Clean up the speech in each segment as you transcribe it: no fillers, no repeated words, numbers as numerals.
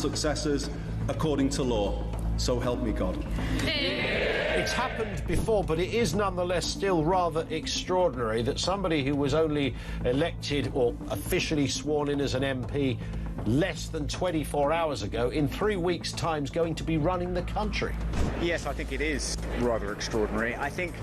successors according to law. So help me God. It's happened before, but it is nonetheless still rather extraordinary that somebody who was only elected or officially sworn in as an MP less than 24 hours ago, in 3 weeks' time, is going to be running the country. Yes, I think it is rather extraordinary. I think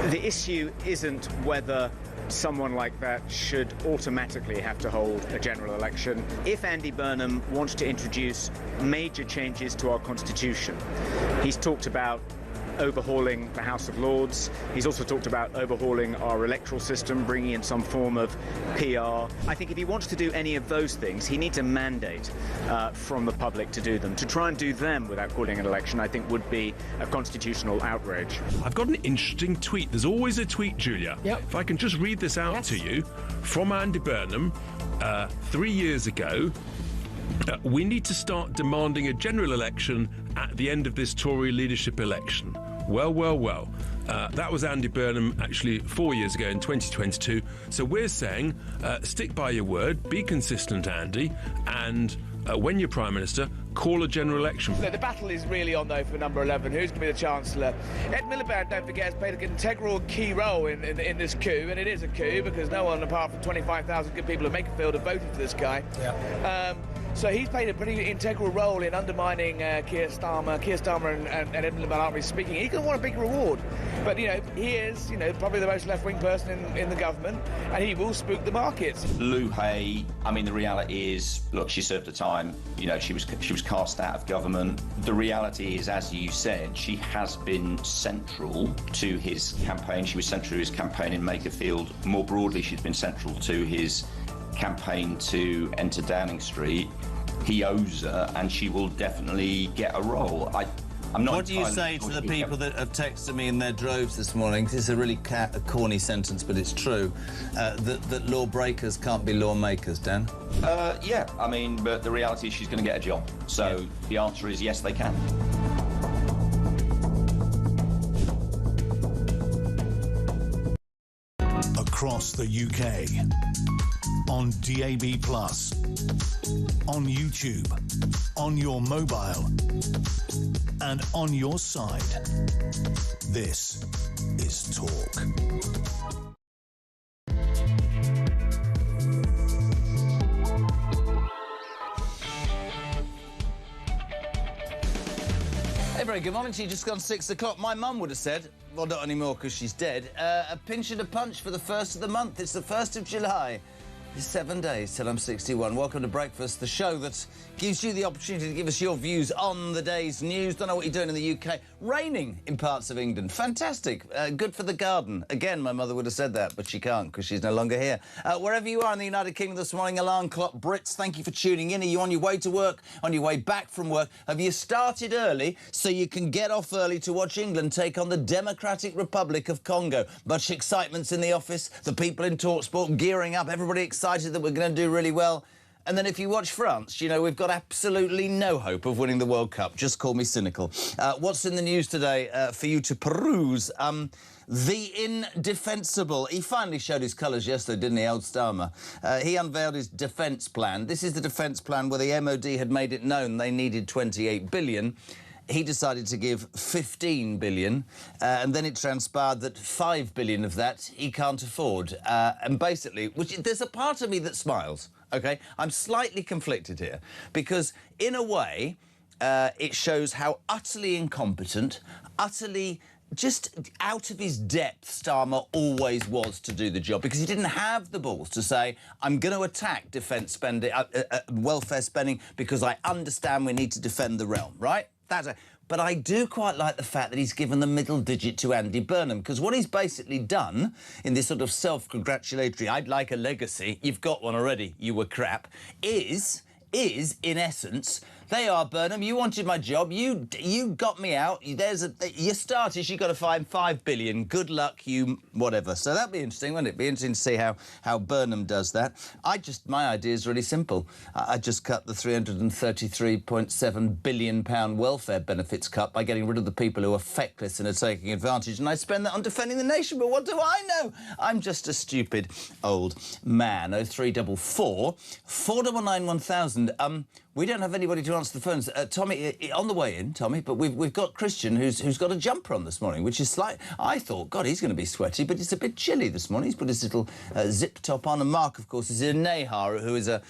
the issue isn't whether someone like that should automatically have to hold a general election. If Andy Burnham wants to introduce major changes to our constitution, he's talked about overhauling the House of Lords. He's also talked about overhauling our electoral system, bringing in some form of PR. I think if he wants to do any of those things, he needs a mandate from the public to do them. To try and do them without calling an election, I think, would be a constitutional outrage. I've got an interesting tweet. There's always a tweet, Julia. Yep. If I can just read this out to you from Andy Burnham 3 years ago. We need to start demanding a general election at the end of this Tory leadership election. Well, well, well. That was Andy Burnham actually 4 years ago in 2022. So we're saying stick by your word, be consistent, Andy, and when you're Prime Minister, call a general election. The battle is really on, though, for number 11. Who's going to be the Chancellor? Ed Miliband, don't forget, has played an integral key role in this coup, and it is a coup because no one apart from 25,000 good people at Makerfield have voted for this guy. Yeah. So he's played a pretty integral role in undermining Keir Starmer. Keir Starmer and Ed Miliband aren't really speaking. He's going to want a big reward. But, he is, probably the most left-wing person in the government, and he will spook the markets. Lou Hay, I mean, the reality is, look, she served her time. She was cast out of government. The reality is, as you said, she has been central to his campaign. She was central to his campaign in Makerfield. More broadly, she's been central to his campaign to enter Downing Street. He owes her, and she will definitely get a role. I'm not. What do you say to the people that have texted me in their droves this morning? This is a really corny sentence, but it's true. That lawbreakers can't be lawmakers, Dan? Yeah, I mean, but the reality is she's going to get a job. So the answer is yes, they can. Across the UK, on DAB+, on YouTube, on your mobile, and on your side. This is Talk. Hey, very good morning to you. Just gone 6 o'clock. My mum would have said, well, not anymore because she's dead, a pinch and a punch for the first of the month. It's the 1st of July. It's 7 days till I'm 61. Welcome to Breakfast, the show that gives you the opportunity to give us your views on the day's news. Don't know what you're doing in the UK. Raining in parts of England. Fantastic. Good for the garden. Again, my mother would have said that, but she can't because she's no longer here. Wherever you are in the United Kingdom this morning, alarm clock, Brits, thank you for tuning in. Are you on your way to work? On your way back from work? Have you started early so you can get off early to watch England take on the Democratic Republic of Congo? Much excitement's in the office. The people in TalkSport gearing up. Everybody excited that we're going to do really well. And then if you watch France, we've got absolutely no hope of winning the World Cup. Just call me cynical. What's in the news today for you to peruse? The indefensible. He finally showed his colours yesterday, didn't he, old Starmer? He unveiled his defence plan. This is the defence plan where the MOD had made it known they needed 28 billion. He decided to give 15 billion, and then it transpired that 5 billion of that he can't afford. And basically, there's a part of me that smiles, OK? I'm slightly conflicted here, because in a way, it shows how utterly incompetent, utterly just out of his depth Starmer always was to do the job, because he didn't have the balls to say, I'm going to attack defence spending, welfare spending, because I understand we need to defend the realm, right? But I do quite like the fact that he's given the middle digit to Andy Burnham, because what he's basically done in this sort of self-congratulatory, I'd like a legacy, you've got one already, you were crap, is in essence, they are, Burnham, you wanted my job, you got me out, your start is you've got to find 5 billion, good luck, you whatever. So that'd be interesting, wouldn't it? Be interesting to see how Burnham does that. My idea is really simple. I just cut the £333.7 billion welfare benefits cut by getting rid of the people who are feckless and are taking advantage, and I spend that on defending the nation, but what do I know? I'm just a stupid old man. 0344 499 1000. We don't have anybody to answer the phones. Tommy, on the way in, Tommy, but we've got Christian who's got a jumper on this morning, which is slight. I thought, God, he's going to be sweaty, but it's a bit chilly this morning. He's put his little zip top on, and Mark, of course, is in Nehar, who is a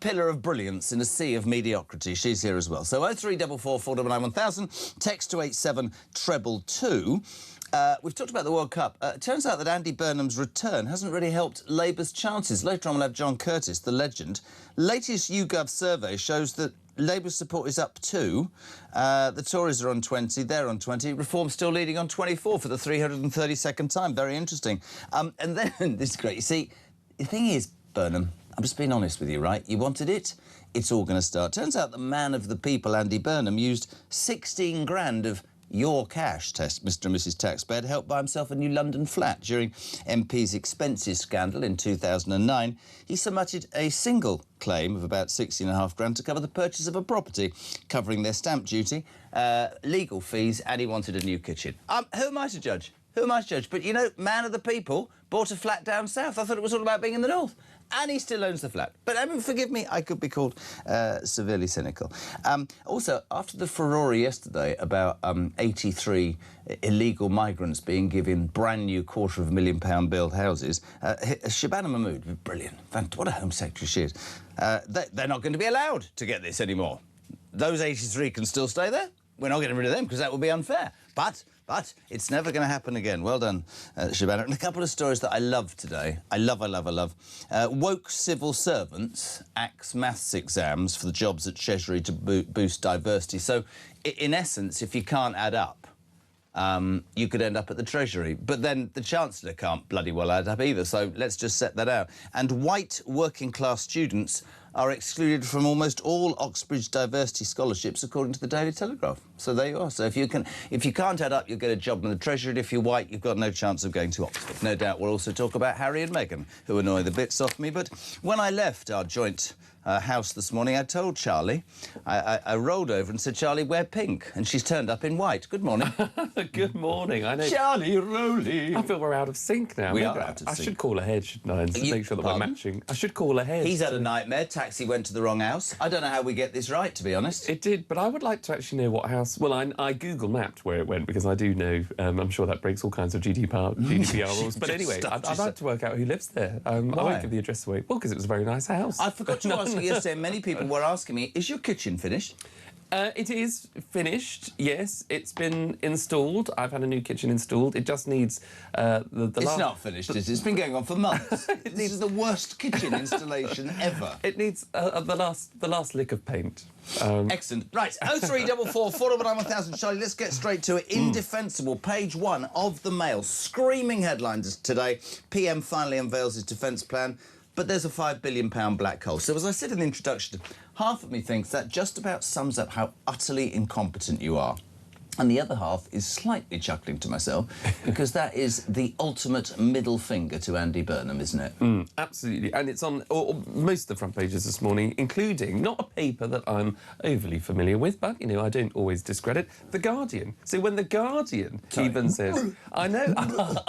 pillar of brilliance in a sea of mediocrity. She's here as well. So 0344 499 1000, text to 87222. We've talked about the World Cup. It turns out that Andy Burnham's return hasn't really helped Labour's chances. Later on we'll have John Curtis, the legend. Latest YouGov survey shows that Labour's support is up 2. The Tories are on 20, they're on 20. Reform's still leading on 24 for the 332nd time. Very interesting. And then, this is great. You see, the thing is, Burnham, I'm just being honest with you, right? You wanted it, it's all going to start. Turns out the man of the people, Andy Burnham, used 16 grand of your cash, Mr and Mrs Taxpayer, to help buy himself a new London flat. During MP's expenses scandal in 2009, he submitted a single claim of about 16.5 grand to cover the purchase of a property, covering their stamp duty, legal fees, and he wanted a new kitchen. Who am I to judge? Who am I to judge? But, you know, man of the people, bought a flat down south. I thought it was all about being in the north. And he still owns the flat. But, forgive me, I could be called severely cynical. Also, after the furore yesterday about 83 illegal migrants being given brand-new £250,000 build houses, Shabana Mahmood, brilliant, what a Home Secretary she is, they're not going to be allowed to get this anymore. Those 83 can still stay there. We're not getting rid of them because that would be unfair. But it's never going to happen again. Well done, Shabana. And a couple of stories that I love today. I love. Woke civil servants axe maths exams for the jobs at Treasury to boost diversity. So, in essence, if you can't add up, you could end up at the Treasury. But then the Chancellor can't bloody well add up either, so let's just set that out. And white working-class students are excluded from almost all Oxbridge diversity scholarships, according to the Daily Telegraph. So there you are. So if you can't add up, you'll get a job in the Treasury, and if you're white, you've got no chance of going to Oxford. No doubt we'll also talk about Harry and Meghan, who annoy the bits off me. But when I left our joint house this morning, I told Charlie, I rolled over and said, Charlie, wear pink. And she's turned up in white. Good morning. Good morning. I know. Charlie Rowley. I feel we're out of sync now. We are out of sync. I should call ahead, shouldn't I, and make sure that we're matching. I should call ahead. He's had a nightmare. Taxi went to the wrong house. I don't know how we get this right, to be honest. It did, but I would like to actually know what house... Well, I Google mapped where it went, because I do know... I'm sure that breaks all kinds of GDPR rules. But anyway, I'd like to work out who lives there. I won't give the address away. Well, because it was a very nice house. I forgot to ask you yesterday, many people were asking me, is your kitchen finished? It is finished, yes. It's been installed. I've had a new kitchen installed. It just needs It's not finished, is it? It's been going on for months. This is the worst kitchen installation ever. It needs the last lick of paint. Excellent. Right, 0344 499 1000. Charlie, let's get straight to it. Indefensible, page 1 of the Mail. Screaming headlines today. PM finally unveils his defence plan. But there's a £5 billion black hole. So as I said in the introduction, half of me thinks that just about sums up how utterly incompetent you are. And the other half is slightly chuckling to myself, because that is the ultimate middle finger to Andy Burnham, isn't it? Absolutely. And it's on most of the front pages this morning, including not a paper that I'm overly familiar with, but, you know, I don't always discredit, The Guardian. So when The Guardian even says... I know.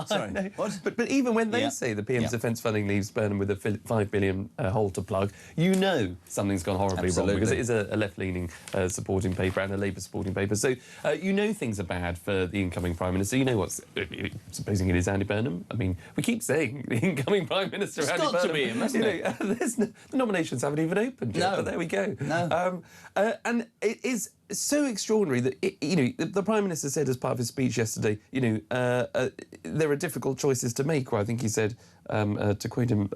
Sorry. I know. What? But even when they say the PM's defence funding leaves Burnham with a £5 billion hole to plug, you know something's gone horribly wrong, because it is a left-leaning supporting paper and a Labour supporting paper. So you know things are bad for the incoming Prime Minister. You know what's... Supposing it is Andy Burnham. I mean, we keep saying the incoming Prime Minister, Andy Burnham. It's got to be him, hasn't it? The nominations haven't even opened yet, but there we go. No. And it is so extraordinary that, the Prime Minister said as part of his speech yesterday, there are difficult choices to make, or I think he said, to quote him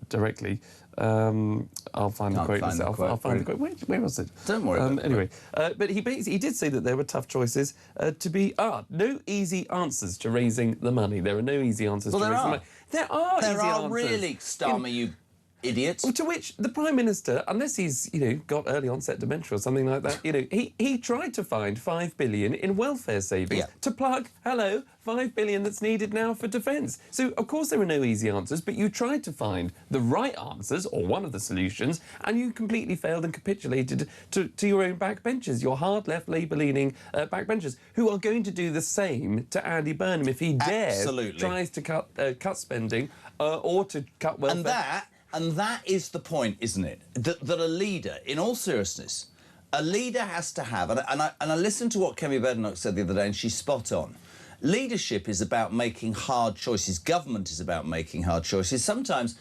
directly, I'll find the quote myself. I'll find the quote. Where was it? Don't worry about it. Anyway, but he did say that there were tough choices to be... no easy answers to raising the money. There are no easy answers to raising the money. There are easy answers. There are really, Starmer, you idiots. To which the Prime Minister, unless he's, got early onset dementia or something like that, he tried to find £5 billion in welfare savings to plug, £5 billion that's needed now for defence. So, of course, there are no easy answers, but you tried to find the right answers, or one of the solutions, and you completely failed and capitulated to your own backbenchers, your hard-left, Labour-leaning backbenchers, who are going to do the same to Andy Burnham if he dares tries to cut spending or to cut welfare. And that is the point, isn't it? That a leader, in all seriousness, a leader has to have, and I listened to what Kemi Badenoch said the other day, and she's spot on. Leadership is about making hard choices. Government is about making hard choices. Sometimes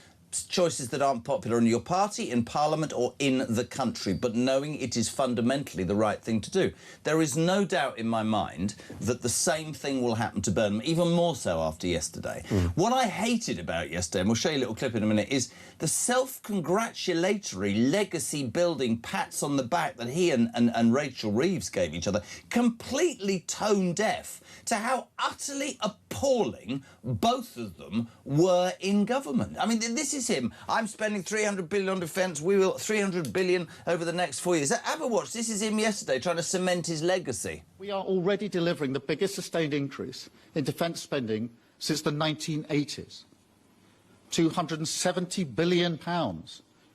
choices that aren't popular in your party, in Parliament or in the country, but knowing it is fundamentally the right thing to do. There is no doubt in my mind that the same thing will happen to Burnham, even more so after yesterday. What I hated about yesterday, and we'll show you a little clip in a minute, is the self-congratulatory, legacy-building pats on the back that he and Rachel Reeves gave each other, completely tone-deaf to how utterly appalling both of them were in government. I mean, this is him. I'm spending 300 billion on defence. We will 300 billion over the next 4 years. Have a watch. This is him yesterday trying to cement his legacy. We are already delivering the biggest sustained increase in defence spending since the 1980s. £270 billion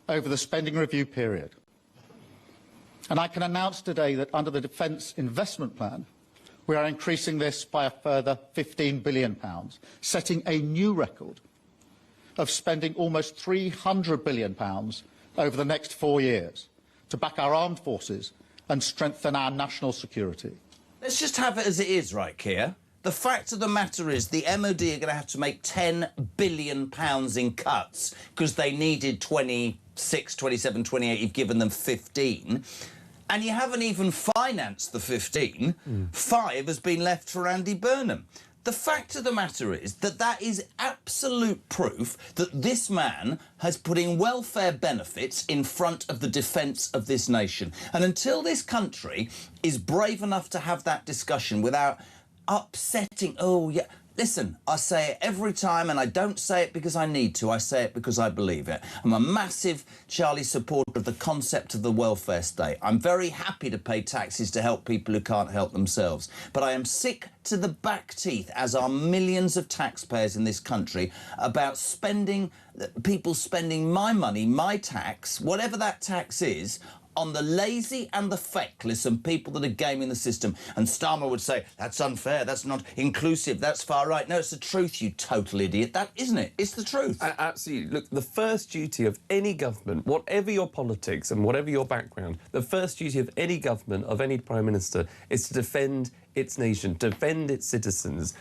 over the spending review period. And I can announce today that under the Defence Investment Plan, we are increasing this by a further £15 billion, setting a new record of spending almost £300 billion over the next 4 years to back our armed forces and strengthen our national security. Let's just have it as it is, right, Keir? The fact of the matter is the MOD are going to have to make £10 billion in cuts because they needed 26, 27, 28. You've given them 15. And you haven't even financed the 15. 5 has been left for Andy Burnham. The fact of the matter is that that is absolute proof that this man has put in welfare benefits in front of the defence of this nation. And until this country is brave enough to have that discussion without upsetting... Oh, yeah... Listen, I say it every time, and I don't say it because I need to. I say it because I believe it. I'm a massive Charlie supporter of the concept of the welfare state. I'm very happy to pay taxes to help people who can't help themselves. But I am sick to the back teeth, as are millions of taxpayers in this country, about people spending my money, my tax, whatever that tax is, on the lazy and the feckless and people that are gaming the system. And Starmer would say, that's unfair, that's not inclusive, that's far right. No, it's the truth, you total idiot. That isn't it? It's the truth. Absolutely. Look, the first duty of any government, whatever your politics and whatever your background, the first duty of any government, of any Prime Minister, is to defend its nation, defend its citizens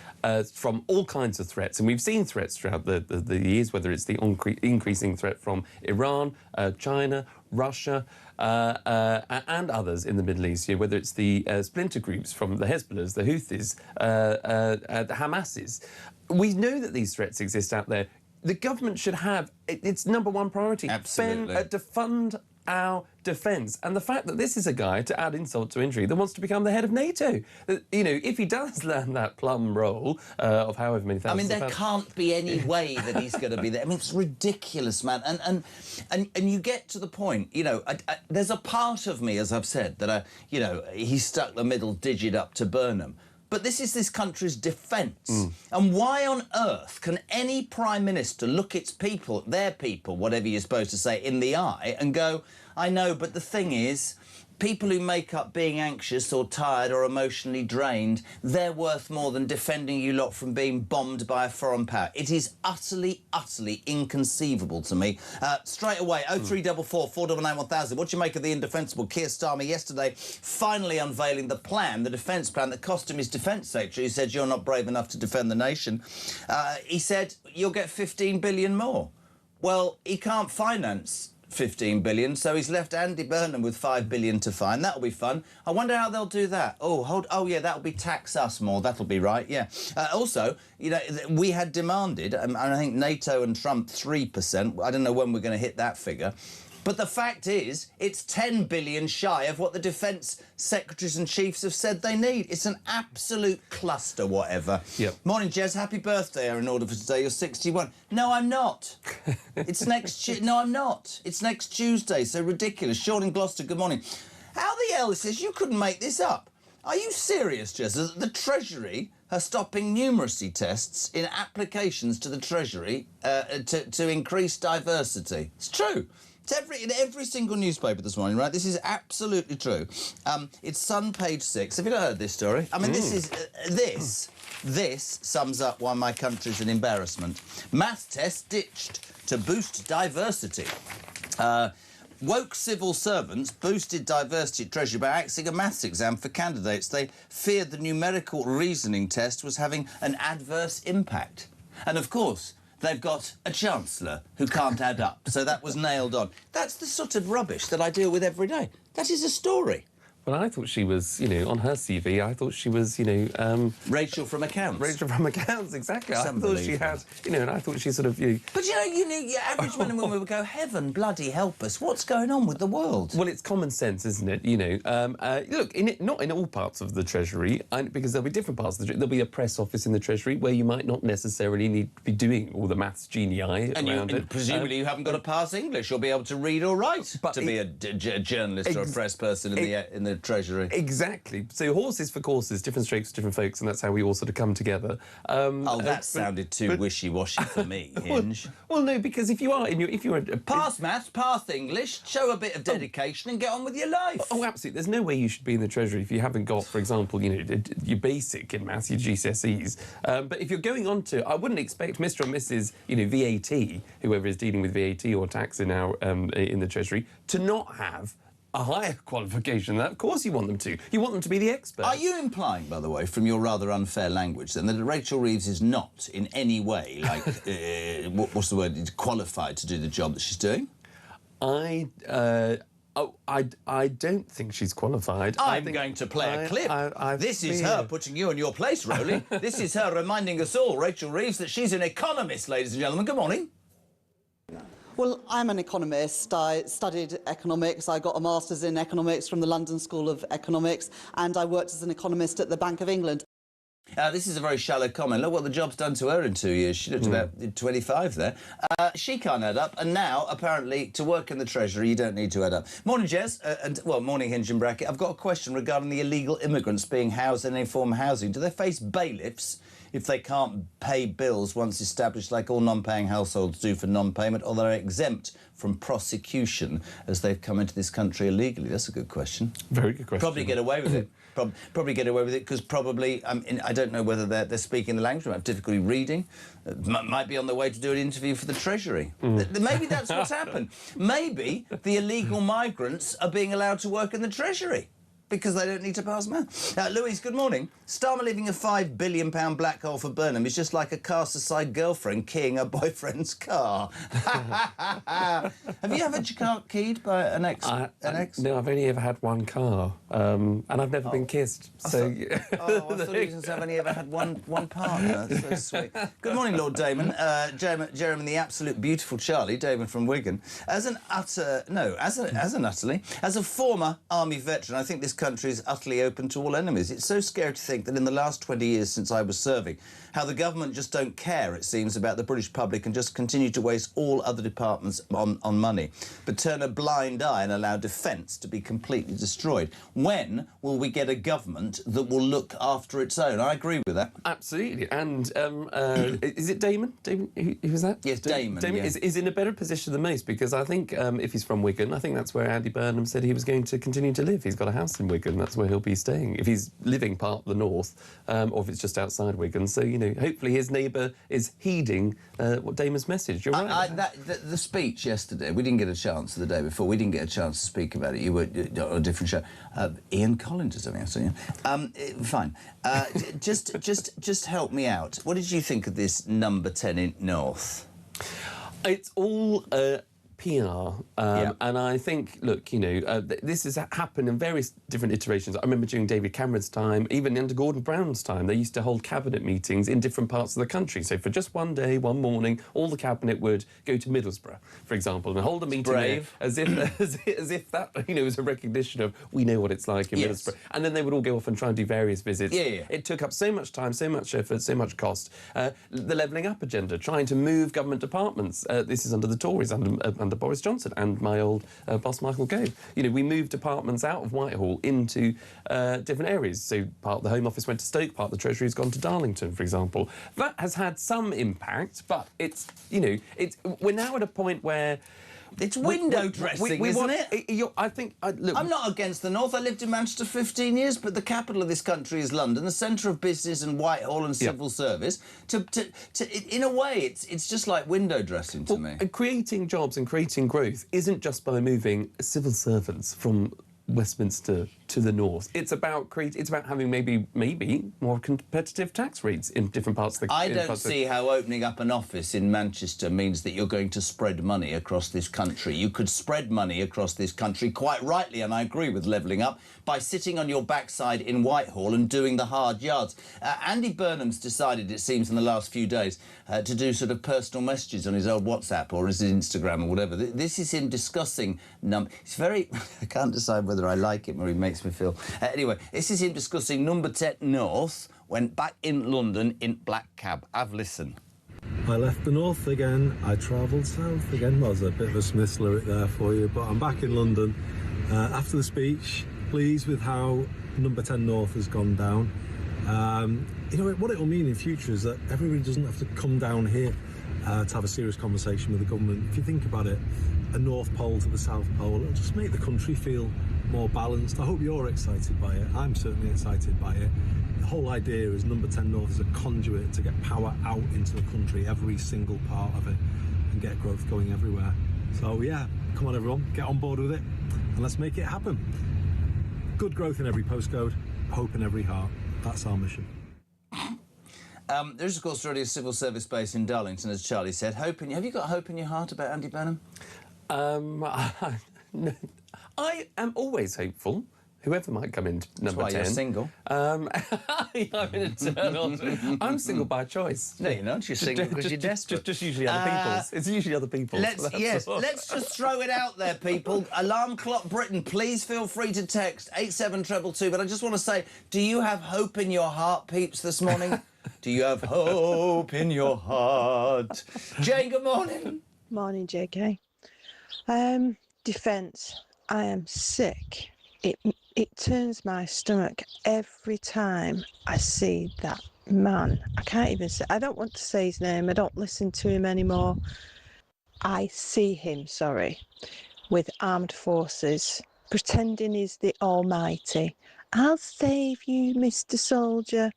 from all kinds of threats. And we've seen threats throughout the years, whether it's the increasing threat from Iran, China, Russia, and others in the Middle East, whether it's the splinter groups from the Hezbollahs, the Houthis, the Hamasis. We know that these threats exist out there. The government should have its number one priority. Absolutely. To fund our defence. And the fact that this is a guy, to add insult to injury, that wants to become the head of NATO. You know, if he does land that plum role of however many thousands... I mean, there can't be any way that he's going to be there. I mean, it's ridiculous, man. And you get to the point, you know, there's a part of me, as I've said, that, you know, he stuck the middle digit up to Burnham. But this is this country's defence. And why on earth can any Prime Minister look its people, their people, whatever you're supposed to say, in the eye and go, I know, but the thing is, people who make up being anxious or tired or emotionally drained, they're worth more than defending you lot from being bombed by a foreign power. It is utterly, utterly inconceivable to me. Straight away, 0344 499 1000. What do you make of the indefensible Keir Starmer yesterday finally unveiling the plan, the defence plan that cost him his defence secretary? He said, you're not brave enough to defend the nation. He said, you'll get 15 billion more. Well, he can't finance 15 billion, so he's left Andy Burnham with 5 billion to find. That'll be fun. I wonder how they'll do that. Oh yeah, that'll be tax us more. That'll be right, yeah. Also, you know, we had demanded, and I think NATO and Trump 3%. I don't know when we're going to hit that figure. But the fact is, it's 10 billion shy of what the defence secretaries and chiefs have said they need. It's an absolute cluster, whatever. Yep. Morning, Jez. Happy birthday in order for today. You're 61. No, I'm not. It's next... No, I'm not. It's next Tuesday, so ridiculous. Sean in Gloucester, good morning. How the hell is this? You couldn't make this up. Are you serious, Jez? The Treasury are stopping numeracy tests in applications to the Treasury to increase diversity. It's true. It's in every single newspaper this morning, right? This is absolutely true. It's Sun, page 6. Have you not heard this story? I mean, this sums up why my country's an embarrassment. Math test ditched to boost diversity. Woke civil servants boosted diversity at Treasury by axing a maths exam for candidates. They feared the numerical reasoning test was having an adverse impact. And of course, they've got a chancellor who can't add up, so that was nailed on. That's the sort of rubbish that I deal with every day. That is a story. Well, I thought she was, on her CV, I thought she was, Rachel from Accounts. Rachel from Accounts, exactly. I thought she had, and I thought she sort of... But, your average man and woman would go, heaven bloody help us, what's going on with the world? Well, it's common sense, isn't it? Look, not in all parts of the Treasury, because there'll be different parts of the Treasury. There'll be a press office in the Treasury where you might not necessarily need to be doing all the maths genii around it. Presumably you haven't got to pass English or be able to read or write to be a journalist or a press person in the Treasury. Exactly. So horses for courses, different strokes for different folks, and that's how we all sort of come together. That sounded too wishy-washy for me, Hinge. Well, no, because if you're pass maths, pass English, show a bit of dedication, and get on with your life. Oh, absolutely. There's no way you should be in the Treasury if you haven't got, for example, your basic in maths, your GCSEs. But if you're going on to, I wouldn't expect Mr. or Mrs. VAT, whoever is dealing with VAT or tax in the Treasury, to not have a higher qualification than that. Of course you want them to. You want them to be the expert. Are you implying, by the way, from your rather unfair language, then, that Rachel Reeves is not in any way, like, what's the word, qualified to do the job that she's doing? I don't think she's qualified. I'm going to play a clip. This is her putting you in your place, Rowley. This is her reminding us all, Rachel Reeves, that she's an economist, ladies and gentlemen. Good morning. Well, I'm an economist. I studied economics. I got a master's in economics from the London School of Economics, and I worked as an economist at the Bank of England. This is a very shallow comment. Look what the job's done to her in 2 years. She looked about 25 there. She can't add up, and now, apparently, to work in the Treasury, you don't need to add up. Morning, Jez, morning, Hinge and Bracket. I've got a question regarding the illegal immigrants being housed in any form of housing. Do they face bailiffs if they can't pay bills once established, like all non-paying households do for non-payment, or they're exempt from prosecution as they've come into this country illegally? That's a good question. Very good question. Probably get away with it. Probably get away with it because probably, I don't know whether they're speaking the language, might have difficulty reading, might be on their way to do an interview for the Treasury. Maybe that's what's happened. Maybe the illegal migrants are being allowed to work in the Treasury because they don't need to pass maths. Louise, good morning. Starmer leaving a £5 billion black hole for Burnham is just like a cast-aside girlfriend keying her boyfriend's car. Have you ever had your car keyed by an ex? No, I've only ever had one car, and I've never been kissed. I thought you were going to say I've only ever had one partner. That's so sweet. Good morning, Lord Damon. Jeremy, the absolute beautiful Charlie, Damon from Wigan. As a former army veteran, I think this country is utterly open to all enemies. It's so scary to think that in the last 20 years since I was serving, how the government just don't care, it seems, about the British public and just continue to waste all other departments on money, but turn a blind eye and allow defence to be completely destroyed. When will we get a government that will look after its own? I agree with that. Absolutely. And is it Damon? Damon, who was that? Yes, Damon. Yeah. is in a better position than most, because I think if he's from Wigan, I think that's where Andy Burnham said he was going to continue to live. He's got a house in Wigan, that's where he'll be staying. If he's living part of the north, or if it's just outside Wigan. So, hopefully his neighbour is heeding what Damon's message. You're right. The speech yesterday, we didn't get a chance the day before. We didn't get a chance to speak about it. You were on a different show. Ian Collins is something else. Fine. Just help me out. What did you think of this number 10 in North? It's all PR, and I think, look, this has happened in various different iterations. I remember during David Cameron's time, even under Gordon Brown's time, they used to hold cabinet meetings in different parts of the country. So for just one day, one morning, all the cabinet would go to Middlesbrough, for example, and hold a meeting there as if that was a recognition of we know what it's like in Middlesbrough. And then they would all go off and try and do various visits. It took up so much time, so much effort, so much cost. The levelling up agenda, trying to move government departments. This is under the Tories, under Boris Johnson and my old boss Michael Gove. We moved departments out of Whitehall into different areas. So part of the Home Office went to Stoke, part of the Treasury has gone to Darlington, for example. That has had some impact, but we're now at a point where It's window dressing, isn't it? I think... look, I'm not against the North. I lived in Manchester 15 years, but the capital of this country is London, the centre of business and Whitehall and civil service. In a way, it's just like window dressing to me. And creating jobs and creating growth isn't just by moving civil servants from Westminster to the north. It's about having maybe more competitive tax rates in different parts of the country. I don't see how opening up an office in Manchester means that you're going to spread money across this country. You could spread money across this country quite rightly, and I agree with levelling up, by sitting on your backside in Whitehall and doing the hard yards. Andy Burnham's decided, it seems, in the last few days to do sort of personal messages on his old WhatsApp or his Instagram or whatever. This is him discussing... it's very... I can't decide whether I like him or he makes me feel... anyway, this is him discussing number 10 North when back in London in black cab. Have listen. I left the north again, I travelled south again. Well, there's a bit of a Smiths lyric there for you, but I'm back in London. After the speech, pleased with how number 10 North has gone down. You know, what it'll mean in future is that everybody doesn't have to come down here to have a serious conversation with the government. If you think about it, a North Pole to the South Pole, it'll just make the country feel more balanced. I hope you're excited by it. I'm certainly excited by it. The whole idea is number 10 North is a conduit to get power out into the country, every single part of it, and get growth going everywhere. So yeah, come on everyone, get on board with it, and let's make it happen. Good growth in every postcode, hope in every heart. That's our mission. There's, of course, already a civil service base in Darlington, as Charlie said. Have you got hope in your heart about Andy Burnham? No. I am always hopeful. Whoever might come in number 10. That's why you're single. I'm an eternal... I'm single by choice. No, you're not. You're single because you're desperate. Just usually other people's. It's usually other people's. Let's just throw it out there, people. Alarm Clock Britain, please feel free to text 87222. But I just want to say, do you have hope in your heart, peeps, this morning? Do you have hope in your heart? Jane, good morning. Morning, JK. Defence. I am sick. It turns my stomach every time I see that man. I can't even say... I don't want to say his name. I don't listen to him anymore. I see him, with armed forces, pretending he's the almighty. I'll save you, Mr. Soldier,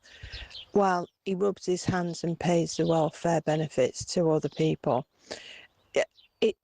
while he rubs his hands and pays the welfare benefits to other people. It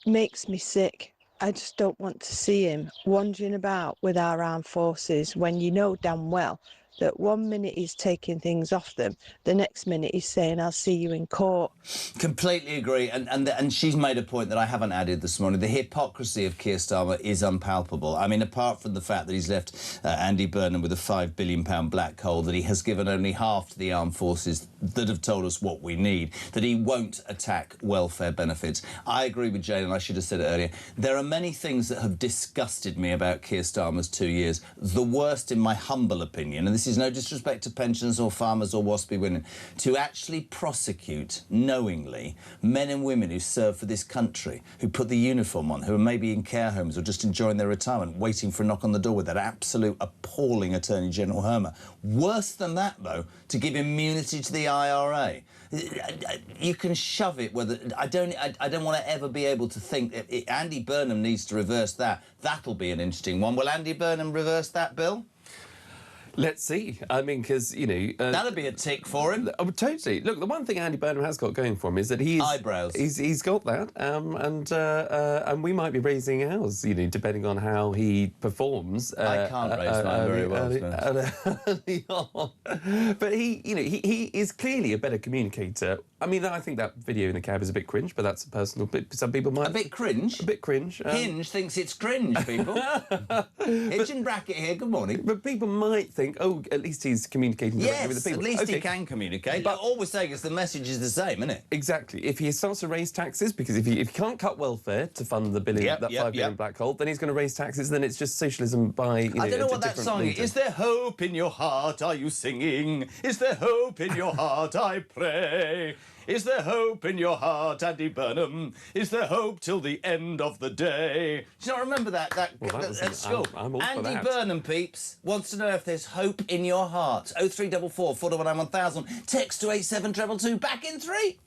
makes me sick. I just don't want to see him wandering about with our armed forces when you know damn well that 1 minute he's taking things off them, the next minute he's saying, I'll see you in court. Completely agree. And she's made a point that I haven't added this morning. The hypocrisy of Keir Starmer is unpalpable. I mean, apart from the fact that he's left Andy Burnham with a £5 billion black hole, that he has given only half to the armed forces that have told us what we need, that he won't attack welfare benefits. I agree with Jane, and I should have said it earlier. There are many things that have disgusted me about Keir Starmer's 2 years. The worst, in my humble opinion, and this is no disrespect to pensioners or farmers or WASPy women, to actually prosecute knowingly men and women who serve for this country, who put the uniform on, who are maybe in care homes or just enjoying their retirement, waiting for a knock on the door with that absolute appalling Attorney General Hermer. Worse than that, though, to give immunity to the IRA. You can shove it whether... I don't want to ever be able to think... Andy Burnham needs to reverse that. That'll be an interesting one. Will Andy Burnham reverse that, Bill? Let's see. I mean, because, you know... that'd be a tick for him. Oh, totally. Look, the one thing Andy Burnham has got going for him is that he's... eyebrows. He's got that, and we might be raising ours, you know, depending on how he performs. I can't raise mine very well. But he is clearly a better communicator. I mean, I think that video in the cab is a bit cringe, but that's a personal bit. Some people might... A bit cringe? A bit cringe. Hinge thinks it's cringe, people. Hitch and Bracket here, good morning. But people might think, oh, at least he's communicating directly with the people. At least he can communicate. But all we're saying is the message is the same, isn't it? Exactly. If he starts to raise taxes, because if he can't cut welfare to fund the $5 billion black hole, then he's going to raise taxes, then it's just socialism by... I don't know what that song is. Is there hope in your heart, are you singing? Is there hope in your heart, I pray? Is there hope in your heart, Andy Burnham? Is there hope till the end of the day? Do you not remember that at school? I'm all for Andy that. Burnham, peeps, wants to know if there's hope in your heart. 0344 499 1000. Text to 87222. Back in 3.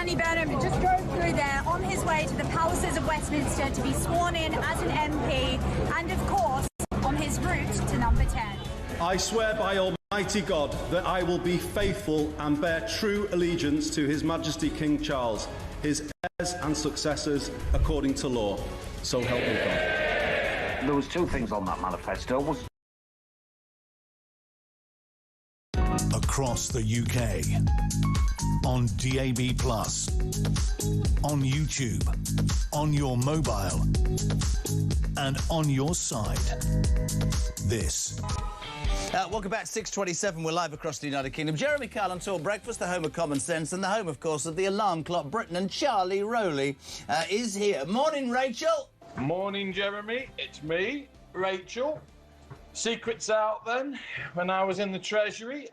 Andy Burnham just drove through there on his way to the palaces of Westminster to be sworn in as an MP and, of course, on his route to number 10. I swear by Almighty God that I will be faithful and bear true allegiance to His Majesty King Charles, his heirs and successors, according to law. So help me God. There was two things on that manifesto. Across the UK, on DAB+, on YouTube, on your mobile, and on your side. This. Welcome back, 6:27. We're live across the United Kingdom. Jeremy Kyle on Talk Breakfast, the home of common sense and the home, of course, of the alarm clock Britain. And Charlie Rowley is here. Morning, Rachel. Morning, Jeremy. It's me, Rachel. Secrets out then, when I was in the Treasury.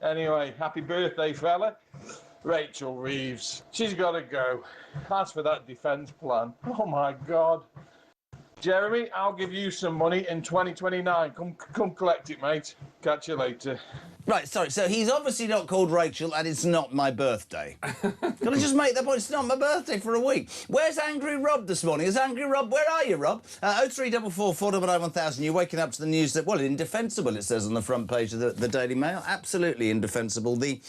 Anyway, happy birthday, fella. Rachel Reeves. She's got to go. As for that defence plan, oh my God. Jeremy, I'll give you some money in 2029. Come collect it, mate. Catch you later. Right, sorry, so he's obviously not called Rachel and it's not my birthday. Can I just make that point? It's not my birthday for a week. Where's Angry Rob this morning? Is Angry Rob... Where are you, Rob? 0344 499 1000. You're waking up to the news that, well, indefensible, it says on the front page of the Daily Mail. Absolutely indefensible. The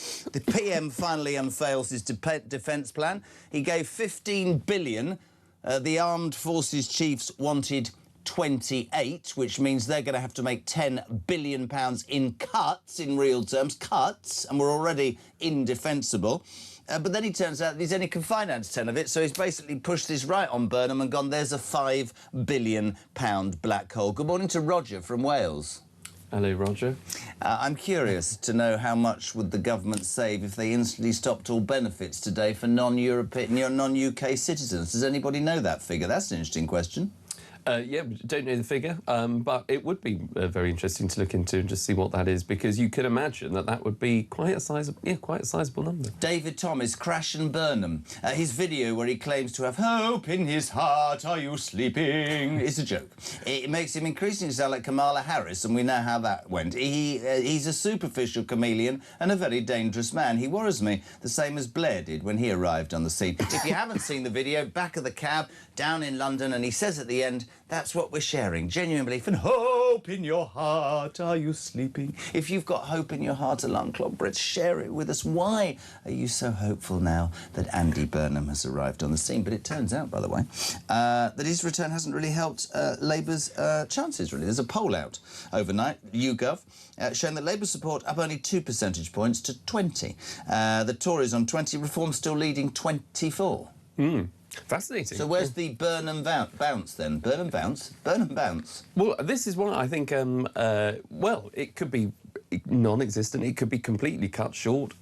PM finally unveils his defence plan. He gave 15 billion. The armed forces chiefs wanted 28, which means they're going to have to make £10 billion in cuts, in real terms, cuts, and we're already indefensible. But then he turns out that he's only can finance 10 of it, so he's basically pushed this right on Burnham and gone, there's a £5 billion black hole. Good morning to Roger from Wales. Hello, Roger. I'm curious to know how much would the government save if they instantly stopped all benefits today for non-European, non-UK citizens. Does anybody know that figure? That's an interesting question. Yeah, don't know the figure, but it would be very interesting to look into and just see what that is, because you could imagine that that would be quite a sizable number. David Thomas, Crash and Burnham. His video where he claims to have hope in his heart, are you sleeping? It's a joke. It makes him increasingly sound like Kamala Harris, and we know how that went. He's a superficial chameleon and a very dangerous man. He worries me, the same as Blair did when he arrived on the scene. If you haven't seen the video, back of the cab, down in London, and he says at the end, that's what we're sharing. Genuine belief and hope in your heart. Are you sleeping? If you've got hope in your heart, Alarm Clock Brits, share it with us. Why are you so hopeful now that Andy Burnham has arrived on the scene? But it turns out, by the way, that his return hasn't really helped Labour's chances, really. There's a poll out overnight, YouGov, showing that Labour support up only 2 percentage points to 20. The Tories on 20, Reform still leading 24. Fascinating. So where's the Burnham bounce then? Burnham bounce? Burnham bounce? Well, this is what I think, well, it could be non-existent, it could be completely cut short,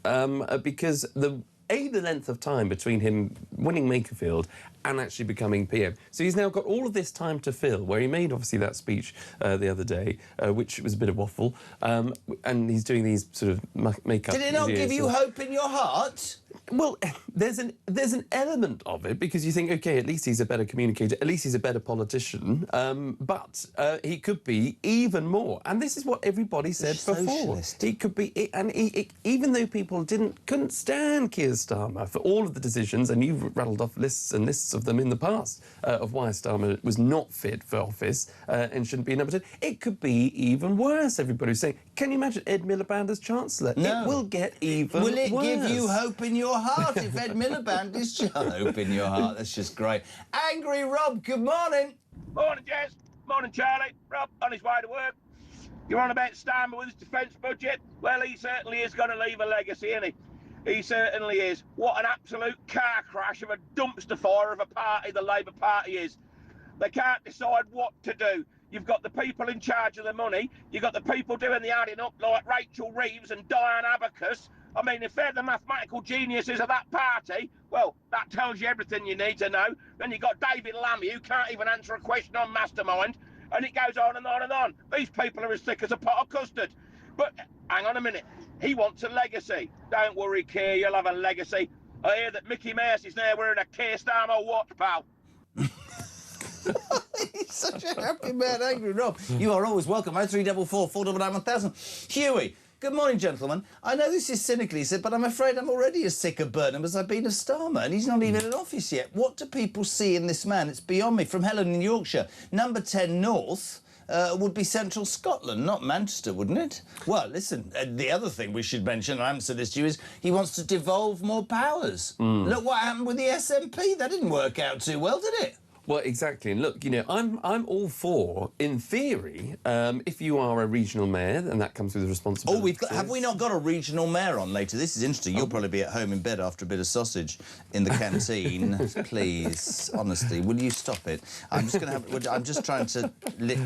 because the length of time between him winning Makerfield and actually becoming PM. So he's now got all of this time to fill, where he made, obviously, that speech the other day, which was a bit of waffle, and he's doing these sort of make-up... Did it not give you hope in your heart? Well, there's an element of it, because you think, OK, at least he's a better communicator, at least he's a better politician, but he could be even more. And this is what everybody said before. He could be... even though people couldn't stand Keir Starmer for all of the decisions, and you've rattled off lists and lists of them in the past, of why Starmer was not fit for office and shouldn't be number 10, it could be even worse, everybody was saying. Can you imagine Ed Miliband as Chancellor? No. It will get even worse. Will it give you hope in your heart if Ed Miliband is hope in your heart? That's just great. Angry Rob, good morning. Morning, Jess. Morning, Charlie. Rob, on his way to work. You're on about Starmer with his defence budget? Well, he certainly is going to leave a legacy, isn't he? He certainly is. What an absolute car crash of a dumpster fire of a party the Labour Party is. They can't decide what to do. You've got the people in charge of the money. You've got the people doing the adding up like Rachel Reeves and Diane Abacus. I mean, if they're the mathematical geniuses of that party, well, that tells you everything you need to know. Then you've got David Lammy, who can't even answer a question on Mastermind, and it goes on and on and on. These people are as thick as a pot of custard. But hang on a minute. He wants a legacy. Don't worry, Keir, you'll have a legacy. I hear that Mickey Mouse is now wearing a Keir Starmer watch, pal. He's such a happy man, Angry Rob. You are always welcome. 0344 499 1000. Huey, Good morning, gentlemen. I know this is cynical, he said, but I'm afraid I'm already as sick of Burnham as I've been of Starmer, and he's not even in office yet. What do people see in this man? It's beyond me. From Helen in Yorkshire, number 10 North would be central Scotland, not Manchester, wouldn't it? Well, listen, the other thing we should mention, and I haven't said this to you, is he wants to devolve more powers. Look what happened with the SNP. That didn't work out too well, did it? Well, exactly. And look, you know, I'm all for, in theory, if you are a regional mayor, and that comes with responsibility. Oh, have we not got a regional mayor on later? This is interesting. You'll probably be at home in bed after a bit of sausage in the canteen. Please, honestly, will you stop it? I'm just trying to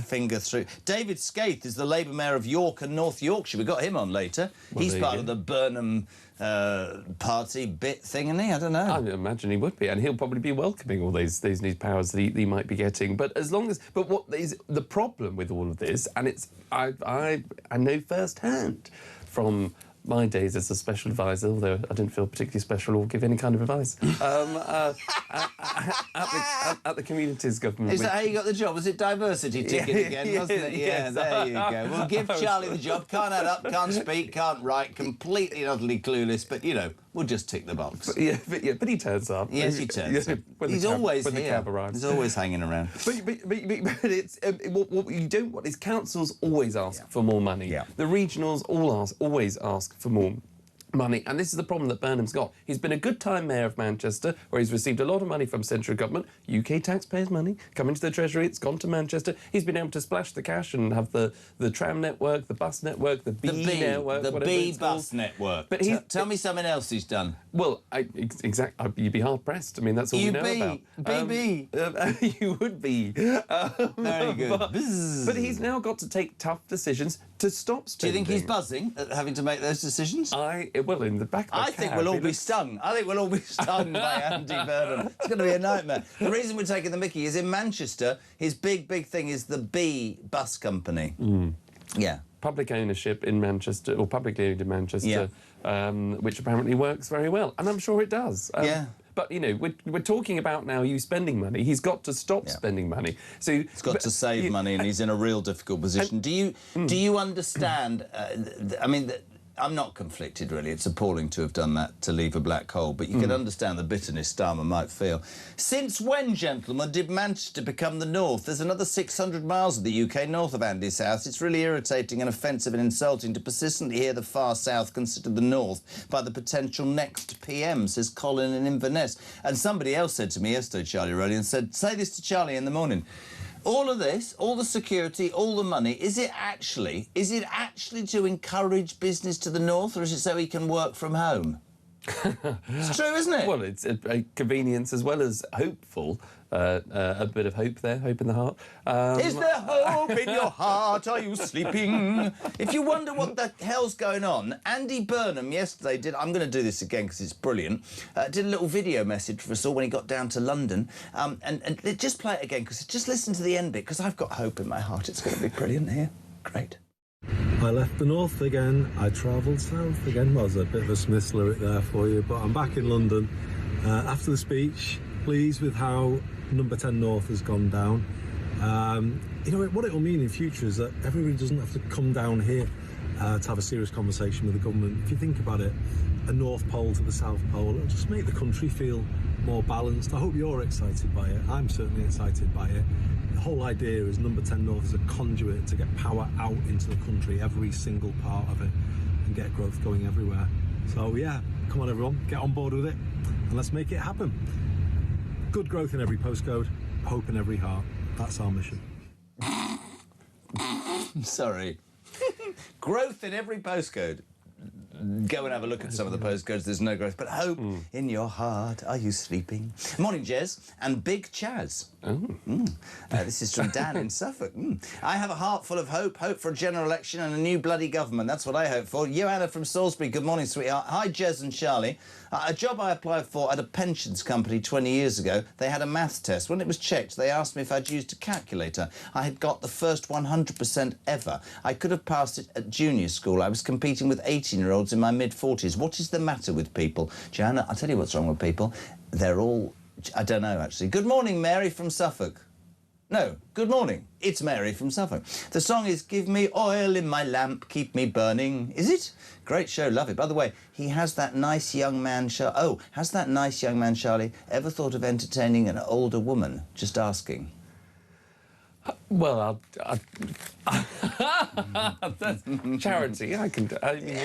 finger through. David Skaith is the Labour mayor of York and North Yorkshire. We got him on later. Well, he's part of the Burnham party bit thing, isn't he? I don't know. I imagine he would be, and he'll probably be welcoming all these new powers that he might be getting. But as long as, but what is the problem with all of this? And it's I know firsthand from my days as a special advisor, although I didn't feel particularly special or give any kind of advice, at the Communities Government. Is that how you got the job? Was it diversity ticket again, wasn't it? Yeah, there you go. Well, give Charlie the job. Can't add up, can't speak, can't write, completely and utterly clueless, but, you know, we'll just tick the box. But he turns up. Yes, he turns up. He's always here. He's always hanging around. But it's what you don't want is councils always ask for more money. Yeah. The regionals always ask for more money, and this is the problem that Burnham's got. He's been a good time mayor of Manchester, where he's received a lot of money from central government, UK taxpayers' money, coming to the Treasury, it's gone to Manchester. He's been able to splash the cash and have the tram network, the bus network, the B network, the B bus network. But tell me something else he's done. Well, exactly, you'd be hard-pressed. I mean, that's all we know about. BB. You would be. Very good. But he's now got to take tough decisions to stop spending. Do you think he's buzzing at having to make those decisions? Well, in the back of the I think we'll all be stung. I think we'll all be stung by Andy Burnham. It's going to be a nightmare. The reason we're taking the mickey is in Manchester, his big thing is the B bus company. Yeah. Public ownership in Manchester, or publicly owned in Manchester, which apparently works very well. And I'm sure it does. But, you know, we're talking about now you spending money. He's got to stop spending money. So he's got to save money, and he's in a real difficult position. Do you understand? I mean, I'm not conflicted, really. It's appalling to have done that, to leave a black hole, but you can understand the bitterness Starmer might feel. Since when, gentlemen, did Manchester become the North? There's another 600 miles of the UK north of Andy's house. It's really irritating and offensive and insulting to persistently hear the far south considered the North by the potential next PM, says Colin in Inverness. And somebody else said to me yesterday, Charlie Rowley, and said, say this to Charlie in the morning. All of this, all the security, all the money, is it actually to encourage business to the north, or is it so he can work from home? It's true, isn't it? Well, it's a convenience as well as hopeful. A bit of hope there, hope in the heart. Is there hope in your heart? Are you sleeping? If you wonder what the hell's going on, Andy Burnham yesterday did, I'm going to do this again because it's brilliant, did a little video message for us all when he got down to London. And just play it again, because just listen to the end bit, because I've got hope in my heart. It's going to be brilliant here. Great. I left the north again, I travelled south again. Well, there's a bit of a Smiths lyric there for you, but I'm back in London. After the speech, pleased with how number 10 North has gone down. You know, what it will mean in future is that everybody doesn't have to come down here to have a serious conversation with the government. If you think about it, a North Pole to the South Pole, it'll just make the country feel more balanced. I hope you're excited by it. I'm certainly excited by it. The whole idea is number 10 North is a conduit to get power out into the country, every single part of it, and get growth going everywhere. So yeah, come on everyone, get on board with it, and let's make it happen. Good growth in every postcode, hope in every heart. That's our mission. Sorry. Growth in every postcode. Go and have a look at some of the postcodes. There's no growth, but hope in your heart. Are you sleeping? Morning, Jez, and Big Chaz. This is from Dan in Suffolk. I have a heart full of hope for a general election and a new bloody government. That's what I hope for. Joanna from Salisbury. Good morning, sweetheart. Hi, Jez and Charlie. A job I applied for at a pensions company 20 years ago, they had a maths test. When it was checked, they asked me if I'd used a calculator. I had got the first 100% ever. I could have passed it at junior school. I was competing with 18-year-olds in my mid-40s. What is the matter with people? Joanna, I'll tell you what's wrong with people. They're all... I don't know, actually. Good morning, Mary from Suffolk. No, good morning. It's Mary from Suffolk. The song is Give Me Oil in My Lamp, Keep Me Burning. Is it? Great show, love it. By the way, he has that nice young man, has that nice young man, Charlie, ever thought of entertaining an older woman? Just asking. Well, that's charity. I mean,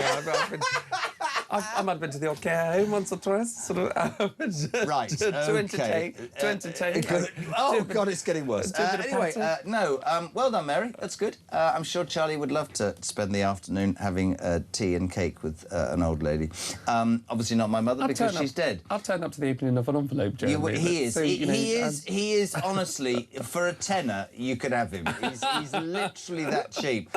I might have been to the odd care home once or twice, sort of, right, to entertain. Oh, God, it's getting worse. Anyway, well done, Mary. That's good. I'm sure Charlie would love to spend the afternoon having tea and cake with an old lady. Obviously not my mother, because she's dead. I've turned up to the opening of an envelope, Jeremy. He is, honestly, for a tenner, you could have him. He's literally that cheap.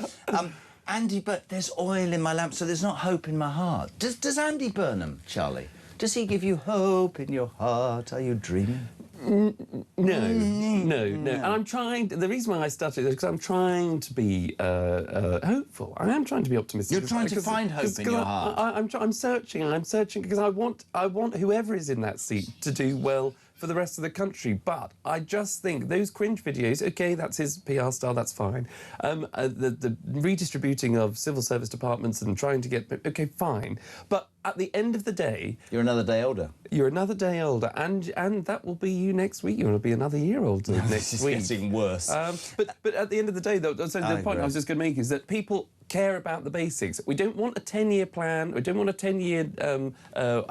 Andy, but there's oil in my lamp, so there's not hope in my heart. Does Andy Burnham, Charlie, does he give you hope in your heart? Are you dreaming? No. And I'm trying... The reason why I started is because I'm trying to be hopeful. I am trying to be optimistic. You're trying to find hope in your heart. I'm searching because I want whoever is in that seat to do well for the rest of the country. But I just think those cringe videos, OK, that's his PR style, that's fine. The redistributing of civil service departments and trying to get... OK, fine. But at the end of the day... You're another day older. You're another day older, and that will be you next week. You're going to be another year older next week. It's getting worse. But at the end of the day, though, so the point I was just going to make is that people care about the basics. We don't want a 10-year plan. We don't want a 10-year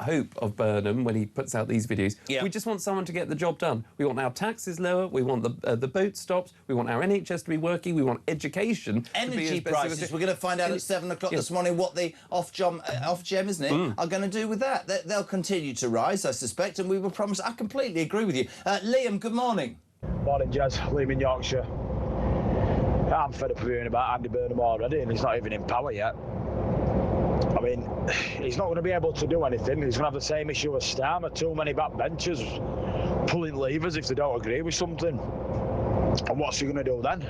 hope of Burnham when he puts out these videos. Yep. We just want someone to get the job done. We want our taxes lower. We want the boat stops. We want our NHS to be working. We want education. Energy prices. We're going to find out at 7 o'clock this morning what the off-gem, isn't it, are going to do with that. They'll continue to rise, I suspect, and we will promise. I completely agree with you. Liam, good morning. Morning, Jazz. Liam in Yorkshire. I'm fed up of hearing about Andy Burnham already, and he's not even in power yet. I mean, he's not going to be able to do anything. He's going to have the same issue as Starmer. Too many backbenchers pulling levers if they don't agree with something. And what's he going to do then?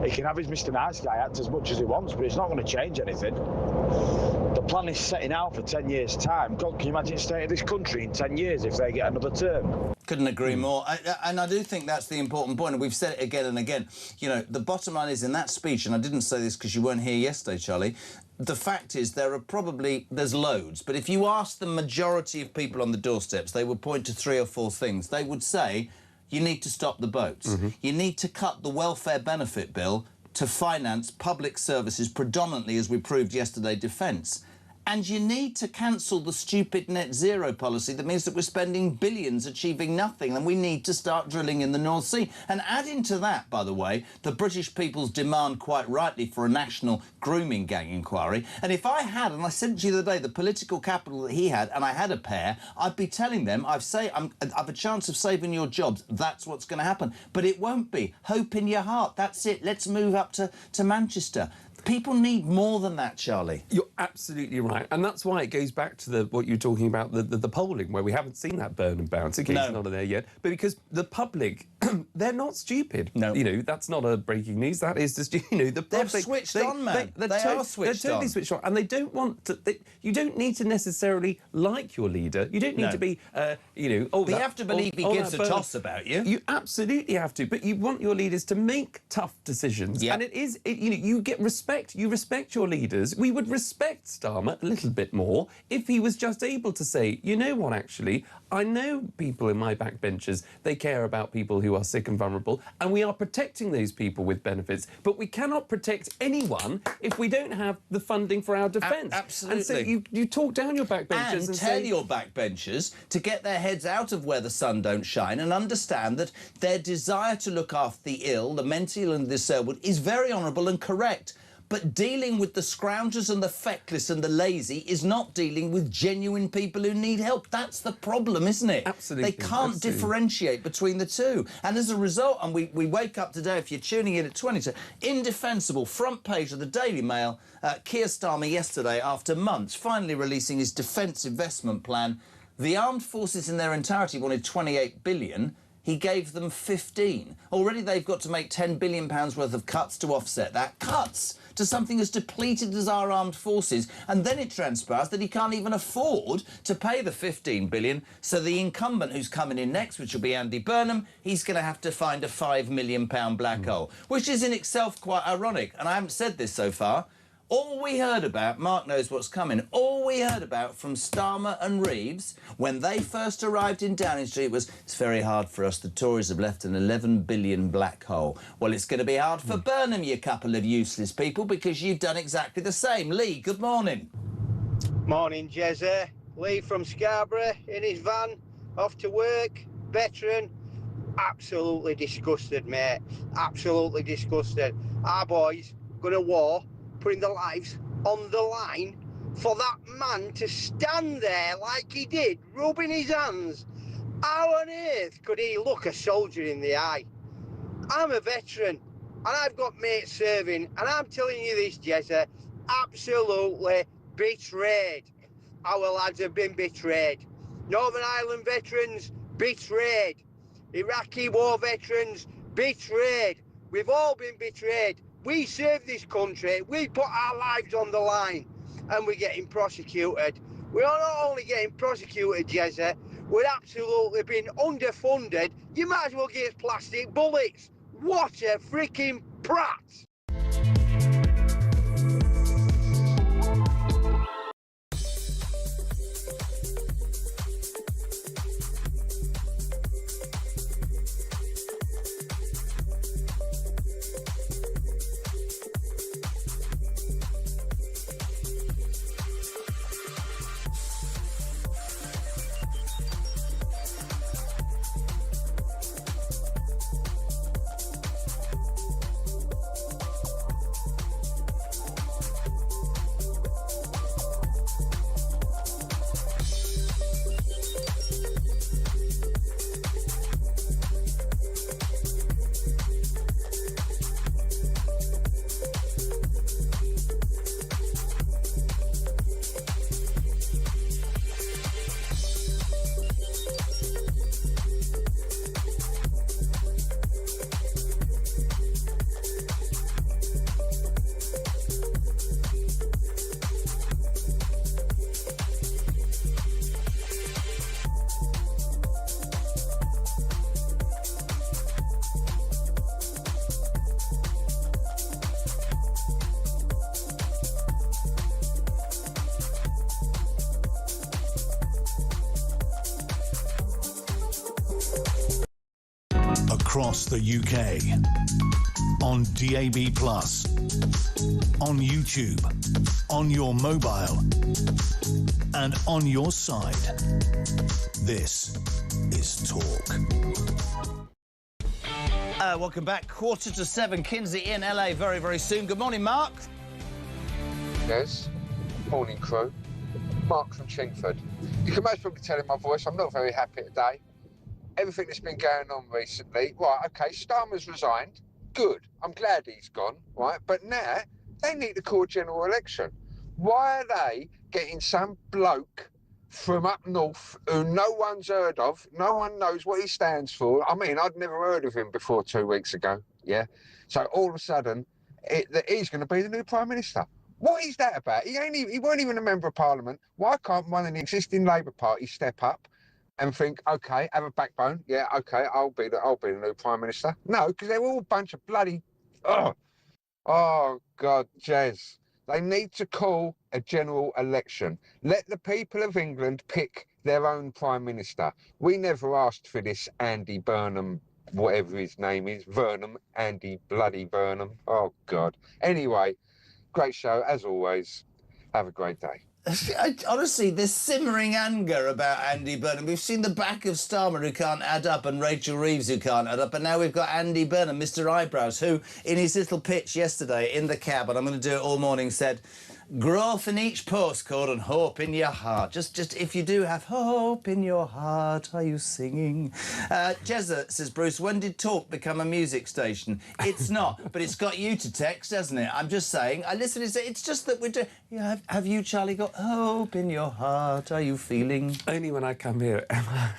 He can have his Mr. Nice Guy act as much as he wants, but it's not going to change anything. The plan is setting out for 10 years' time. God, can you imagine the state of this country in 10 years if they get another term? Couldn't agree more. And I do think that's the important point, and we've said it again and again. You know, the bottom line is in that speech, and I didn't say this because you weren't here yesterday, Charlie, the fact is there's loads, but if you ask the majority of people on the doorsteps, they would point to 3 or 4 things. They would say, you need to stop the boats. You need to cut the welfare benefit bill to finance public services, predominantly, as we proved yesterday, defence. And you need to cancel the stupid net zero policy that means that we're spending billions achieving nothing, and we need to start drilling in the North Sea. And adding to that, by the way, the British people's demand quite rightly for a national grooming gang inquiry. And if I had, and I said to you the other day, the political capital that he had, and I had a pair, I'd be telling them, I've a chance of saving your jobs. That's what's going to happen. But it won't be. Hope in your heart. That's it. Let's move up to Manchester. People need more than that, Charlie. You're absolutely right. And that's why it goes back to what you're talking about, the polling, where we haven't seen that Burnham bounce. Okay, it's not there yet. But because the public, they're not stupid. No. You know, that's not a breaking news. That is just, you know, the public... They're switched on, man. They are switched on. They're totally switched on. And they don't want to... you don't need to necessarily like your leader. You don't need to be, you know... But you have to believe he gives a toss about you. You absolutely have to. But you want your leaders to make tough decisions. Yep. And you know, you get respect. You respect your leaders. We would respect Starmer a little bit more if he was just able to say, you know what, actually, I know people in my backbenchers, they care about people who are sick and vulnerable, and we are protecting those people with benefits, but we cannot protect anyone if we don't have the funding for our defence. Absolutely. And so you talk down your backbenchers and tell your backbenchers to get their heads out of where the sun don't shine and understand that their desire to look after the ill, the mentally ill and the disabled, is very honourable and correct. But dealing with the scroungers and the feckless and the lazy is not dealing with genuine people who need help. That's the problem, isn't it? Absolutely. They can't differentiate between the two. And as a result, and we wake up today, if you're tuning in at 20 to indefensible, front page of the Daily Mail, Keir Starmer yesterday, after months, finally releasing his defence investment plan. The armed forces in their entirety wanted 28 billion. He gave them 15. Already they've got to make £10 billion worth of cuts to offset that. Cuts to something as depleted as our armed forces. And then it transpires that he can't even afford to pay the 15 billion. So the incumbent who's coming in next, which will be Andy Burnham, he's going to have to find a £5 million black hole, which is in itself quite ironic. And I haven't said this so far. All we heard about, Mark knows what's coming, all we heard about from Starmer and Reeves when they first arrived in Downing Street was, it's very hard for us, the Tories have left an 11 billion black hole. Well, it's going to be hard for Burnham, you couple of useless people, because you've done exactly the same. Lee, good morning. Morning, Jezza. Lee from Scarborough in his van, off to work, veteran. Absolutely disgusted, mate. Absolutely disgusted. Our boys going to war, putting their lives on the line for that man to stand there like he did, rubbing his hands. How on earth could he look a soldier in the eye? I'm a veteran, and I've got mates serving, and I'm telling you this, Jezza, absolutely betrayed. Our lads have been betrayed. Northern Ireland veterans, betrayed. Iraqi war veterans, betrayed. We've all been betrayed. We serve this country, we put our lives on the line, and we're getting prosecuted. We're not only getting prosecuted, Jezza, we're absolutely being underfunded. You might as well give us plastic bullets. What a freaking prat! Across the UK, on DAB+, on YouTube, on your mobile, and on your side. This is Talk. Welcome back. 6:45. Kinsey in LA very, very soon. Good morning, Mark. Yes. Morning, crew. Mark from Chingford. You can most probably tell in my voice I'm not very happy today. Everything that's been going on recently, right, okay, Starmer's resigned, good, I'm glad he's gone, right, but now they need to call a general election. Why are they getting some bloke from up north who no one's heard of, no one knows what he stands for? I mean, I'd never heard of him before 2 weeks ago, yeah? So all of a sudden, he's going to be the new Prime Minister. What is that about? He weren't even a member of Parliament. Why can't one of the existing Labour Party step up and think, okay, have a backbone, yeah, okay, I'll be the new Prime Minister? No, because they're all a bunch of bloody, oh God, Jez. They need to call a general election. Let the people of England pick their own Prime Minister. We never asked for this Andy Burnham, whatever his name is, Andy bloody Burnham. Oh God. Anyway, great show, as always. Have a great day. Honestly, there's simmering anger about Andy Burnham. We've seen the back of Starmer, who can't add up, and Rachel Reeves, who can't add up, and now we've got Andy Burnham, Mr. Eyebrows, who, in his little pitch yesterday in the cab, and I'm going to do it all morning, said, Growth in each postcode and hope in your heart. Just if you do have hope in your heart, are you singing? Jezza says, Bruce, when did Talk become a music station? It's not, but it's got you to text, hasn't it? I'm just saying. I listen, it's just that we're doing... Yeah, have you, Charlie, got hope in your heart? Are you feeling? Only when I come here.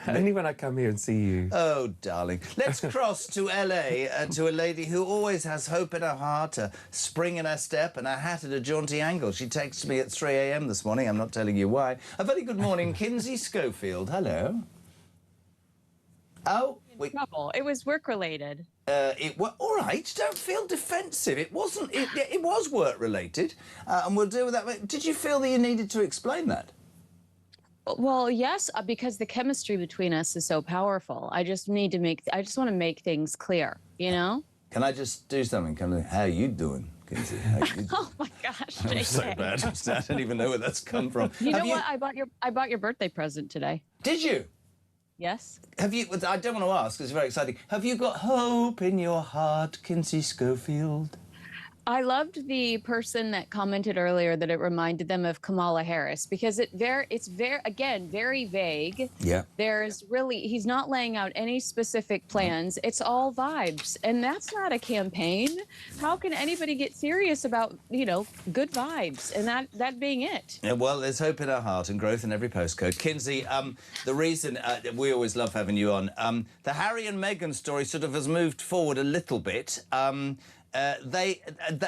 Only when I come here and see you. Oh, darling. Let's cross to LA to a lady who always has hope in her heart, a spring in her step and a hat at a jaunty angle. She texted me at 3 a.m. this morning. I'm not telling you why. A very good morning, Kinsey Schofield. Hello. Oh, wait. Trouble. It was work-related. All right, don't feel defensive. It wasn't. It was work-related, and we'll deal with that. Did you feel that you needed to explain that? Well, yes, because the chemistry between us is so powerful. I just want to make things clear, you know? Can I just do something? How you doing? Oh my gosh, That was so bad. I don't even know where that's come from. You know what? I bought your birthday present today. Did you? Yes. Have you? I don't want to ask. It's very exciting. Have you got hope in your heart, Kinsey Schofield? I loved the person that commented earlier that it reminded them of Kamala Harris because it's very vague. Yeah. He's not laying out any specific plans. It's all vibes. And that's not a campaign. How can anybody get serious about, good vibes and that being it? Yeah, well, there's hope in our heart and growth in every postcode. Kinsey, the reason we always love having you on, the Harry and Meghan story sort of has moved forward a little bit. They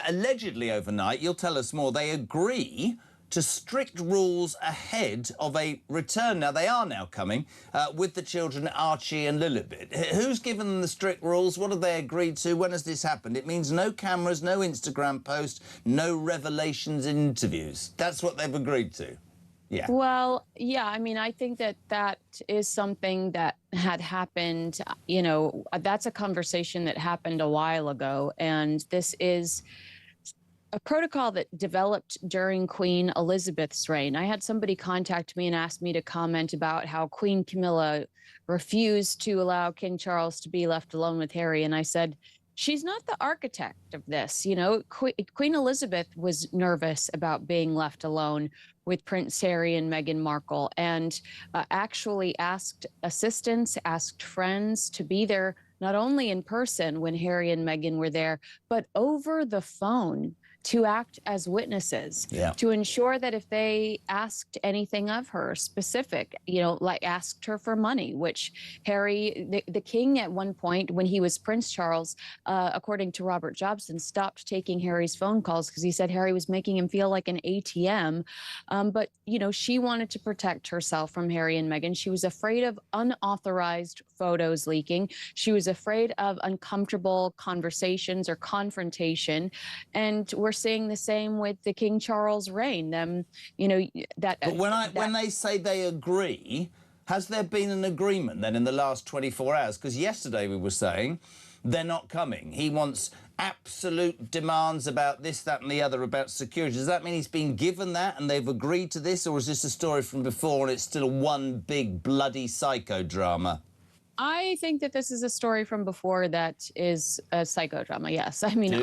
allegedly overnight, you'll tell us more, they agree to strict rules ahead of a return. Now, they are now coming with the children Archie and Lilibet. Who's given them the strict rules? What have they agreed to? When has this happened? It means no cameras, no Instagram posts, no revelations in interviews. That's what they've agreed to. Yeah. Well, yeah, I mean, I think that is something that had happened, that's a conversation that happened a while ago. And this is a protocol that developed during Queen Elizabeth's reign. I had somebody contact me and ask me to comment about how Queen Camilla refused to allow King Charles to be left alone with Harry. And I said, she's not the architect of this. Queen Elizabeth was nervous about being left alone with Prince Harry and Meghan Markle and actually asked assistants, asked friends to be there, not only in person when Harry and Meghan were there, but over the phone to act as witnesses, to ensure that if they asked anything of her specific, like asked her for money, which Harry, the king at one point when he was Prince Charles, according to Robert Jobson, stopped taking Harry's phone calls because he said Harry was making him feel like an ATM. But, she wanted to protect herself from Harry and Meghan. She was afraid of unauthorized photos leaking. She was afraid of uncomfortable conversations or confrontation. And we're seeing the same with the King Charles reign. But when they say they agree, has there been an agreement then in the last 24 hours? Because yesterday we were saying they're not coming. He wants absolute demands about this, that and the other about security. Does that mean he's been given that and they've agreed to this, or is this a story from before and it's still one big bloody psychodrama? I think that this is a story from before that is a psychodrama, yes. I mean,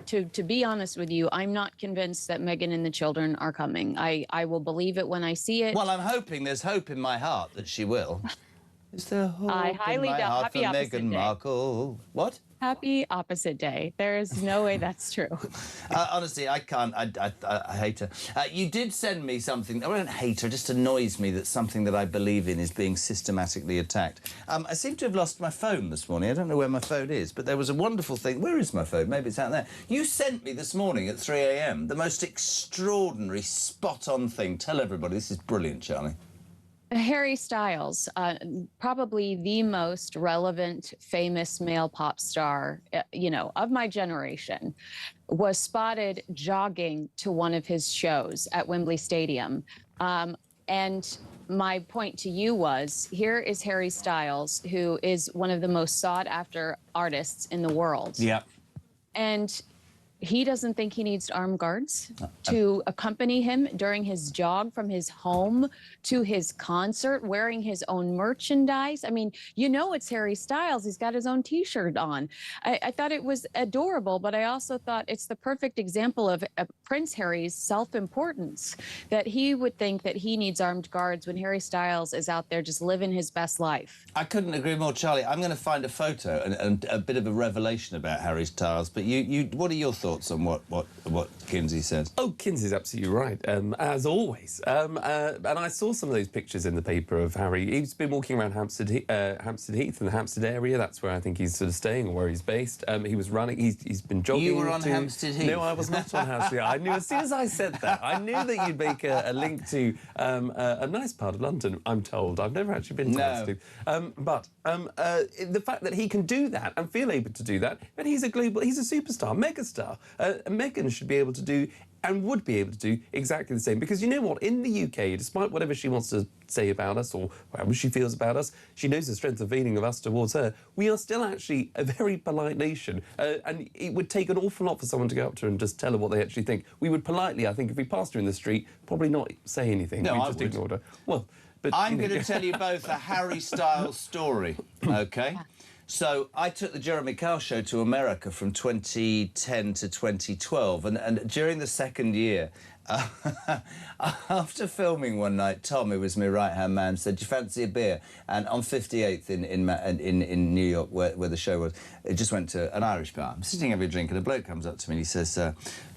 to be honest with you, I'm not convinced that Meghan and the children are coming. I will believe it when I see it. Well, I'm hoping, there's hope in my heart that she will. Is there hope I highly in my doubt. heart Happy for opposite Meghan day. Markle? What? Happy opposite day. There is no way that's true. Honestly, I can't. I hate her. You did send me something. I don't hate her. It just annoys me that something that I believe in is being systematically attacked. I seem to have lost my phone this morning. I don't know where my phone is, but there was a wonderful thing. Where is my phone? Maybe it's out there. You sent me this morning at 3 a.m. the most extraordinary, spot-on thing. Tell everybody. This is brilliant, Charlie. Harry Styles, probably the most relevant, famous male pop star, of my generation, was spotted jogging to one of his shows at Wembley Stadium. And my point to you was, here is Harry Styles, who is one of the most sought-after artists in the world. Yeah. And he doesn't think he needs armed guards to accompany him during his jog from his home to his concert, wearing his own merchandise. I mean, you know it's Harry Styles. He's got his own T-shirt on. I thought it was adorable, but I also thought it's the perfect example of Prince Harry's self-importance, that he would think that he needs armed guards when Harry Styles is out there just living his best life. I couldn't agree more, Charlie. I'm going to find a photo and a bit of a revelation about Harry Styles, but what are your thoughts on what Kinsey says? Oh, Kinsey's absolutely right, as always. And I saw some of those pictures in the paper of Harry. He's been walking around Hampstead Heath in the Hampstead area. That's where I think he's sort of staying, or where he's based. He was running. He's been jogging. You were on Hampstead Heath? No, I was not on Hampstead Heath. I knew as soon as I said that, I knew that you'd make a link to a nice part of London, I'm told. I've never actually been to Hampstead. But the fact that he can do that and feel able to do that, and he's a superstar, megastar. Meghan should be able to do and would be able to do exactly the same. Because you know what? In the UK, despite whatever she wants to say about us or however she feels about us, she knows the strength of feeling of us towards her. We are still actually a very polite nation. And it would take an awful lot for someone to go up to her and just tell her what they actually think. We would politely, I think, if we passed her in the street, probably not say anything. No, we I just would. ignored her. Well, but I'm going to tell you both a Harry Styles story, OK? So I took the Jeremy Kyle show to America from 2010 to 2012, and during the second year, after filming one night, Tom, who was my right-hand man, said, "Do you fancy a beer?" And on 58th in New York, where the show was, it just went to an Irish bar. I'm sitting having a drink, and a bloke comes up to me and he says,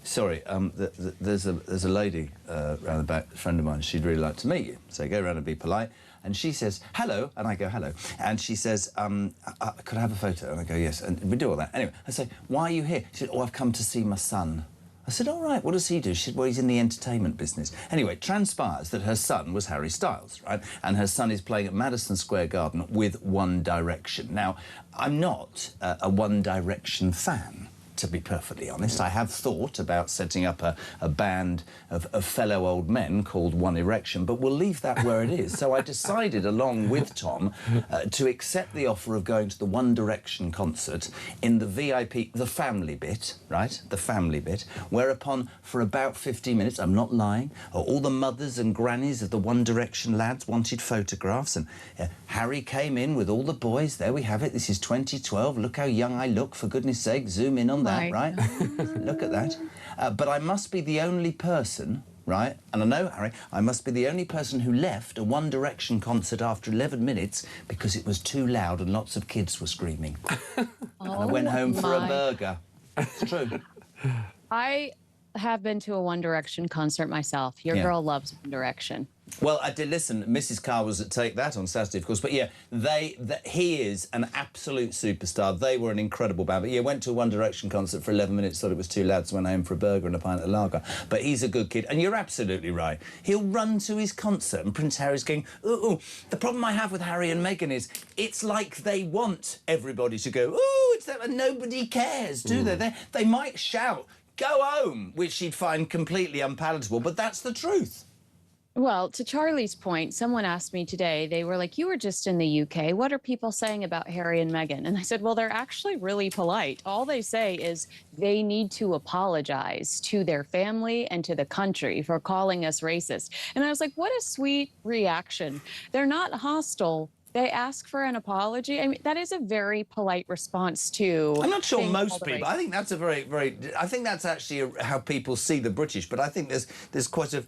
"Sorry, there's a lady round the back, a friend of mine. She'd really like to meet you." So I go around and be polite. And she says, "Hello," and I go, "Hello." And she says, "Could I have a photo?" And I go, "Yes." And we do all that. Anyway, I say, "Why are you here?" She said, "Oh, I've come to see my son." I said, "All right, what does he do?" She said, "Well, he's in the entertainment business." Anyway, it transpires that her son was Harry Styles, right? And her son is playing at Madison Square Garden with One Direction. Now, I'm not a One Direction fan, to be perfectly honest. I have thought about setting up a band of fellow old men called One Erection, but we'll leave that where it is. So I decided, along with Tom, to accept the offer of going to the One Direction concert in the VIP, the family bit, right? The family bit, whereupon for about 15 minutes, I'm not lying, all the mothers and grannies of the One Direction lads wanted photographs, and Harry came in with all the boys. There we have it. This is 2012. Look how young I look, for goodness sake. Zoom in on that, right? Look at that. But I must be the only person, right? And I know, Harry, I must be the only person who left a One Direction concert after 11 minutes because it was too loud and lots of kids were screaming. And I went home for a burger. It's true. I have been to a One Direction concert myself. Your girl loves One Direction. Well, I did listen. Mrs. Carr was at Take That on Saturday, of course. But yeah, he is an absolute superstar. They were an incredible band. But yeah, went to a One Direction concert for 11 minutes, thought it was too loud, so went home for a burger and a pint of lager. But he's a good kid. And you're absolutely right. He'll run to his concert and Prince Harry's going, ooh. The problem I have with Harry and Meghan is it's like they want everybody to go, ooh, it's them, and nobody cares, do they? They might shout, "Go home," which she'd find completely unpalatable, but that's the truth. Well, to Charlie's point, someone asked me today, they were like, "You were just in the UK. What are people saying about Harry and Meghan?" And I said, well, they're actually really polite. All they say is they need to apologize to their family and to the country for calling us racist. And I was like, what a sweet reaction. They're not hostile. They ask for an apology. I mean, that is a very polite response to... I'm not sure most people. I think that's a very... I think that's actually how people see the British, but I think there's quite a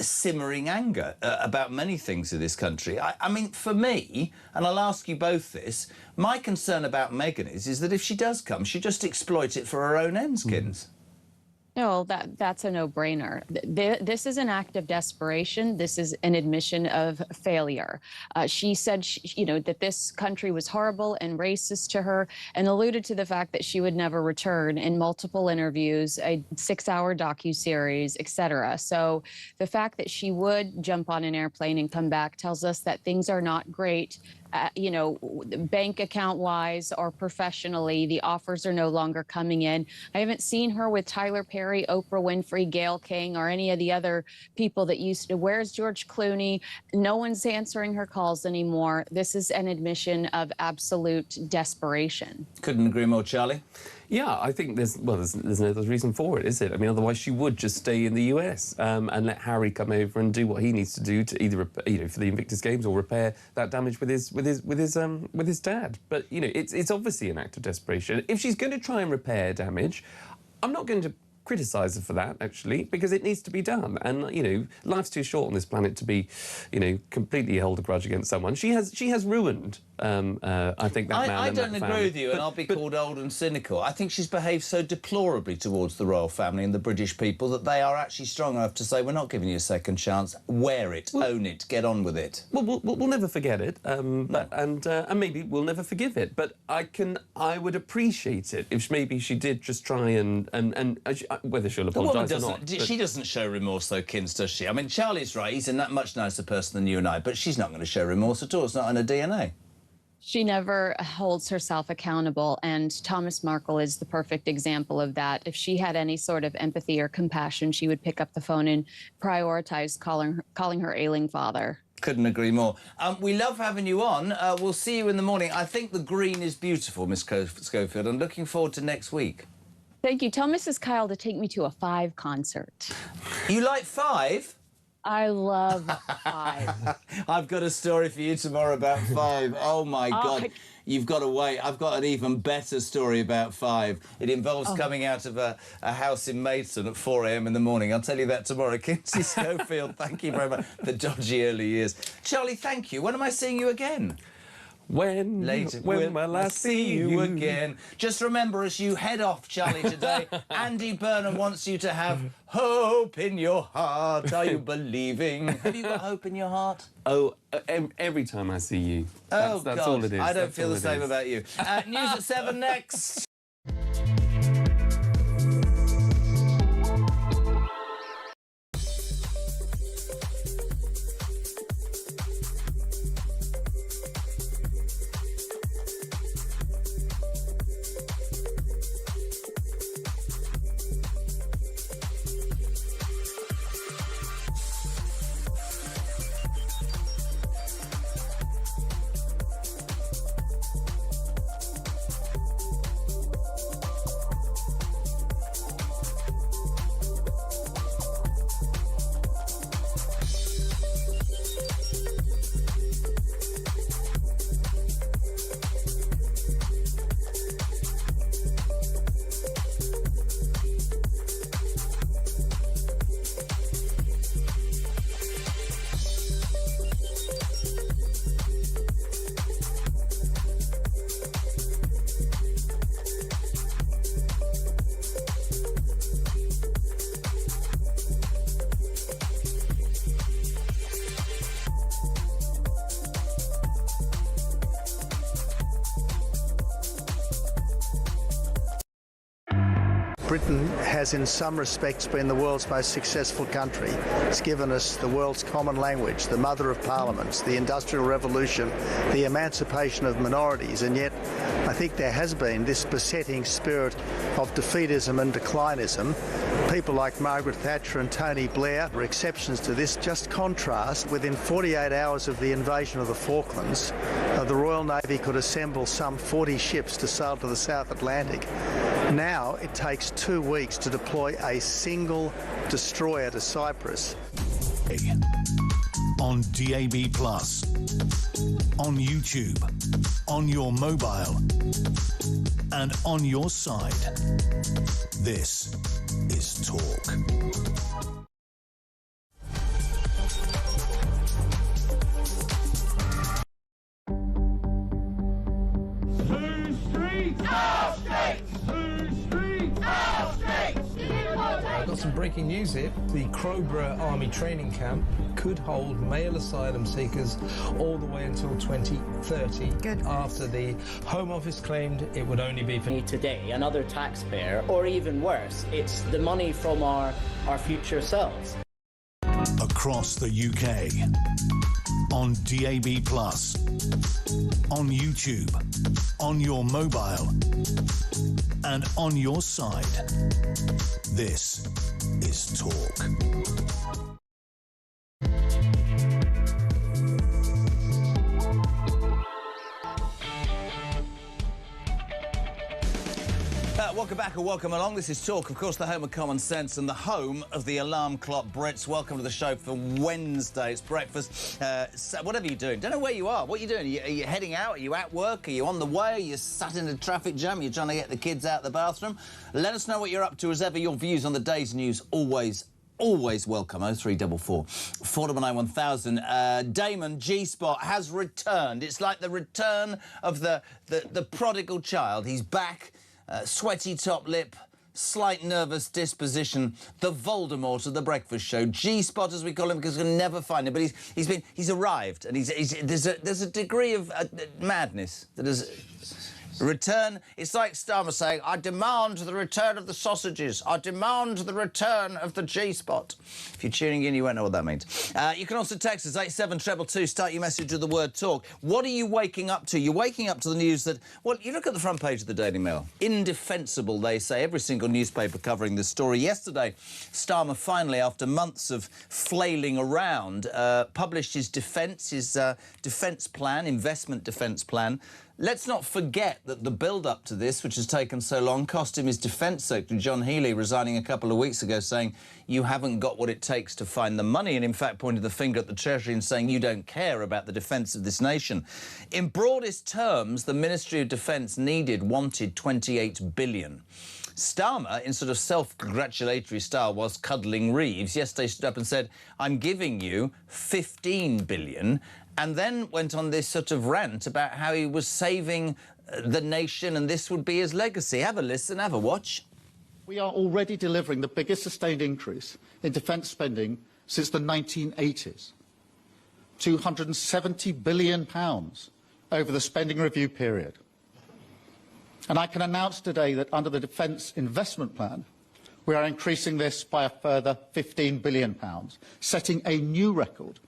simmering anger about many things in this country. I mean, for me, and I'll ask you both this, my concern about Meghan is that if she does come, she just exploits it for her own ends, Kins. No, that's a no-brainer. This is an act of desperation. This is an admission of failure. She said, that this country was horrible and racist to her, and alluded to the fact that she would never return in multiple interviews, a 6-hour docuseries, etc. So the fact that she would jump on an airplane and come back tells us that things are not great you know, bank account wise or professionally. The offers are no longer coming in. I haven't seen her with Tyler Perry, Oprah Winfrey, Gayle King, or any of the other people that used to. Where's George Clooney? No one's answering her calls anymore. This is an admission of absolute desperation. Couldn't agree more, Charlie. Yeah, I think there's no other reason for it, is it? I mean, otherwise she would just stay in the US and let Harry come over and do what he needs to do to either, you know, for the Invictus Games or repair that damage with his dad. But you know, it's obviously an act of desperation. If she's going to try and repair damage, I'm not going to criticise her for that, actually, because it needs to be done. And, you know, life's too short on this planet to be, you know, completely held a grudge against someone. She has ruined, I think, that man I and don't that agree family. with you, and I'll be called old and cynical. I think she's behaved so deplorably towards the royal family and the British people that they are actually strong enough to say, we're not giving you a second chance. Wear it, own it, get on with it. Well, we'll never forget it, and maybe we'll never forgive it. But I would appreciate it if maybe she did just try and whether she'll apologise or not. She doesn't show remorse, though, Kins, does she? I mean, Charlie's right. He's a much nicer person than you and I, but she's not going to show remorse at all. It's not in her DNA. She never holds herself accountable, and Thomas Markle is the perfect example of that. If she had any sort of empathy or compassion, she would pick up the phone and prioritise calling her ailing father. Couldn't agree more. We love having you on. We'll see you in the morning. I think the green is beautiful, Miss Schofield. I'm looking forward to next week. Thank you. Tell Mrs. Kyle to take me to a Five concert. You like Five? I love Five. I've got a story for you tomorrow about Five. Oh, my God. You've got to wait. I've got an even better story about Five. It involves coming out of a house in Maidstone at 4 a.m. in the morning. I'll tell you that tomorrow. Kinsey Schofield, thank you very much. The dodgy early years. Charlie, thank you. When am I seeing you again? When will I see you again? Just remember, as you head off, Charlie, today, Andy Burnham wants you to have hope in your heart. Are you believing? Have you got hope in your heart? Oh, every time I see you. That's God, all it is. I don't feel the same about you. News at 7 next. Britain has in some respects been the world's most successful country. It's given us the world's common language, the mother of parliaments, the Industrial Revolution, the emancipation of minorities, and yet I think there has been this besetting spirit of defeatism and declinism. People like Margaret Thatcher and Tony Blair are exceptions to this. Just contrast, within 48 hours of the invasion of the Falklands, the Royal Navy could assemble some 40 ships to sail to the South Atlantic. Now it takes 2 weeks to deploy a single destroyer to Cyprus. On DAB+, on YouTube, on your mobile, and on your side. This is Talk. I've got some breaking news here. The Crowborough Army Training Camp could hold male asylum seekers all the way until 2030. Good. After the Home Office claimed it would only be for today, another taxpayer, or even worse, it's the money from our future selves. across the UK. On DAB+, on YouTube, on your mobile, and on your side. This is Talk. Welcome back and welcome along. This is Talk, of course, the home of common sense and the home of the alarm clock Brits. Welcome to the show for Wednesday. It's breakfast. Whatever you're doing, don't know where you are. What are you doing? Are you heading out? Are you at work? Are you on the way? Are you sat in a traffic jam? Are you trying to get the kids out of the bathroom? Let us know what you're up to. As ever, your views on the day's news always welcome. 0344 499 1000. Damon G-Spot has returned. It's like the return of the prodigal child. He's back. Sweaty top lip, slight nervous disposition, the Voldemort of the breakfast show. G-Spot, as we call him, because we can never find him. But he's arrived, and there's a degree of madness that has return. It's like Starmer saying, I demand the return of the sausages. I demand the return of the G-Spot. If you're tuning in, you won't know what that means. You can also text us 87222. Start your message with the word talk. What are you waking up to? You're waking up to the news that, well, you look at the front page of the Daily Mail. Indefensible, they say. Every single newspaper covering this story. Yesterday, Starmer finally, after months of flailing around, published his defence plan, investment defence plan. Let's not forget that the build-up to this, which has taken so long, cost him his Defence Secretary, John Healey, resigning a couple of weeks ago, saying, you haven't got what it takes to find the money, and in fact pointed the finger at the Treasury and saying, you don't care about the defence of this nation. In broadest terms, the Ministry of Defence wanted 28 billion. Starmer, in sort of self-congratulatory style, whilst cuddling Reeves, yesterday stood up and said, I'm giving you 15 billion, and then went on this sort of rant about how he was saving the nation and this would be his legacy. Have a listen, have a watch. We are already delivering the biggest sustained increase in defence spending since the 1980s. £270 billion over the spending review period. And I can announce today that under the Defence Investment Plan, we are increasing this by a further £15 billion, setting a new record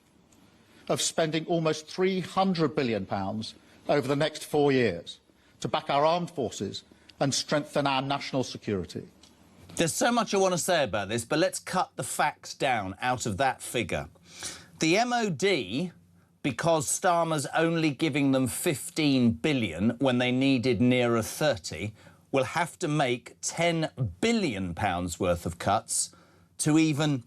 of spending almost £300 billion over the next 4 years to back our armed forces and strengthen our national security. There's so much I want to say about this, but let's cut the facts down out of that figure. The MOD, because Starmer's only giving them 15 billion when they needed nearer 30, will have to make £10 billion worth of cuts to even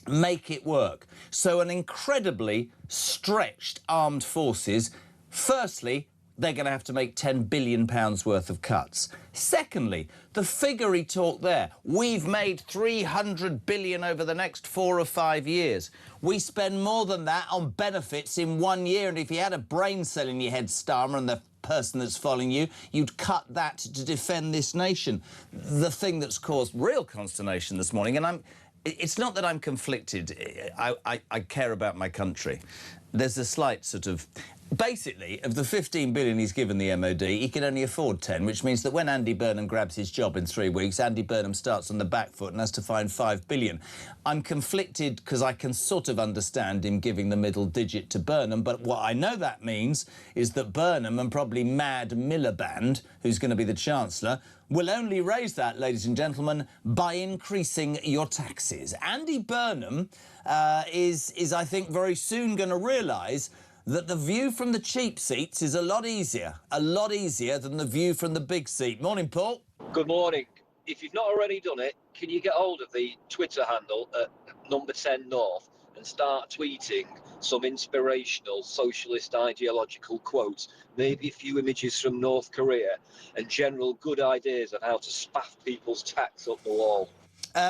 make it work. So an incredibly stretched armed forces. Firstly, they're going to have to make £10 billion worth of cuts. Secondly, the figure he talked there, we've made 300 billion over the next 4 or 5 years. We spend more than that on benefits in 1 year, and if you had a brain cell in your head, Starmer, and the person that's following you, you'd cut that to defend this nation. The thing that's caused real consternation this morning, and it's not that I'm conflicted. I care about my country. There's a slight sort of... Basically, of the 15 billion he's given the MOD, he can only afford 10, which means that when Andy Burnham grabs his job in 3 weeks, Andy Burnham starts on the back foot and has to find 5 billion. I'm conflicted because I can sort of understand him giving the middle digit to Burnham, but what I know that means is that Burnham and probably Mad Miliband, who's going to be the Chancellor, will only raise that, ladies and gentlemen, by increasing your taxes. Andy Burnham is, I think, very soon going to realise that the view from the cheap seats is a lot easier than the view from the big seat. Morning, Paul. Good morning. If you've not already done it, can you get hold of the Twitter handle at number 10 North and start tweeting some inspirational socialist ideological quotes, maybe a few images from North Korea, and general good ideas on how to spaff people's tax up the wall?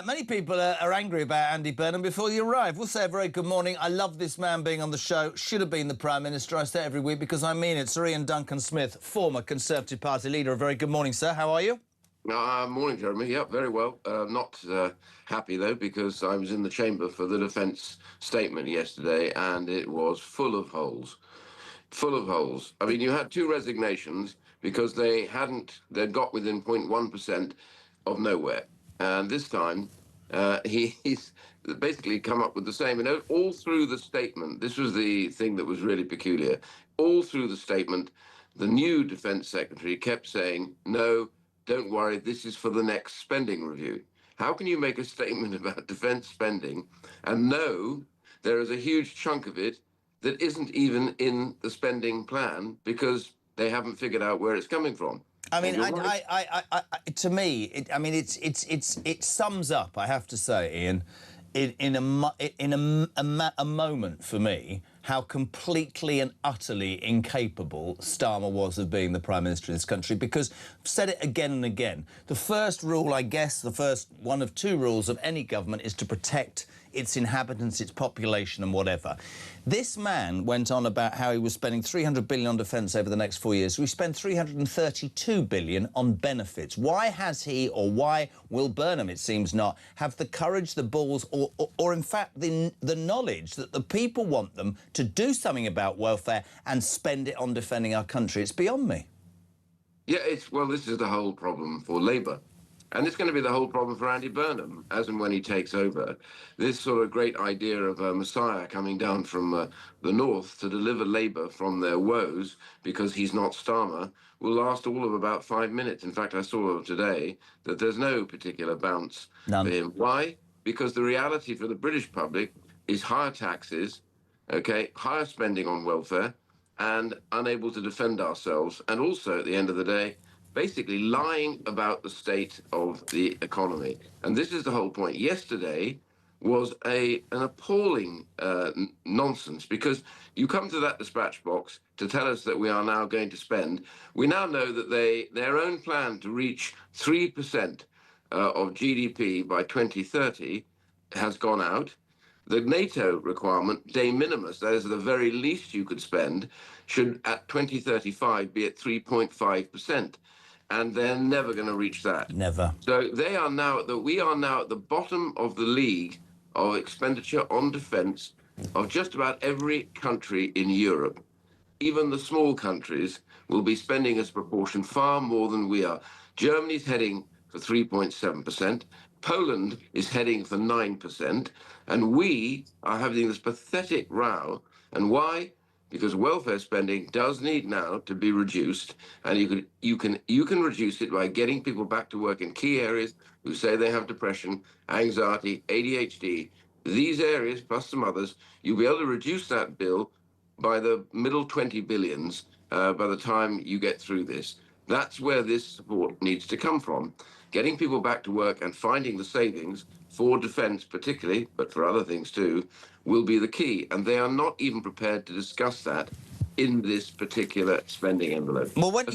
Many people are angry about Andy Burnham before you arrive. We'll say a very good morning. I love this man being on the show. Should have been the Prime Minister. I say it every week because I mean it. Sir Ian Duncan-Smith, former Conservative Party leader. A very good morning, sir. How are you? Morning, Jeremy. Yep, very well. Not happy, though, because I was in the chamber for the defence statement yesterday, and it was full of holes. Full of holes. I mean, you had 2 resignations because they'd got within 0.1% of nowhere. And this time, basically come up with the same. And all through the statement, this was the thing that was really peculiar. All through the statement, the new Defence Secretary kept saying, no, don't worry, this is for the next spending review. How can you make a statement about defence spending and know there is a huge chunk of it that isn't even in the spending plan because they haven't figured out where it's coming from? I mean, to me, it sums up, I have to say, Ian, in a moment for me, how completely and utterly incapable Starmer was of being the Prime Minister of this country, because I've said it again and again. The first rule, I guess, the first one of two rules of any government is to protect its inhabitants, its population and whatever. This man went on about how he was spending $300 billion on defence over the next 4 years. We spend $332 billion on benefits. Why has he, or why will Burnham, it seems not, have the courage, the balls, or in fact, the knowledge that the people want them to do something about welfare and spend it on defending our country? It's beyond me. Yeah, well, this is the whole problem for Labour. And it's going to be the whole problem for Andy Burnham, as and when he takes over. This sort of great idea of a Messiah coming down from the north to deliver Labour from their woes because he's not Starmer will last all of about 5 minutes. In fact, I saw today that there's no particular bounce for him. Why? Because the reality for the British public is higher taxes, okay, higher spending on welfare, and unable to defend ourselves. And also, at the end of the day, basically lying about the state of the economy. And this is the whole point. Yesterday was an appalling nonsense, because you come to that dispatch box to tell us that we are now going to spend. We now know that their own plan to reach 3% of GDP by 2030 has gone out. The NATO requirement, de minimis, that is the very least you could spend, should at 2035 be at 3.5%. And they're never going to reach that. Never. So we are now at the bottom of the league of expenditure on defence of just about every country in Europe. Even the small countries will be spending as a proportion far more than we are. Germany's heading for 3.7%. Poland is heading for 9%. And we are having this pathetic row. And why? Because welfare spending does need now to be reduced, and you can reduce it by getting people back to work in key areas who say they have depression, anxiety, ADHD. These areas, plus some others, you'll be able to reduce that bill by the middle 20 billions by the time you get through this. That's where this support needs to come from. Getting people back to work and finding the savings for defence particularly, but for other things too, will be the key. And they are not even prepared to discuss that in this particular spending envelope. Well, when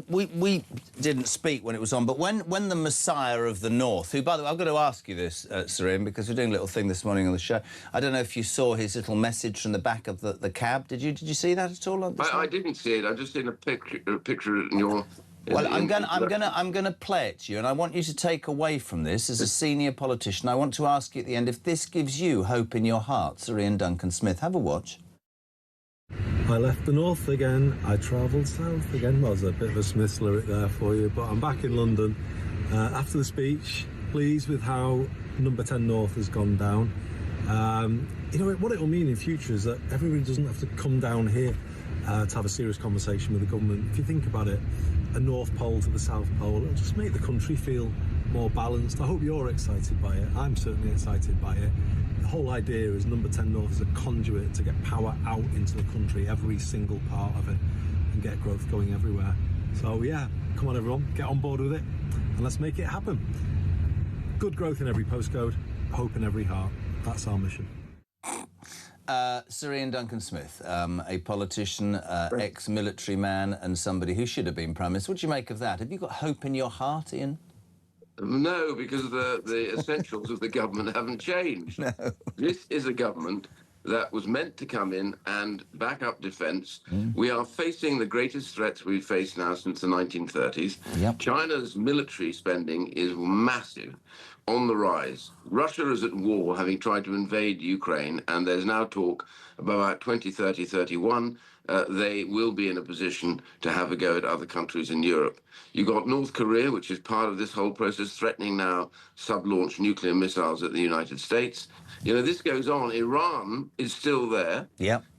we didn't speak when it was on, but when the Messiah of the North, who, by the way, I've got to ask you this, Sarim, because we're doing a little thing this morning on the show. I don't know if you saw his little message from the back of the cab. Did you see that at all? I didn't see it. I've just seen a picture in your. Well, I'm going to play it to you, and I want you to take away from this as a senior politician. I want to ask you at the end if this gives you hope in your heart, Sir Ian Duncan Smith. Have a watch. I left the north again, I travelled south again. Well, there's a bit of a Smiths lyric there for you, but I'm back in London. After the speech, pleased with how number 10 North has gone down. You know, what it will mean in future is that everybody doesn't have to come down here to have a serious conversation with the government. If you think about it, a North Pole to the South Pole, it'll just make the country feel more balanced. I hope you're excited by it. I'm certainly excited by it. The whole idea is number 10 North is a conduit to get power out into the country, every single part of it, and get growth going everywhere. So yeah, come on everyone, get on board with it, and let's make it happen. Good growth in every postcode, hope in every heart. That's our mission. Sir Ian Duncan Smith, a politician, ex-military man, and somebody who should have been Prime Minister. What do you make of that? Have you got hope in your heart, Ian? No, because the essentials of the government haven't changed. No. This is a government that was meant to come in and back up defence. We are facing the greatest threats we've faced now since the 1930s. Yep. China's military spending is massive, on the rise. Russia is at war, having tried to invade Ukraine, and there's now talk about 2030, 31 they will be in a position to have a go at other countries in Europe. You've got North Korea, which is part of this whole process, threatening now sub-launch nuclear missiles at the United States. You know, this goes on. Iran is still there,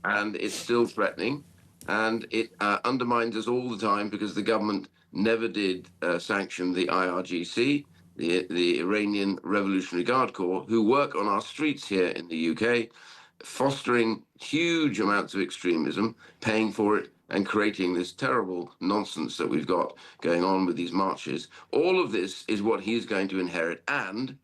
and it's still threatening, and it undermines us all the time because the government never did sanction the IRGC, the Iranian Revolutionary Guard Corps, who work on our streets here in the UK, fostering huge amounts of extremism, paying for it, and creating this terrible nonsense that we've got going on with these marches. All of this is what he's going to inherit, and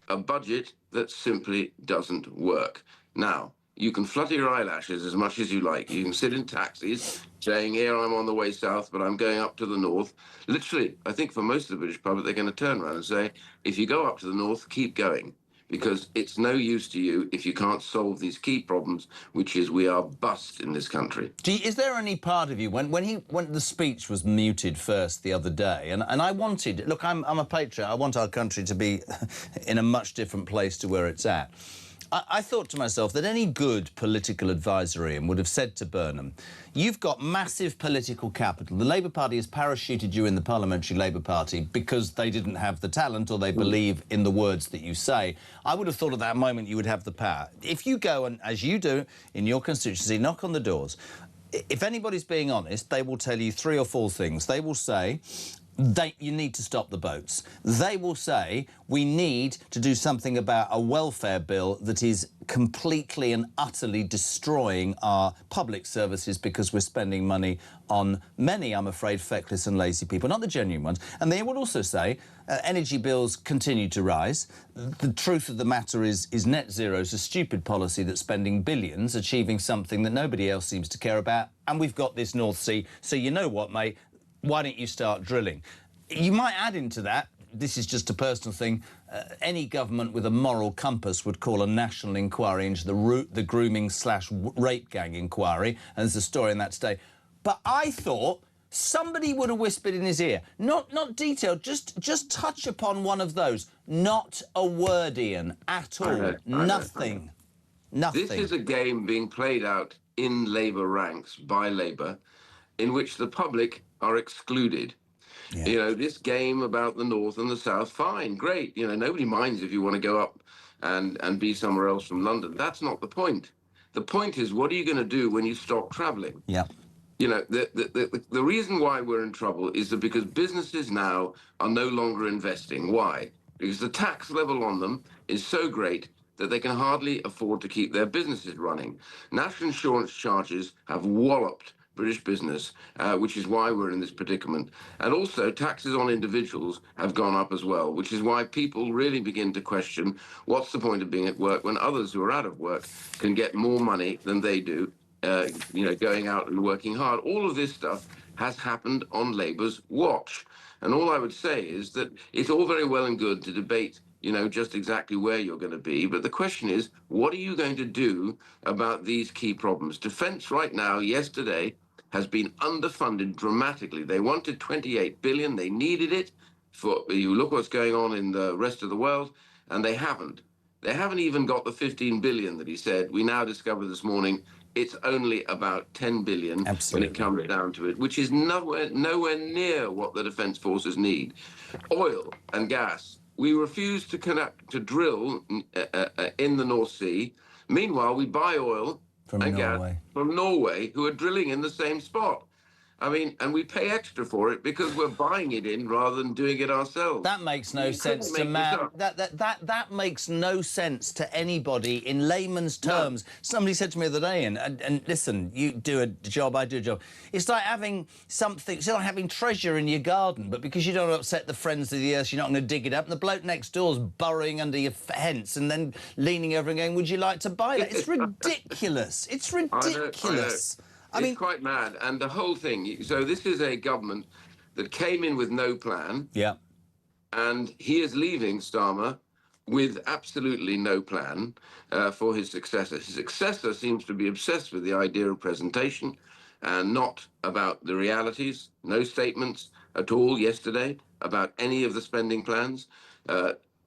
a budget that simply doesn't work. Now, you can flutter your eyelashes as much as you like. You can sit in taxis saying, here I'm on the way south, but I'm going up to the north. Literally, I think for most of the British public, they're going to turn around and say, if you go up to the north, keep going, because it's no use to you if you can't solve these key problems, which is we are bust in this country. Is there any part of you, when the speech was muted first the other day, and I wanted, look, I'm a patriot, I want our country to be in a much different place to where it's at. I thought to myself that any good political advisorian would have said to Burnham, you've got massive political capital. The Labour Party has parachuted you in the Parliamentary Labour Party because they didn't have the talent or they believe in the words that you say. I would have thought at that moment you would have the power. If you go and, as you do in your constituency, knock on the doors, if anybody's being honest, they will tell you 3 or 4 things. They will say, you need to stop the boats. They will say, we need to do something about a welfare bill that is completely and utterly destroying our public services because we're spending money on many, I'm afraid, feckless and lazy people, not the genuine ones. And they will also say, energy bills continue to rise. The truth of the matter is net zero is a stupid policy that's spending billions, achieving something that nobody else seems to care about. And we've got this North Sea, so you know what, mate? Why don't you start drilling? You might add into that, this is just a personal thing, any government with a moral compass would call a national inquiry into the grooming/rape gang inquiry, and there's a story in that today. But I thought somebody would have whispered in his ear, not detailed, just touch upon one of those. Not a word, Ian, at all. Nothing. Nothing. This is a game being played out in Labour ranks by Labour, in which the public are excluded. Yeah. You know, this game about the North and the South, fine, great. You know, nobody minds if you want to go up and be somewhere else from London. That's not the point. The point is, what are you going to do when you stop travelling? Yeah. You know, the reason why we're in trouble is that because businesses now are no longer investing. Why? Because the tax level on them is so great that they can hardly afford to keep their businesses running. National insurance charges have walloped British business, which is why we're in this predicament. And also, taxes on individuals have gone up as well, which is why people really begin to question what's the point of being at work when others who are out of work can get more money than they do, you know, going out and working hard. All of this stuff has happened on Labour's watch. And all I would say is that it's all very well and good to debate, you know, just exactly where you're going to be. But the question is, what are you going to do about these key problems? Defence right now, yesterday, has been underfunded dramatically. They wanted 28 billion. They needed it. You look what's going on in the rest of the world, and they haven't. They haven't even got the 15 billion that he said. We now discover this morning it's only about 10 billion when it comes down to it, which is nowhere near what the defence forces need. Oil and gas. We refuse to drill in the North Sea. Meanwhile, we buy oil and gas from Norway, who are drilling in the same spot. I mean, and we pay extra for it because we're buying it in rather than doing it ourselves. That makes no sense to man. That makes no sense to anybody in layman's terms. No. Somebody said to me the other day, and listen, you do a job, I do a job. It's like having something, it's like having treasure in your garden, but because you don't upset the friends of the earth, you're not going to dig it up. And the bloke next door's burrowing under your fence and then leaning over and going, would you like to buy that? It's ridiculous. It's ridiculous. I mean, it's quite mad. And the whole thing, so this is a government that came in with no plan. Yeah. And he is leaving Starmer with absolutely no plan for his successor. His successor seems to be obsessed with the idea of presentation and not about the realities. No statements at all yesterday about any of the spending plans.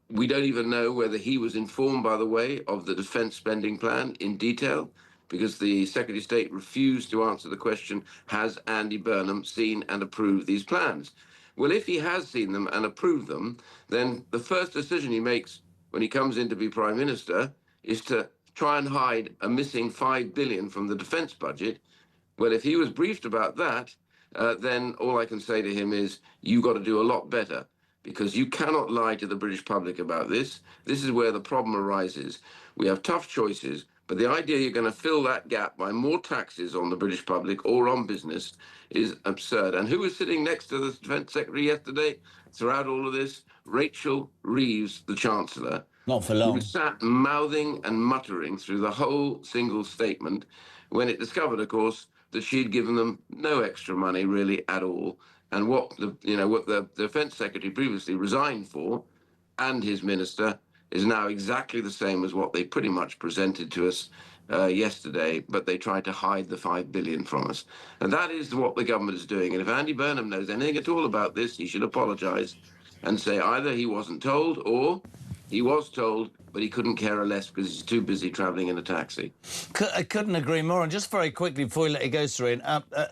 We don't even know whether he was informed, by the way, of the defence spending plan in detail. because the Secretary of State refused to answer the question, has Andy Burnham seen and approved these plans? Well, if he has seen them and approved them, then the first decision he makes when he comes in to be Prime Minister is to try and hide a missing $5 billion from the defence budget. Well, if he was briefed about that, then all I can say to him is, you've got to do a lot better, because you cannot lie to the British public about this. This is where the problem arises. We have tough choices, but the idea you're going to fill that gap by more taxes on the British public or on business is absurd. And who was sitting next to the Defence Secretary yesterday throughout all of this? Rachel Reeves, the Chancellor. Not for long. Who sat mouthing and muttering through the whole single statement when it discovered, of course, that she'd given them no extra money really at all. And what the Defence Secretary previously resigned for, and his minister, is now exactly the same as what they pretty much presented to us yesterday, but they tried to hide the $5 billion from us. And that is what the government is doing. And if Andy Burnham knows anything at all about this, he should apologise and say either he wasn't told or he was told, but he couldn't care less because he's too busy travelling in a taxi. I couldn't agree more. And just very quickly before we let you go, Serene,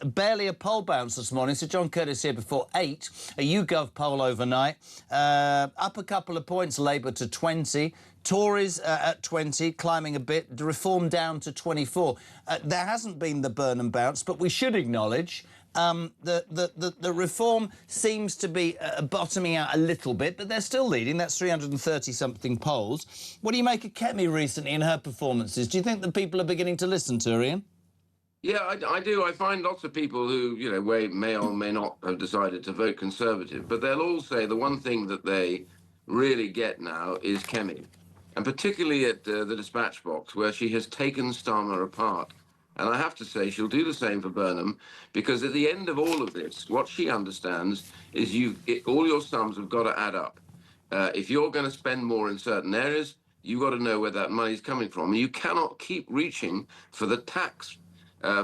barely a poll bounce this morning. So John Curtis here before 8. A YouGov poll overnight. Up a couple of points, Labour to 20. Tories at 20, climbing a bit. Reform down to 24. There hasn't been the Burnham bounce, but we should acknowledge the Reform seems to be bottoming out a little bit, but they're still leading. That's 330-something polls. What do you make of Kemi recently in her performances? Do you think that people are beginning to listen to her, Ian? Yeah, I do. I find lots of people who, may or may not have decided to vote Conservative, but they'll all say the one thing that they really get now is Kemi, and particularly at the dispatch box, where she has taken Starmer apart. And I have to say, she'll do the same for Burnham, because at the end of all of this, what she understands is all your sums have got to add up. If you're going to spend more in certain areas, you've got to know where that money's coming from. And you cannot keep reaching for the tax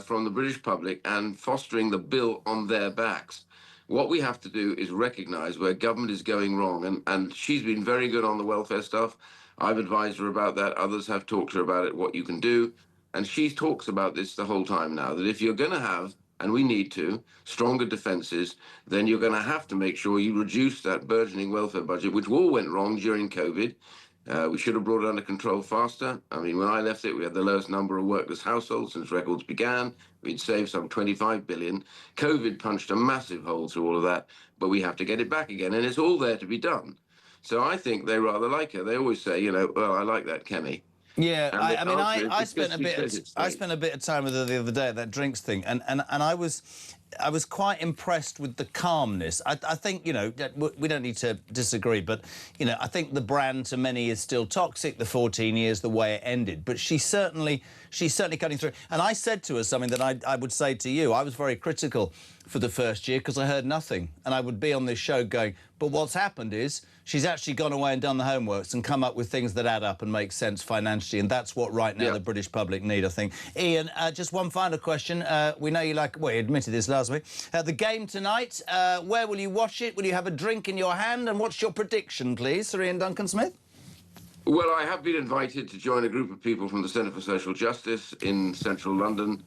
from the British public and fostering the bill on their backs. What we have to do is recognise where government is going wrong. And she's been very good on the welfare stuff. I've advised her about that. Others have talked to her about it, what you can do. And she talks about this the whole time now, that if you're going to have, and we need to, stronger defences, then you're going to have to make sure you reduce that burgeoning welfare budget, which all went wrong during COVID. We should have brought it under control faster. I mean, when I left it, we had the lowest number of workless households since records began. We'd saved some 25 billion. COVID punched a massive hole through all of that, but we have to get it back again, and it's all there to be done. So I think they rather like her. They always say, well, I like that Kemi. Yeah, I spent a bit of time with her the other day at that drinks thing, and I was quite impressed with the calmness. I think, we don't need to disagree, but, I think the brand to many is still toxic, the 14 years, the way it ended. But she's certainly cutting through. And I said to her something that I would say to you. I was very critical for the first year because I heard nothing. And I would be on this show going, but what's happened is she's actually gone away and done the homeworks and come up with things that add up and make sense financially. And that's what right now the British public need, I think. Ian, just one final question. We know you you admitted this last week. The game tonight, where will you watch it? Will you have a drink in your hand? And what's your prediction, please, Sir Ian Duncan-Smith? Well, I have been invited to join a group of people from the Centre for Social Justice in central London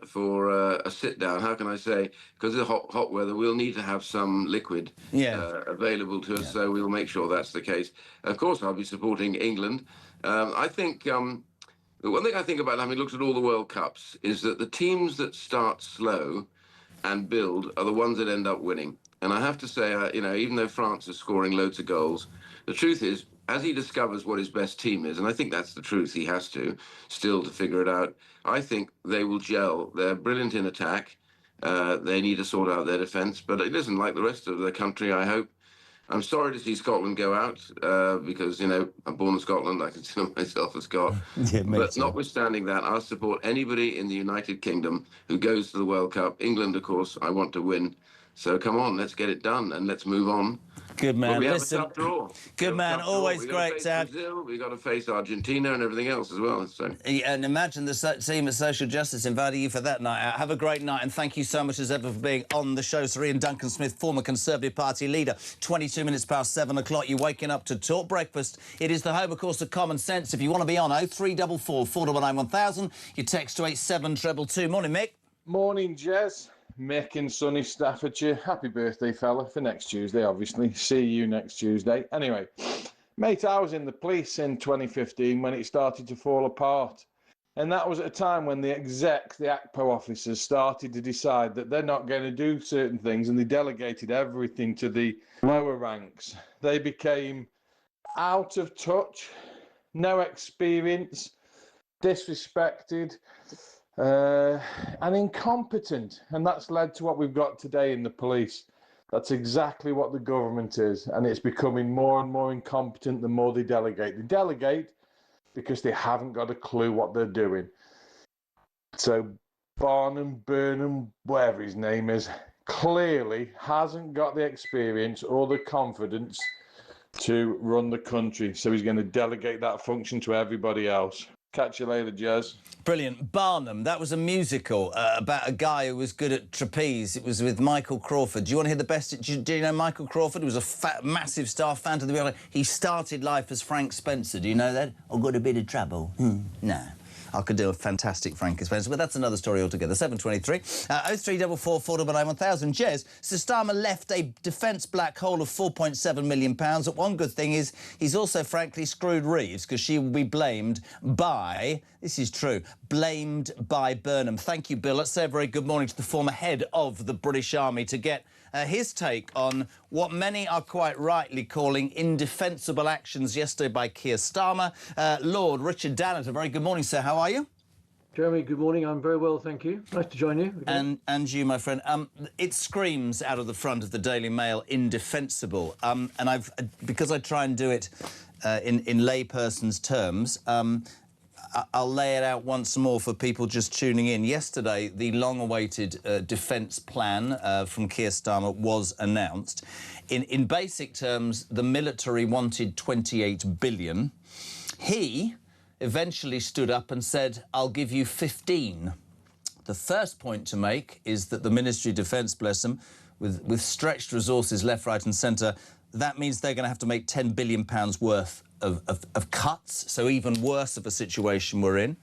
for a sit-down. How can I say? Because of the hot weather, we'll need to have some liquid available to us, so we'll make sure that's the case. Of course, I'll be supporting England. I think the one thing I think about having looked at all the World Cups is that the teams that start slow and build are the ones that end up winning. And I have to say, even though France is scoring loads of goals, the truth is, as he discovers what his best team is, and I think that's the truth, he has to still to figure it out, I think they will gel. They're brilliant in attack. They need to sort out their defence, but it isn't like the rest of the country, I hope. I'm sorry to see Scotland go out because, I'm born in Scotland. I consider myself a Scot. But notwithstanding that, I'll support anybody in the United Kingdom who goes to the World Cup. England, of course, I want to win. So come on, let's get it done and let's move on. Good man. But we Listen, have a tough draw. good man. Always We've great to have. Brazil, we've got to face Argentina and everything else as well. So. And imagine the team at Social Justice inviting you for that night out. Have a great night, and thank you so much as ever for being on the show. Sir Ian Duncan-Smith, former Conservative Party leader. 22 minutes past 7 o'clock. You're waking up to Talk Breakfast. It is the home, of course, of common sense. If you want to be on 0344 499 1000, you text to 87222. Morning, Mick. Morning, Jez. Mick in sunny Staffordshire. Happy birthday, fella, for next Tuesday, obviously. See you next Tuesday. Anyway, mate, I was in the police in 2015 when it started to fall apart. And that was at a time when the ACPO officers started to decide that they're not going to do certain things, and they delegated everything to the lower ranks. They became out of touch, no experience, disrespected, and incompetent, and that's led to what we've got today in the police. That's exactly what the government is, and it's becoming more and more incompetent the more they delegate. They delegate because they haven't got a clue what they're doing. So Burnham, whatever his name is, clearly hasn't got the experience or the confidence to run the country, so he's going to delegate that function to everybody else. Catch you later, Jez. Brilliant. Barnum, that was a musical about a guy who was good at trapeze. It was with Michael Crawford. Do you want to hear the best? Do you know Michael Crawford? He was a massive star, fan to the building. He started life as Frank Spencer. Do you know that? I've got a bit of trouble. No. I could do a fantastic Frank Spencer, but that's another story altogether. 723 0344 499 1000. Jez, Sir Starmer left a defence black hole of £4.7 million. But one good thing is he's also, frankly, screwed Reeves, because she will be blamed by, this is true, blamed by Burnham. Thank you, Bill. Let's say a very good morning to the former head of the British Army to get his take on what many are quite rightly calling indefensible actions yesterday by Keir Starmer. Lord Richard Dannett, a very good morning, sir. How are you? Jeremy, good morning. I'm very well, thank you. Nice to join you again. And you, my friend. It screams out of the front of the Daily Mail, indefensible. And because I try and do it in layperson's terms, I'll lay it out once more for people just tuning in. Yesterday, the long-awaited defence plan from Keir Starmer was announced. In basic terms, the military wanted 28 billion. He eventually stood up and said, I'll give you 15. The first point to make is that the Ministry of Defence, bless them, with stretched resources left, right and centre, that means they're going to have to make £10 billion worth of cuts, so even worse of a situation we're in.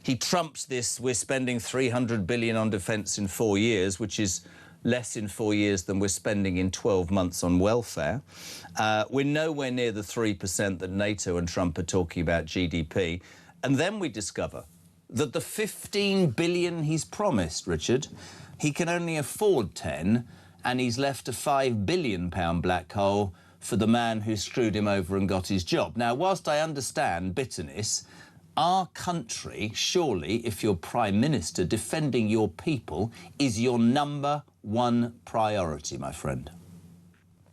He trumps this, we're spending 300 billion on defence in 4 years, which is less in 4 years than we're spending in 12 months on welfare. We're nowhere near the 3% that NATO and Trump are talking about GDP. And then we discover that the 15 billion he's promised, Richard, he can only afford 10, and he's left a £5 billion black hole for the man who screwed him over and got his job. Now, whilst I understand bitterness, our country, surely, if you're Prime Minister, defending your people is your number one priority, my friend.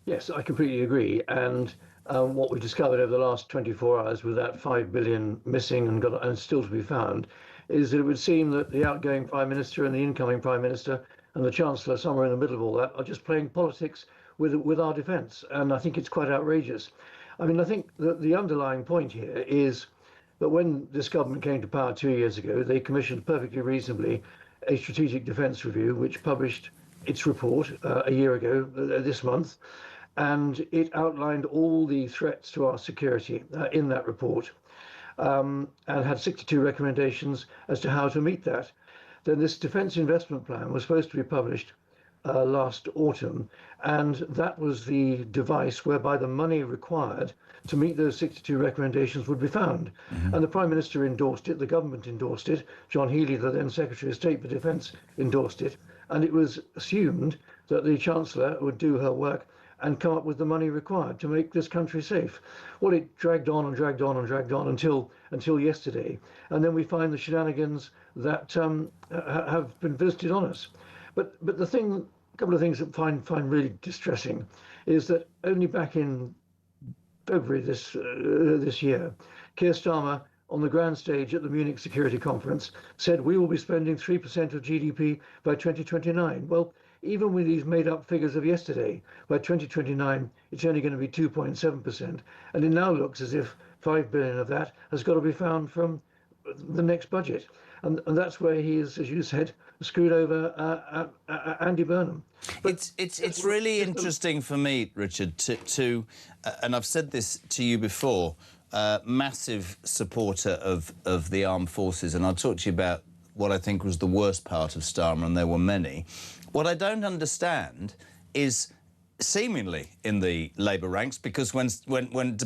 Yes, I completely agree. And what we've discovered over the last 24 hours with that 5 billion missing and still to be found is that it would seem that the outgoing Prime Minister and the incoming Prime Minister and the Chancellor, somewhere in the middle of all that, are just playing politics with our defence. And I think it's quite outrageous. I mean, I think that the underlying point here is that when this government came to power 2 years ago, they commissioned perfectly reasonably a strategic defence review, which published its report a year ago this month, and it outlined all the threats to our security in that report, and had 62 recommendations as to how to meet that. Then this defence investment plan was supposed to be published last autumn, and that was the device whereby the money required to meet those 62 recommendations would be found. And the Prime Minister endorsed it, the government endorsed it, John Healey, the then Secretary of State for Defence, endorsed it, and it was assumed that the Chancellor would do her work and come up with the money required to make this country safe. Well, it dragged on and dragged on and dragged on until yesterday, and then we find the shenanigans that have been visited on us. But the thing, a couple of things that I find really distressing is that only back in February this year, Keir Starmer on the grand stage at the Munich Security Conference said we will be spending 3% of GDP by 2029. Well, even with these made-up figures of yesterday, by 2029 it's only going to be 2.7%, and it now looks as if 5 billion of that has got to be found from the next budget, and that's where he is, as you said, screwed over Andy Burnham. But it's really interesting for me, Richard, to and I've said this to you before, massive supporter of the armed forces, and I'll talk to you about what I think was the worst part of Starmer, and there were many. What I don't understand is, seemingly in the Labour ranks, because when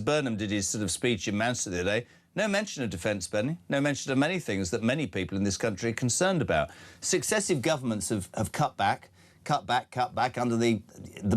Burnham did his sort of speech in Manchester the other day, no mention of defence spending, no mention of many things that many people in this country are concerned about. Successive governments have cut back under the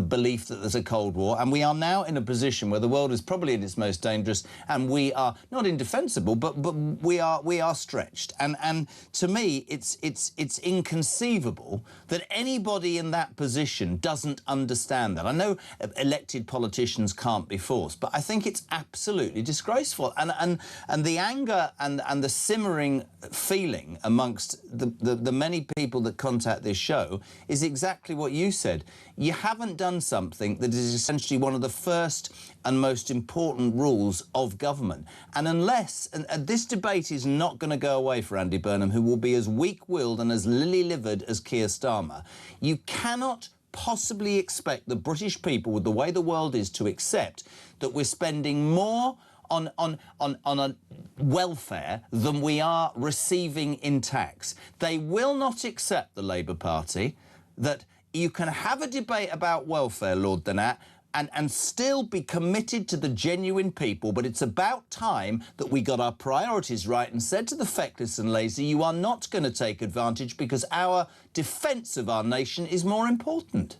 belief that there's a Cold War, and we are now in a position where the world is probably at its most dangerous, and we are not indefensible, but we are stretched. And to me, it's inconceivable that anybody in that position doesn't understand that. I know elected politicians can't be forced, but I think it's absolutely disgraceful. And the anger and the simmering feeling amongst the many people that contact this show is exactly what you said. You haven't done something that is essentially one of the first and most important rules of government. And unless, and this debate is not going to go away for Andy Burnham, who will be as weak-willed and as lily-livered as Keir Starmer, you cannot possibly expect the British people, with the way the world is, to accept that we're spending more on welfare than we are receiving in tax. They will not accept, the Labour Party, that you can have a debate about welfare, Lord Donat, and still be committed to the genuine people, but it's about time that we got our priorities right and said to the feckless and lazy, you are not going to take advantage because our defence of our nation is more important.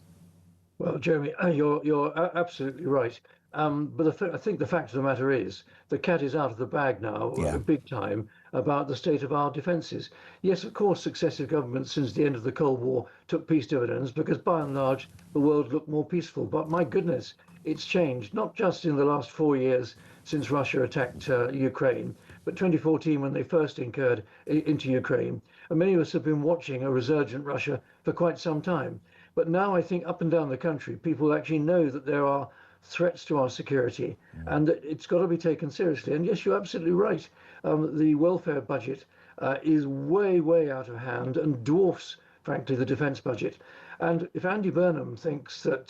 Well, Jeremy, you're absolutely right. But I think the fact of the matter is the cat is out of the bag now, big time, about the state of our defences. Yes, of course, successive governments since the end of the Cold War took peace dividends because, by and large, the world looked more peaceful. But my goodness, it's changed, not just in the last 4 years since Russia attacked Ukraine, but 2014 when they first incurred into Ukraine. And many of us have been watching a resurgent Russia for quite some time. But now I think up and down the country, people actually know that there are threats to our security and that it's got to be taken seriously. And yes, you're absolutely right. The welfare budget is way out of hand and dwarfs, frankly, the defence budget. And if Andy Burnham thinks that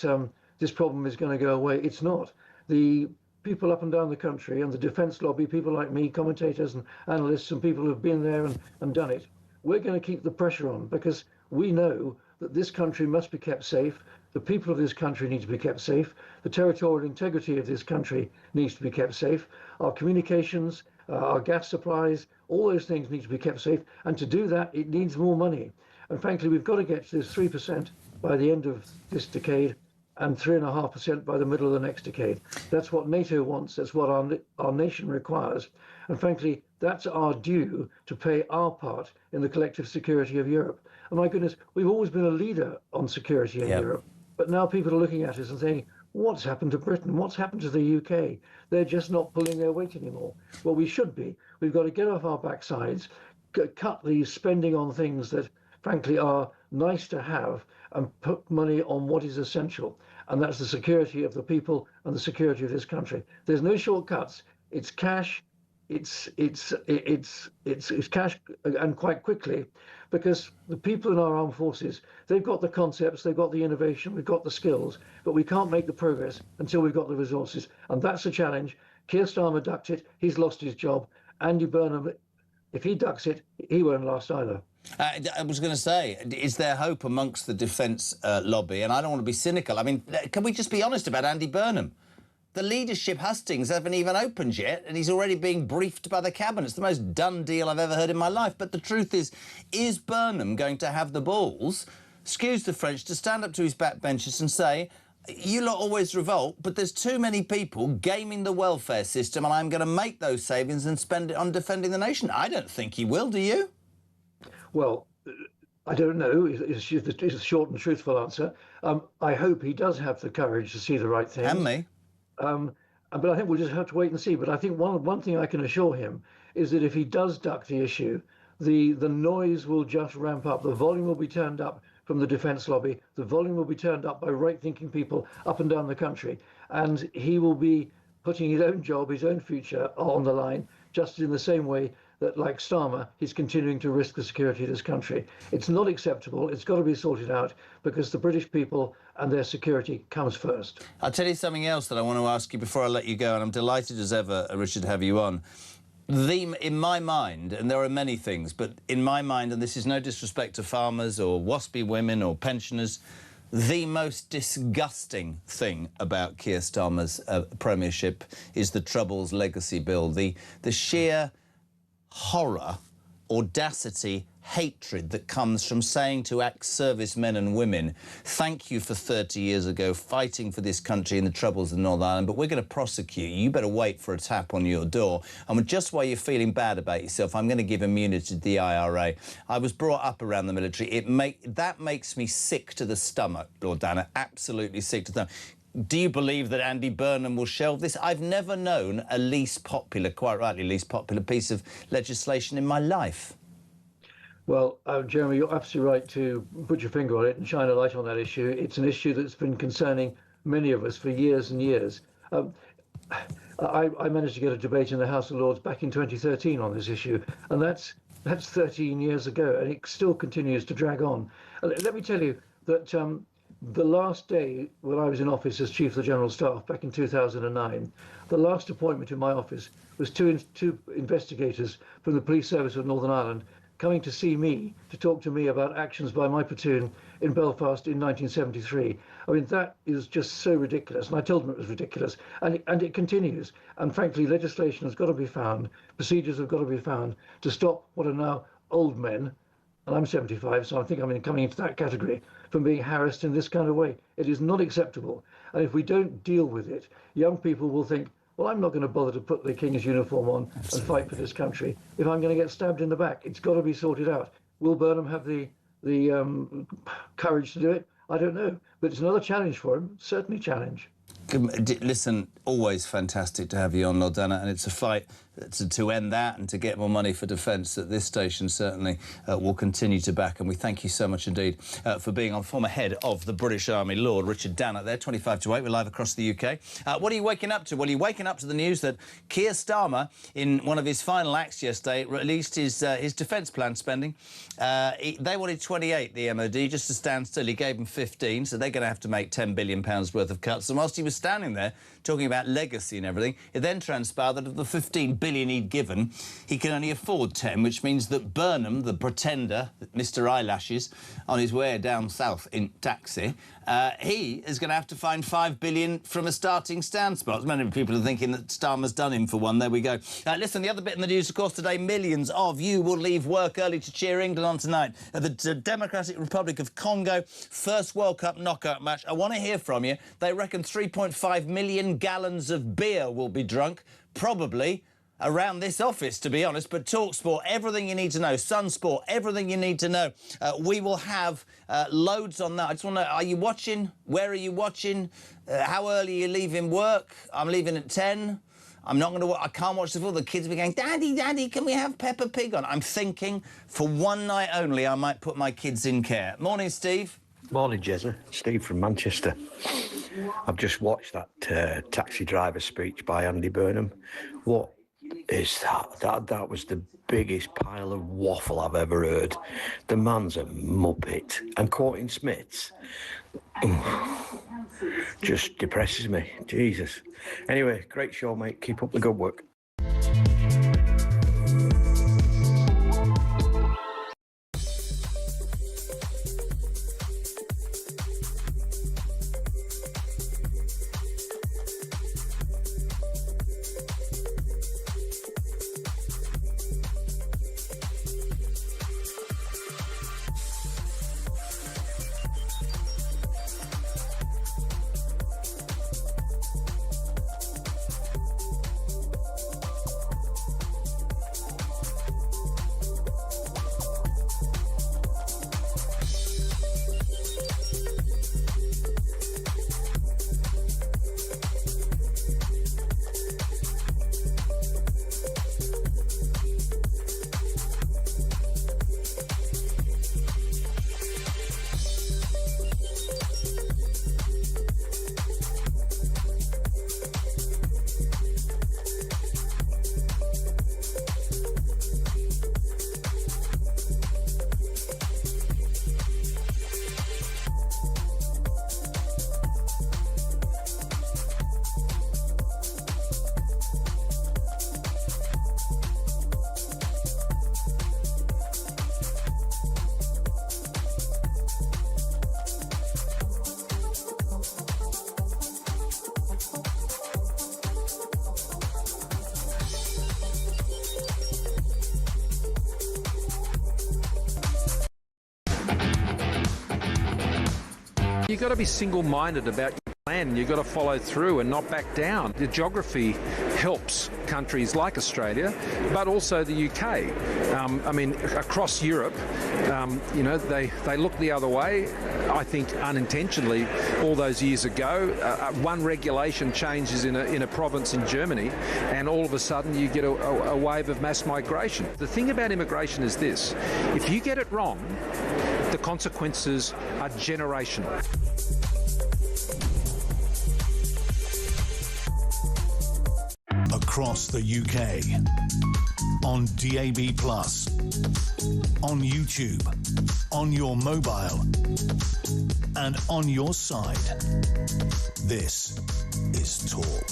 this problem is going to go away, it's not. The people up and down the country and the defence lobby, people like me, commentators and analysts and people who've been there and done it, we're going to keep the pressure on because we know that this country must be kept safe. The people of this country need to be kept safe. The territorial integrity of this country needs to be kept safe. Our communications, our gas supplies, all those things need to be kept safe. And to do that, it needs more money. And frankly, we've got to get to this 3% by the end of this decade and 3.5% by the middle of the next decade. That's what NATO wants. That's what our nation requires. And frankly, that's our due to play our part in the collective security of Europe. And my goodness, we've always been a leader on security in Europe. But now people are looking at us and saying, what's happened to Britain? What's happened to the UK? They're just not pulling their weight anymore. Well, we should be. We've got to get off our backsides, cut the spending on things that, frankly, are nice to have and put money on what is essential. And that's the security of the people and the security of this country. There's no shortcuts. It's cash. It's cash, and quite quickly, because the people in our armed forces, they've got the concepts, they've got the innovation, we've got the skills, but we can't make the progress until we've got the resources. And that's the challenge. Keir Starmer ducked it. He's lost his job. Andy Burnham, if he ducks it, he won't last either. I was going to say, is there hope amongst the defence lobby? And I don't want to be cynical. I mean, can we just be honest about Andy Burnham? The leadership hustings haven't even opened yet, and he's already being briefed by the cabinet. It's the most done deal I've ever heard in my life. But the truth is Burnham going to have the balls, excuse the French, to stand up to his backbenchers and say, you lot always revolt, but there's too many people gaming the welfare system, and I'm going to make those savings and spend it on defending the nation? I don't think he will, do you? Well, I don't know, is a short and truthful answer. I hope he does have the courage to see the right thing. And me. But I think we'll just have to wait and see. But I think one thing I can assure him is that if he does duck the issue, the noise will just ramp up. The volume will be turned up from the defence lobby. The volume will be turned up by right-thinking people up and down the country, and he will be putting his own job, his own future on the line, just in the same way that, like Starmer, he's continuing to risk the security of this country. It's not acceptable. It's got to be sorted out, because the British people and their security comes first. I'll tell you something else that I want to ask you before I let you go, and I'm delighted as ever, Richard, to have you on. In my mind, and there are many things, but in my mind, and this is no disrespect to farmers or waspy women or pensioners, the most disgusting thing about Keir Starmer's premiership is the Troubles Legacy Bill. The sheer horror, audacity, hatred that comes from saying to ex-servicemen and women, thank you for 30 years ago fighting for this country in the Troubles of Northern Ireland, but we're going to prosecute you. You better wait for a tap on your door. And just while you're feeling bad about yourself, I'm going to give immunity to the IRA. I was brought up around the military. That makes me sick to the stomach, Lord Dana, absolutely sick to the stomach. Do you believe that Andy Burnham will shelve this? I've never known a least popular, quite rightly, least popular piece of legislation in my life. Well, Jeremy, you're absolutely right to put your finger on it and shine a light on that issue. It's an issue that's been concerning many of us for years and years. I managed to get a debate in the House of Lords back in 2013 on this issue, and that's 13 years ago, and it still continues to drag on. Let me tell you that the last day when I was in office as Chief of the General Staff back in 2009, the last appointment in my office was two investigators from the Police Service of Northern Ireland coming to see me, to talk to me about actions by my platoon in Belfast in 1973. I mean, that is just so ridiculous. And I told them it was ridiculous. And it continues. And frankly, legislation has got to be found, procedures have got to be found to stop what are now old men, and I'm 75, so I think I'm coming into that category, from being harassed in this kind of way. It is not acceptable. And if we don't deal with it, young people will think, well, I'm not going to bother to put the King's uniform on and fight for this country if I'm going to get stabbed in the back. It's got to be sorted out. Will Burnham have the courage to do it? I don't know. But it's another challenge for him, certainly challenge. Listen, always fantastic to have you on, Lord Dana, and it's a fight to end that and to get more money for defence that this station certainly will continue to back, and we thank you so much indeed for being on. Former head of the British Army, Lord Richard Dana there, 25 to 8, we're live across the UK. What are you waking up to? Well, you're waking up to the news that Keir Starmer, in one of his final acts yesterday, released his defence plan spending. They wanted 28, the MOD, just to stand still. He gave them 15, so they're going to have to make £10 billion worth of cuts. And whilst he was standing there talking about legacy and everything, it then transpired that of the 15 billion he'd given, he can only afford 10, which means that Burnham, the pretender, Mr. Eyelashes, on his way down south in taxi, he is going to have to find 5 billion from a starting stand spot. Many people are thinking that Starmer's done him for one. There we go. Listen, the other bit in the news, of course, today, millions of you will leave work early to cheer England on tonight at the Democratic Republic of Congo first World Cup knockout match. I want to hear from you. They reckon 3.5 million gallons of beer will be drunk, probably around this office, to be honest. But TalkSport, everything you need to know. Sunsport, everything you need to know. We will have loads on that. I just want to know, are you watching? Where are you watching? How early are you leaving work? I'm leaving at 10. I'm not going to. I can't watch the football. The kids will be going, Daddy, Daddy, can we have Peppa Pig on? I'm thinking, for one night only, I might put my kids in care. Morning, Steve. Morning, Jezza. Steve from Manchester. I've just watched that taxi driver speech by Andy Burnham. What is that? That was the biggest pile of waffle I've ever heard. The man's a muppet. And quoting Smiths just depresses me. Jesus. Anyway, great show, mate. Keep up the good work. you've got to be single-minded about your plan. You've got to follow through and not back down. The geography helps countries like Australia, but also the UK. I mean, across Europe, you know, they look the other way. I think unintentionally all those years ago, one regulation changes in a province in Germany, and all of a sudden you get a wave of mass migration. The thing about immigration is this: if you get it wrong, the consequences are generational. Across the UK, on DAB+, on YouTube, on your mobile, and on your side. This is Talk.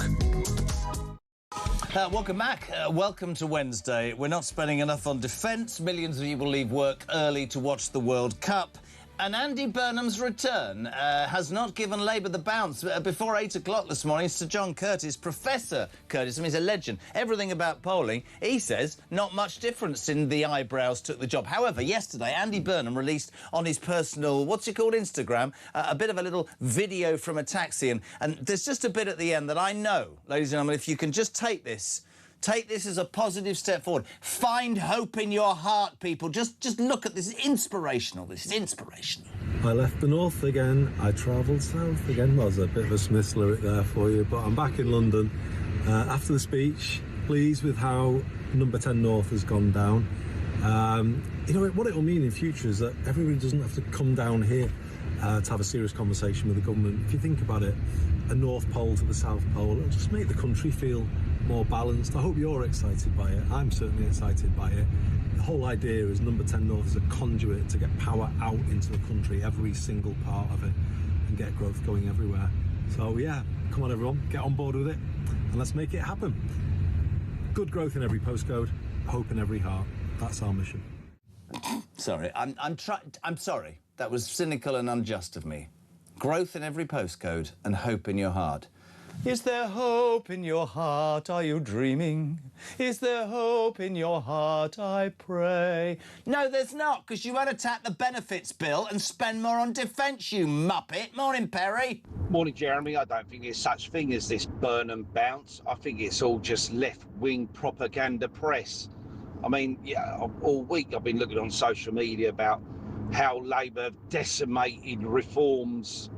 Welcome back. Welcome to Wednesday. We're not spending enough on defence. Millions of you will leave work early to watch the World Cup. And Andy Burnham's return has not given Labour the bounce. Before 8 o'clock this morning, Sir John Curtis, Professor Curtis, I mean, he's a legend, everything about polling, he says not much difference in the eyebrows took the job. However, yesterday, Andy Burnham released on his personal, what's it called, Instagram, a bit of a little video from a taxi. And there's just a bit at the end that I know, ladies and gentlemen, if you can just take this as a positive step forward. Find hope in your heart, people. Just look at this. It's inspirational. This is inspirational. I left the north again. I travelled south again. Well, there's a bit of a Smiths lyric there for you, but I'm back in London. After the speech, pleased with how number 10 North has gone down. You know, what it'll mean in future is that everybody doesn't have to come down here to have a serious conversation with the government. If you think about it, a North Pole to the South Pole, it'll just make the country feel more balanced. I hope you're excited by it. I'm certainly excited by it. The whole idea is number 10 North is a conduit to get power out into the country, every single part of it, and get growth going everywhere. So yeah, come on everyone, get on board with it, and let's make it happen. Good growth in every postcode, hope in every heart. That's our mission. Sorry, I'm sorry. That was cynical and unjust of me. Growth in every postcode and hope in your heart. Is there hope in your heart? Are you dreaming? Is there hope in your heart? I pray. No, there's not, because you won't attack the benefits bill and spend more on defence, you muppet. Morning, Perry. Morning, Jeremy. I don't think there's such thing as this Burnham bounce. I think it's all just left-wing propaganda press. I mean, yeah, all week I've been looking on social media about how Labour have decimated reforms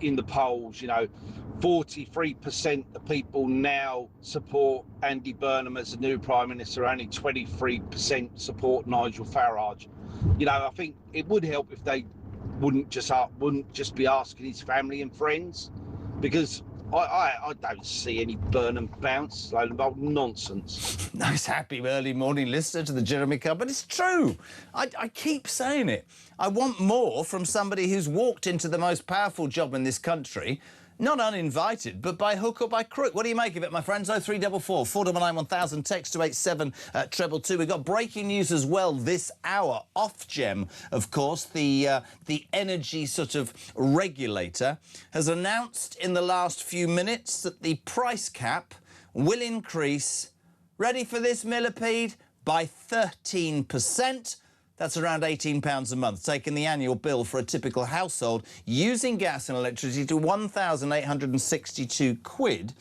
in the polls. You know, 43% of people now support Andy Burnham as the new Prime Minister, only 23% support Nigel Farage. You know, I think it would help if they wouldn't just be asking his family and friends, because I don't see any Burnham bounce. Like, nonsense. Nice, happy early morning listener to the Jeremy Club, but it's true. I keep saying it. I want more from somebody who's walked into the most powerful job in this country, not uninvited, but by hook or by crook. What do you make of it, my friends? 0344 499 1000, text to 87222. We've got breaking news as well this hour. Ofgem, of course, the energy sort of regulator, has announced in the last few minutes that the price cap will increase, ready for this, millipede, by 13%. That's around £18 a month, taking the annual bill for a typical household using gas and electricity to 1,862 quid.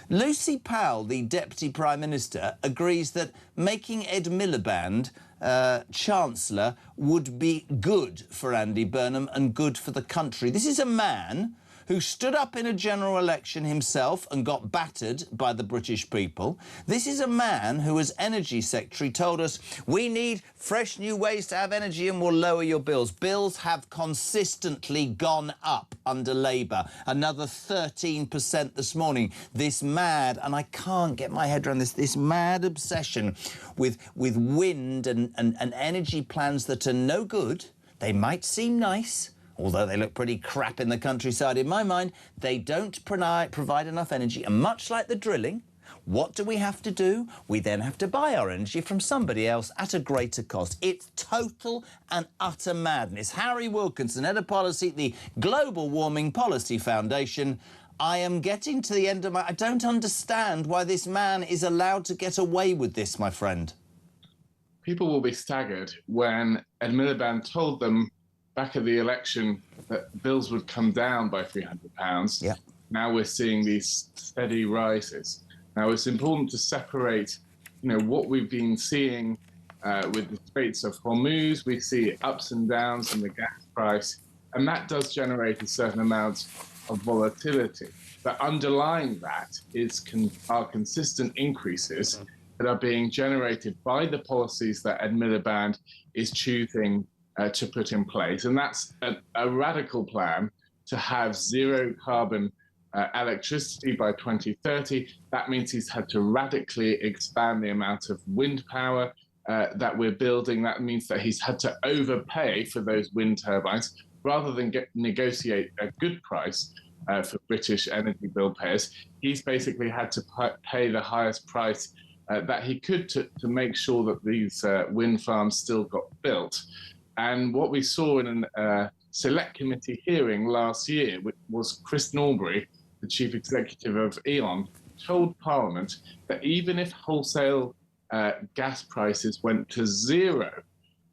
Lucy Powell, the Deputy Prime Minister, agrees that making Ed Miliband Chancellor would be good for Andy Burnham and good for the country. This is a man who stood up in a general election himself and got battered by the British people. This is a man who, as Energy Secretary, told us we need fresh new ways to have energy and we'll lower your bills. Bills have consistently gone up under Labour. Another 13% this morning. This mad, and I can't get my head around this mad obsession with wind and energy plans that are no good. They might seem nice, although they look pretty crap in the countryside. In my mind, they don't provide enough energy. And much like the drilling, what do we have to do? We then have to buy our energy from somebody else at a greater cost. It's total and utter madness. Harry Wilkinson, head of policy at the Global Warming Policy Foundation. I am getting to the end of I don't understand why this man is allowed to get away with this, my friend. People will be staggered when Ed Miliband told them back at the election that bills would come down by £300. Yeah. Now we're seeing these steady rises. Now it's important to separate, what we've been seeing with the Straits of Hormuz. We see ups and downs in the gas price, and that does generate a certain amount of volatility. But underlying that are consistent increases that are being generated by the policies that Ed Miliband is choosing to put in place. And that's a radical plan to have zero carbon electricity by 2030. That means he's had to radically expand the amount of wind power that we're building. That means that he's had to overpay for those wind turbines rather than negotiate a good price for British energy bill payers. He's basically had to pay the highest price that he could to make sure that these wind farms still got built. And what we saw in a select committee hearing last year was Chris Norbury, the chief executive of E.ON, told Parliament that even if wholesale gas prices went to zero,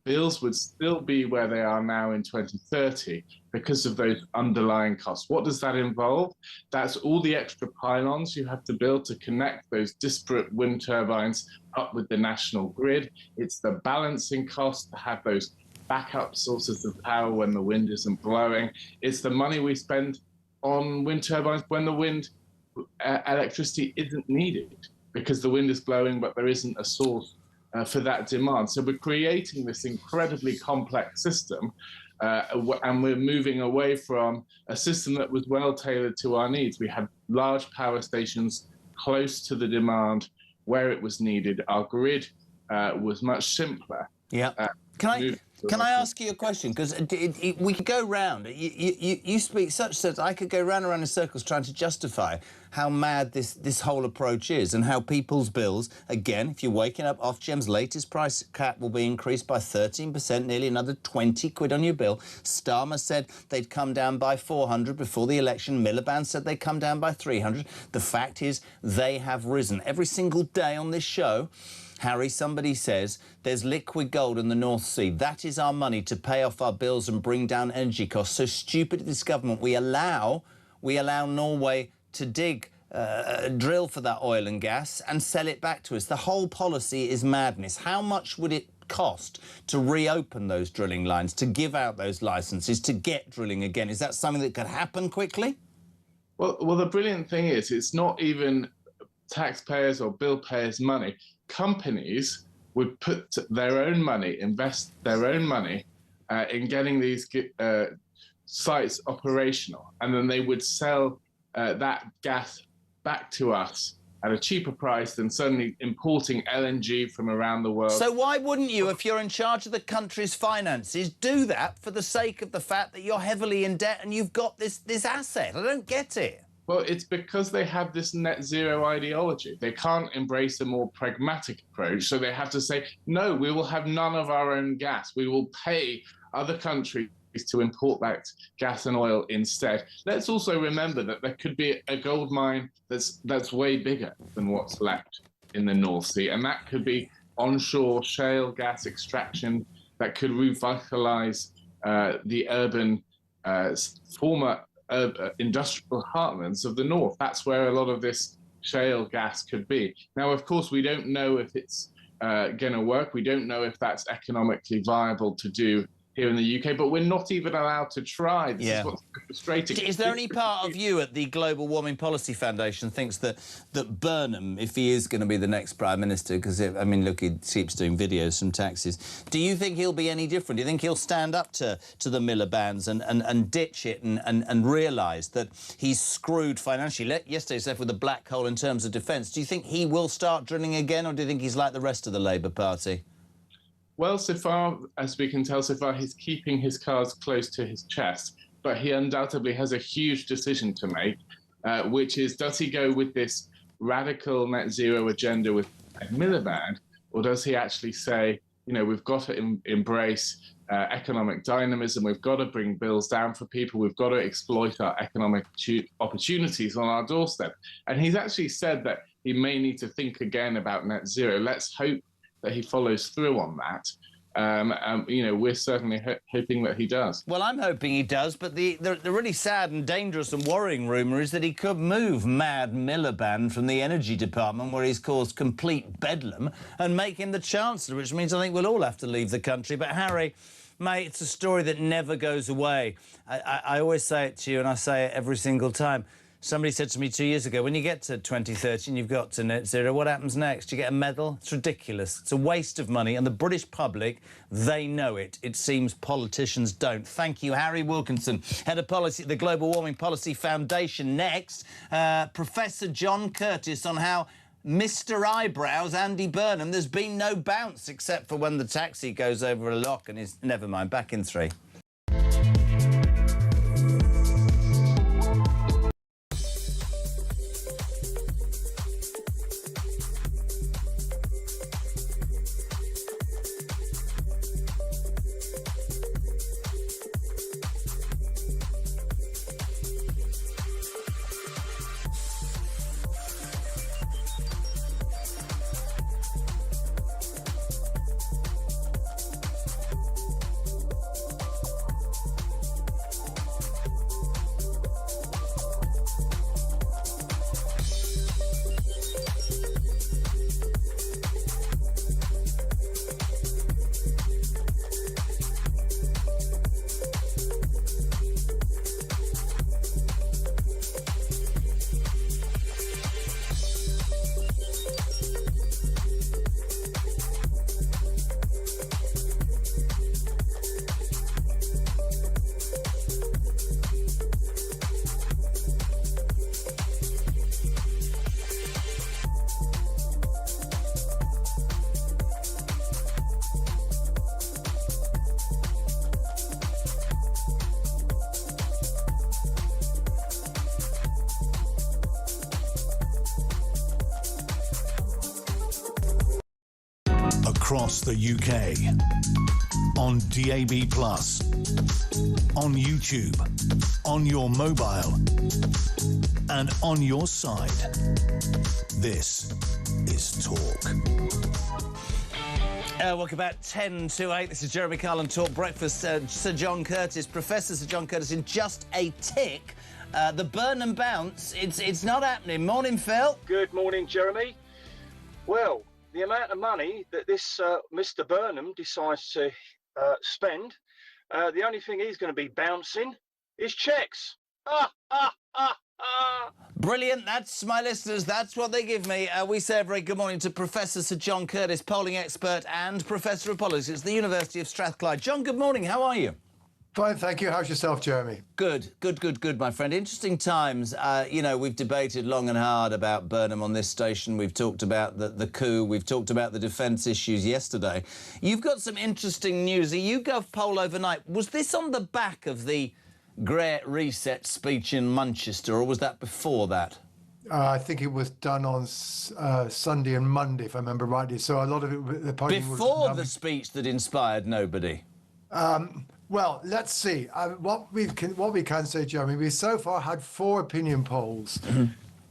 bills would still be where they are now in 2030 because of those underlying costs. What does that involve? That's all the extra pylons you have to build to connect those disparate wind turbines up with the national grid. It's the balancing cost to have those backup sources of power when the wind isn't blowing. It's the money we spend on wind turbines when the wind electricity isn't needed because the wind is blowing, but there isn't a source for that demand. So we're creating this incredibly complex system, and we're moving away from a system that was well tailored to our needs. We had large power stations close to the demand where it was needed. Our grid was much simpler. Yeah. Can I ask you a question? Because we could go round. You speak such sense. I could go round and round in circles trying to justify how mad this whole approach is and how people's bills, again, if you're waking up, Ofgem's latest price cap will be increased by 13%, nearly another 20 quid on your bill. Starmer said they'd come down by 400 before the election. Miliband said they'd come down by 300. The fact is they have risen. Every single day on this show, Harry, somebody says there's liquid gold in the North Sea. That is our money to pay off our bills and bring down energy costs. So stupid this government. We allow Norway to drill for that oil and gas and sell it back to us. The whole policy is madness. How much would it cost to reopen those drilling lines, to give out those licenses, to get drilling again? Is that something that could happen quickly? Well, the brilliant thing is it's not even taxpayers or bill payers' money. Companies would put their own money, invest their own money in getting these sites operational, and then they would sell that gas back to us at a cheaper price than suddenly importing LNG from around the world. So why wouldn't you, if you're in charge of the country's finances, do that for the sake of the fact that you're heavily in debt and you've got this asset? I don't get it. Well, it's because they have this net zero ideology. They can't embrace a more pragmatic approach, so they have to say, no, we will have none of our own gas. We will pay other countries to import that gas and oil instead. Let's also remember that there could be a gold mine that's way bigger than what's left in the North Sea, and that could be onshore shale gas extraction that could revitalize the urban former industrial heartlands of the north. That's where a lot of this shale gas could be. Now, of course, we don't know if it's going to work. We don't know if that's economically viable to do here in the UK, but we're not even allowed to try. This is what's frustrating. Is there any part of you at the Global Warming Policy Foundation thinks that Burnham, if he is going to be the next Prime Minister, because, I mean, look, he keeps doing videos from taxis, do you think he'll be any different? Do you think he'll stand up to the Milibands and ditch it and realise that he's screwed financially? Yesterday's left with a black hole in terms of defence. Do you think he will start drilling again, or do you think he's like the rest of the Labour Party? Well, so far, as we can tell, so far he's keeping his cards close to his chest, but he undoubtedly has a huge decision to make, which is, does he go with this radical net zero agenda with Miliband, or does he actually say, you know, we've got to embrace economic dynamism, we've got to bring bills down for people, we've got to exploit our economic opportunities on our doorstep. And he's actually said that he may need to think again about net zero. Let's hope that he follows through on that. We're certainly hoping that he does. Well, I'm hoping he does, but the really sad and dangerous and worrying rumour is that he could move Mad Miliband from the Energy Department, where he's caused complete bedlam, and make him the Chancellor, which means I think we'll all have to leave the country. But, Harry, mate, it's a story that never goes away. I always say it to you, and I say it every single time. Somebody said to me 2 years ago, when you get to 2030 and you've got to net zero, what happens next? You get a medal? It's ridiculous. It's a waste of money. And the British public, they know it. It seems politicians don't. Thank you, Harry Wilkinson, Head of Policy at the Global Warming Policy Foundation. Next, Professor John Curtice on how Mr. Eyebrows, Andy Burnham, there's been no bounce except for when the taxi goes over a lock and is... Never mind, back in 3. Across the UK, on DAB+, on YouTube, on your mobile, and on your side. This is Talk. Welcome back, 10 to 8. This is Jeremy Carlin, Talk Breakfast. Sir John Curtice, Professor Sir John Curtice, in just a tick. The Burnham bounce, it's not happening. Morning, Phil. Good morning, Jeremy. Well, the amount of money that this Mr. Burnham decides to spend, the only thing he's going to be bouncing is cheques. Brilliant. That's my listeners. That's what they give me. We say a very good morning to Professor Sir John Curtice, polling expert and Professor of Politics at the University of Strathclyde. John, good morning. How are you? Fine, thank you. How's yourself, Jeremy? Good, my friend. Interesting times. We've debated long and hard about Burnham on this station. We've talked about the coup. We've talked about the defence issues yesterday. You've got some interesting news. A YouGov poll overnight. Was this on the back of the Great Reset speech in Manchester, or was that before that? I think it was done on Sunday and Monday, if I remember rightly. So a lot of it... Before the speech that inspired nobody? Well, let's see. What we can say, Jeremy, we so far had 4 opinion polls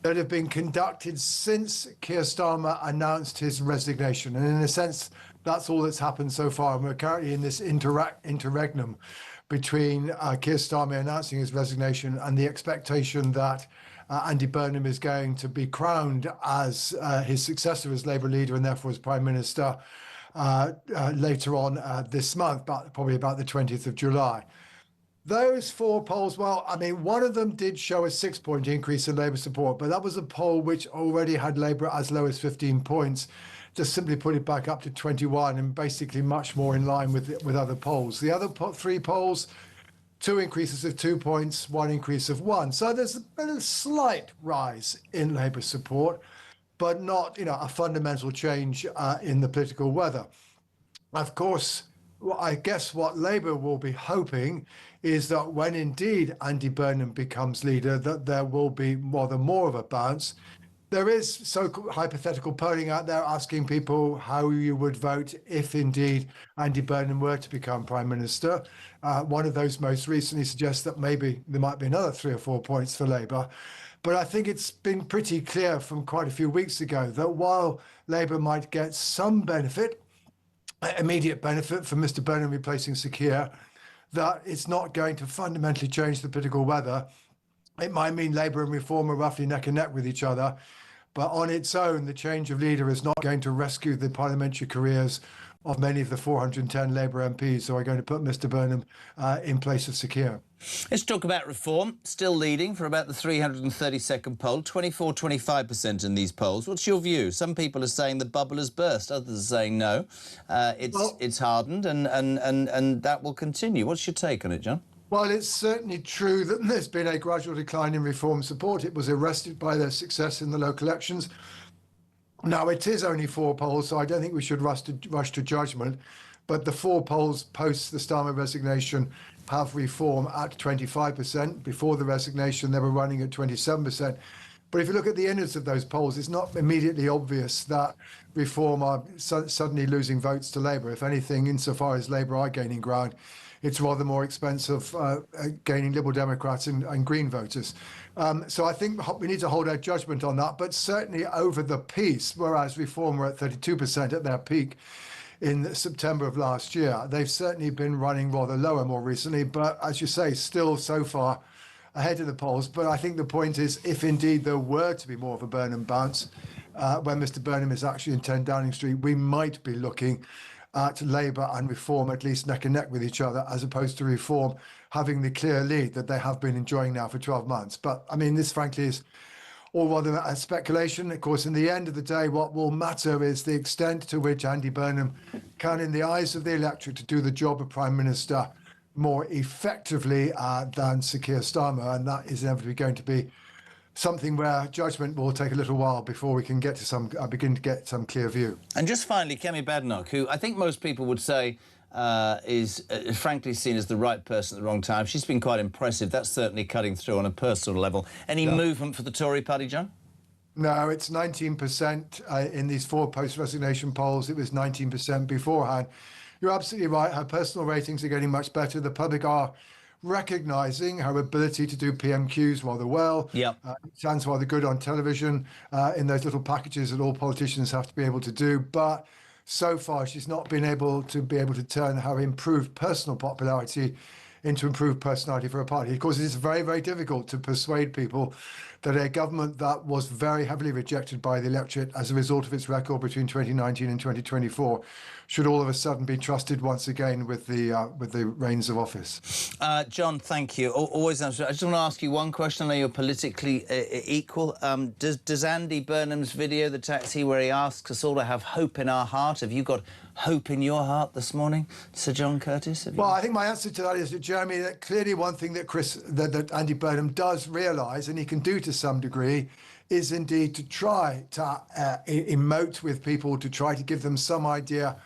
that have been conducted since Keir Starmer announced his resignation. And in a sense, that's all that's happened so far. And we're currently in this interregnum between Keir Starmer announcing his resignation and the expectation that Andy Burnham is going to be crowned as his successor as Labour leader and therefore as Prime Minister later on this month, but probably about the 20th of July. Those 4 polls, well, I mean, one of them did show a 6-point increase in Labour support, but that was a poll which already had Labour as low as 15 points, just simply put it back up to 21 and basically much more in line with other polls. The other 3 polls, 2 increases of 2 points, 1 increase of 1. So there's been a slight rise in Labour support, but not, a fundamental change in the political weather. Of course, I guess what Labour will be hoping is that when indeed Andy Burnham becomes leader, that there will be more of a bounce. There is so-called hypothetical polling out there asking people how you would vote if indeed Andy Burnham were to become Prime Minister. One of those most recently suggests that maybe there might be another 3 or 4 points for Labour. But I think it's been pretty clear from quite a few weeks ago that while Labour might get some benefit immediate benefit from Mr. Burnham replacing Sir Keir, that it's not going to fundamentally change the political weather. It might mean Labour and Reform are roughly neck and neck with each other, but on its own, the change of leader is not going to rescue the parliamentary careers of many of the 410 Labour MPs who are going to put Mr. Burnham in place of Sir Keir. Let's talk about Reform. Still leading for about the 332nd poll, 24-25% in these polls. What's your view? Some people are saying the bubble has burst. Others are saying no. It's hardened and that will continue. What's your take on it, John? Well, it's certainly true that there's been a gradual decline in Reform support. It was arrested by their success in the local elections. Now, it is only 4 polls, so I don't think we should rush to judgment. But the 4 polls post the Starmer resignation have Reform at 25%. Before the resignation, they were running at 27%. But if you look at the innards of those polls, it's not immediately obvious that Reform are suddenly losing votes to Labour. If anything, insofar as Labour are gaining ground, it's rather more expensive gaining Liberal Democrats and Green voters. So I think we need to hold our judgment on that. But certainly over the piece, whereas Reform were at 32% at their peak in September of last year, they've certainly been running rather lower more recently. But as you say, still so far ahead of the polls. But I think the point is, if indeed there were to be more of a Burnham bounce, when Mr. Burnham is actually in 10 Downing Street, we might be looking at Labour and Reform at least neck and neck with each other, as opposed to Reform having the clear lead that they have been enjoying now for 12 months. But I mean, this frankly is all rather a speculation. Of course, in the end of the day, what will matter is the extent to which Andy Burnham can, in the eyes of the electorate, to do the job of Prime Minister more effectively than Sir Keir Starmer. And that is inevitably going to be something where judgment will take a little while before we can get to begin to get some clear view. And just finally, Kemi Badenoch, who I think most people would say is frankly seen as the right person at the wrong time. She's been quite impressive. That's certainly cutting through on a personal level. Any movement for the Tory party, John? No, it's 19% in these 4 post-resignation polls. It was 19% beforehand. You're absolutely right. Her personal ratings are getting much better. The public are recognising her ability to do PMQs rather well. Yeah, it sounds rather good on television in those little packages that all politicians have to be able to do. But so far, she's not been able to turn her improved personal popularity into improved personality for a party. Of course, it's very, very difficult to persuade people that a government that was very heavily rejected by the electorate as a result of its record between 2019 and 2024 should all of a sudden be trusted once again with the reins of office. John, thank you. Always answer. I just want to ask you one question. I know you're politically equal. Does Andy Burnham's video, The Taxi, where he asks us all to have hope in our heart, have you got hope in your heart this morning, Sir John Curtis? Well, I think my answer to that is that, Jeremy, that clearly one thing that that Andy Burnham does realise, and he can do to some degree, is indeed to try to emote with people, to try to give them some idea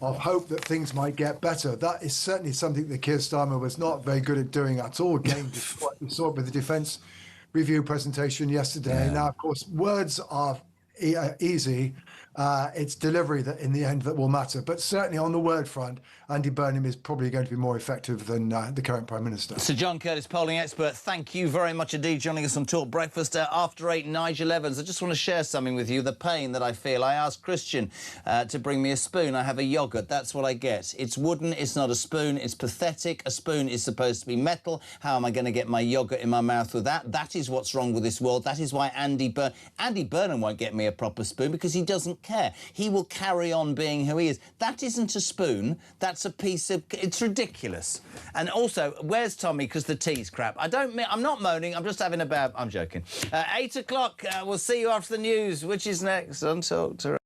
of hope that things might get better. That is certainly something that Keir Starmer was not very good at doing at all. Again, we saw it with the Defence Review presentation yesterday. Yeah. Now, of course, words are easy. It's delivery that in the end that will matter. But certainly on the word front, Andy Burnham is probably going to be more effective than the current Prime Minister. Sir John Curtis, polling expert, thank you very much indeed joining us on Talk Breakfast. After 8, Nigel Evans. I just want to share something with you, the pain that I feel. I asked Christian to bring me a spoon. I have a yoghurt. That's what I get. It's wooden. It's not a spoon. It's pathetic. A spoon is supposed to be metal. How am I going to get my yoghurt in my mouth with that? That is what's wrong with this world. That is why Andy Burnham won't get me a proper spoon, because he doesn't care. He will carry on being who he is. That isn't a spoon. That's a piece of... It's ridiculous. And also, where's Tommy? Because the tea's crap. I'm not moaning. I'm just having a bad... I'm joking. 8 o'clock. We'll see you after the news, which is next on Talk to...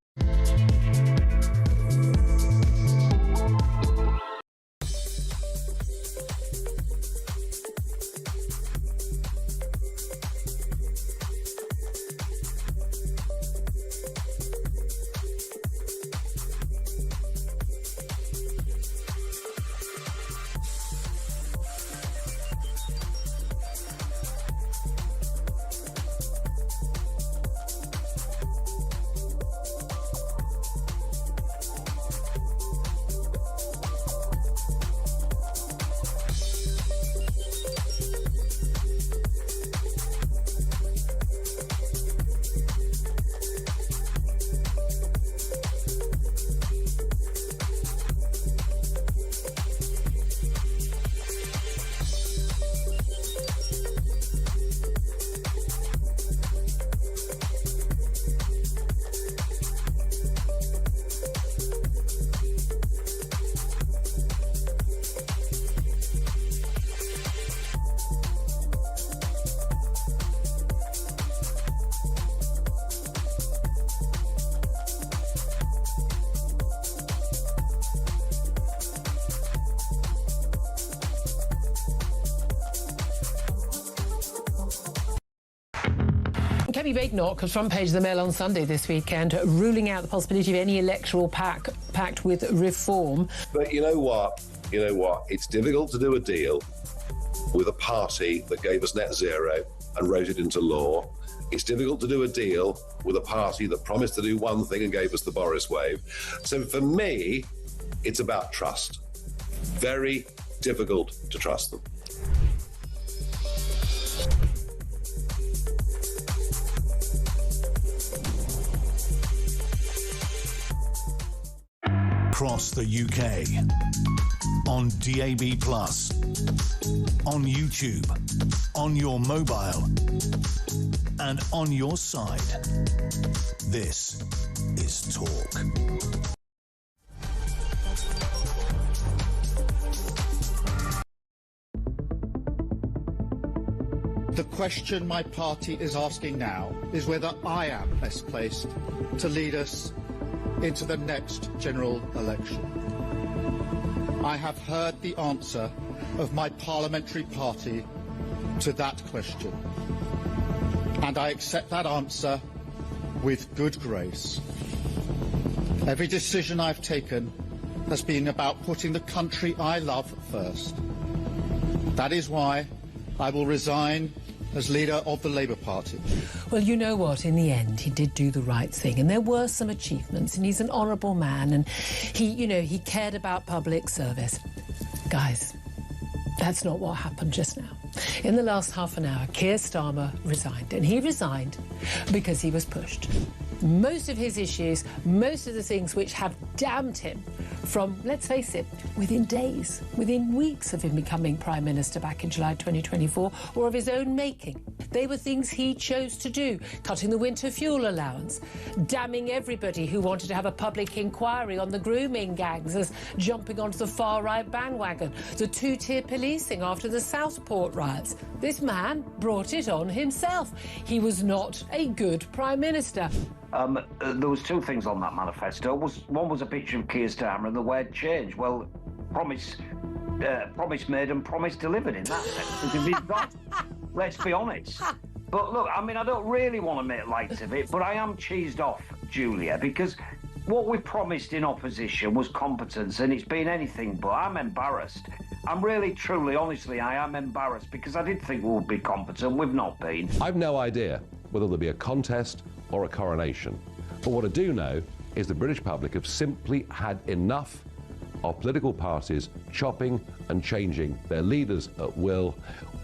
Kemi Badenoch, front page of the Mail on Sunday this weekend, ruling out the possibility of any electoral pact with Reform. But you know what? It's difficult to do a deal with a party that gave us net zero and wrote it into law. It's difficult to do a deal with a party that promised to do one thing and gave us the Boris wave. So for me, it's about trust. Very difficult to trust them. Across the UK, on DAB+, on YouTube, on your mobile, and on your side. This is Talk. The question my party is asking now is whether I am best placed to lead us into the next general election. I have heard the answer of my parliamentary party to that question, and I accept that answer with good grace. Every decision I've taken has been about putting the country I love first. That is why I will resign as leader of the Labour Party. Well, you know what? In the end, he did do the right thing, and there were some achievements, and he's an honourable man, and he cared about public service. Guys, that's not what happened just now. In the last half an hour, Keir Starmer resigned, and he resigned because he was pushed. Most of his issues, most of the things which have damned him from, let's face it, within days, within weeks of him becoming Prime Minister back in July 2024, or of his own making. They were things he chose to do, cutting the winter fuel allowance, damning everybody who wanted to have a public inquiry on the grooming gangs as jumping onto the far-right bandwagon, the two-tier policing after the Southport riots. This man brought it on himself. He was not a good Prime Minister. There was two things on that manifesto. One was a picture of Keir Starmer and the word change. Well, promise made and promise delivered in that sense. If he's not, let's be honest. But look, I mean, I don't really want to make light of it, but I am cheesed off, Julia, because what we promised in opposition was competence, and it's been anything but. I'm embarrassed. I'm really, truly, honestly, I am embarrassed, because I did think we would be competent. We've not been. I've no idea whether there'll be a contest or a coronation. But what I do know is the British public have simply had enough of political parties chopping and changing their leaders at will.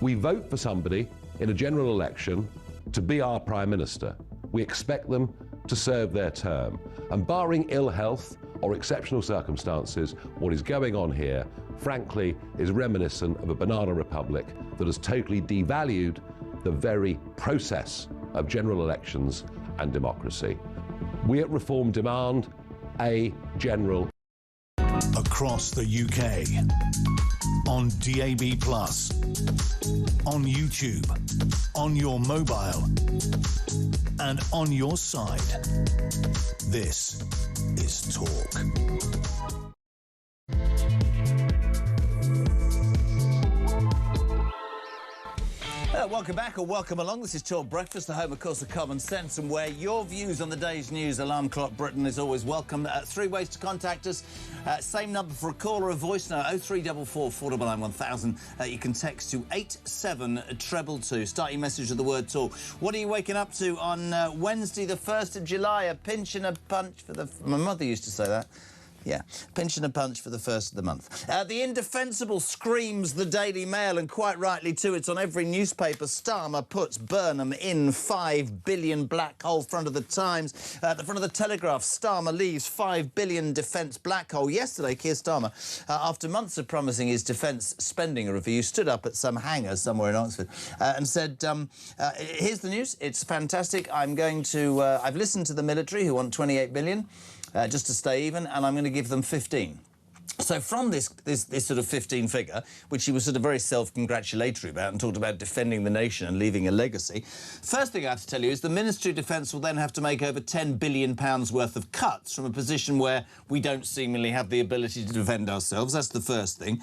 We vote for somebody in a general election to be our Prime Minister. We expect them to serve their term. And barring ill health or exceptional circumstances, what is going on here, frankly, is reminiscent of a banana republic that has totally devalued the very process of general elections and democracy. We at Reform demand a general. Across the UK, on DAB+, on YouTube, on your mobile, and on your side. This is Talk. Welcome back or welcome along. This is Talk Breakfast, the home, of course, of common sense, and where your views on the day's news, Alarm Clock Britain, is always welcome. Three ways to contact us. Same number for a call or a voice note, 0344 499 1000. You can text to 87222. Start your message with the word Talk. What are you waking up to on Wednesday, the 1st of July? A pinch and a punch for the... My mother used to say that. Yeah, pinch and a punch for the first of the month. The indefensible screams the Daily Mail, and quite rightly too. It's on every newspaper. Starmer puts Burnham in $5 billion black hole. Front of the Times. At the front of the Telegraph, Starmer leaves $5 billion defence black hole. Yesterday, Keir Starmer, after months of promising his defence spending review, stood up at some hangar somewhere in Oxford and said, here's the news. It's fantastic. I'm going to... I've listened to the military, who want 28 billion. Just to stay even, and I'm going to give them 15. So from this sort of 15 figure, which he was sort of very self-congratulatory about and talked about defending the nation and leaving a legacy, first thing I have to tell you is the Ministry of Defence will then have to make over £10 billion worth of cuts from a position where we don't seemingly have the ability to defend ourselves. That's the first thing.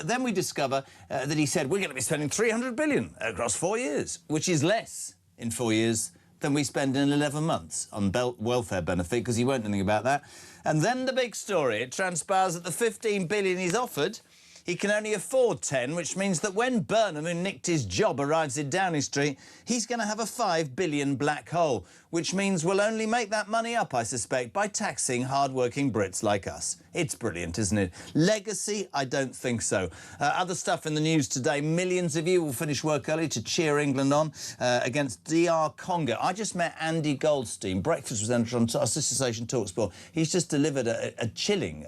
Then we discover that he said we're going to be spending 300 billion across 4 years, which is less in 4 years than we spend in 11 months on welfare benefit, because he won't know anything about that. And then the big story. It transpires that the 15 billion he's offered, he can only afford 10, which means that when Burnham, who nicked his job, arrives in Downing Street, he's going to have a 5 billion black hole, which means we'll only make that money up, I suspect, by taxing hard-working Brits like us. It's brilliant, isn't it? Legacy? I don't think so. Other stuff in the news today. Millions of you will finish work early to cheer England on against DR Congo. I just met Andy Goldstein, breakfast presenter on Sister Station TalkSport. He's just delivered a chilling...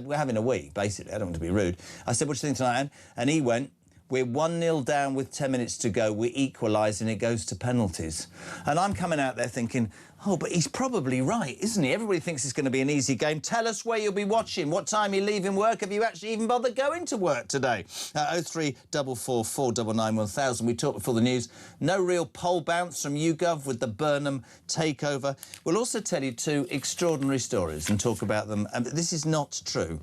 we're having a week, basically. I don't want to be rude. I said, what do you think tonight, Anne? And he went, we're 1-0 down with 10 minutes to go. We equalise and it goes to penalties. And I'm coming out there thinking, oh, but he's probably right, isn't he? Everybody thinks it's going to be an easy game. Tell us where you'll be watching, what time you're leaving work. Have you actually even bothered going to work today? 0344 499 1000. We talked before the news. No real poll bounce from YouGov with the Burnham takeover. We'll also tell you 2 extraordinary stories and talk about them. This is not true.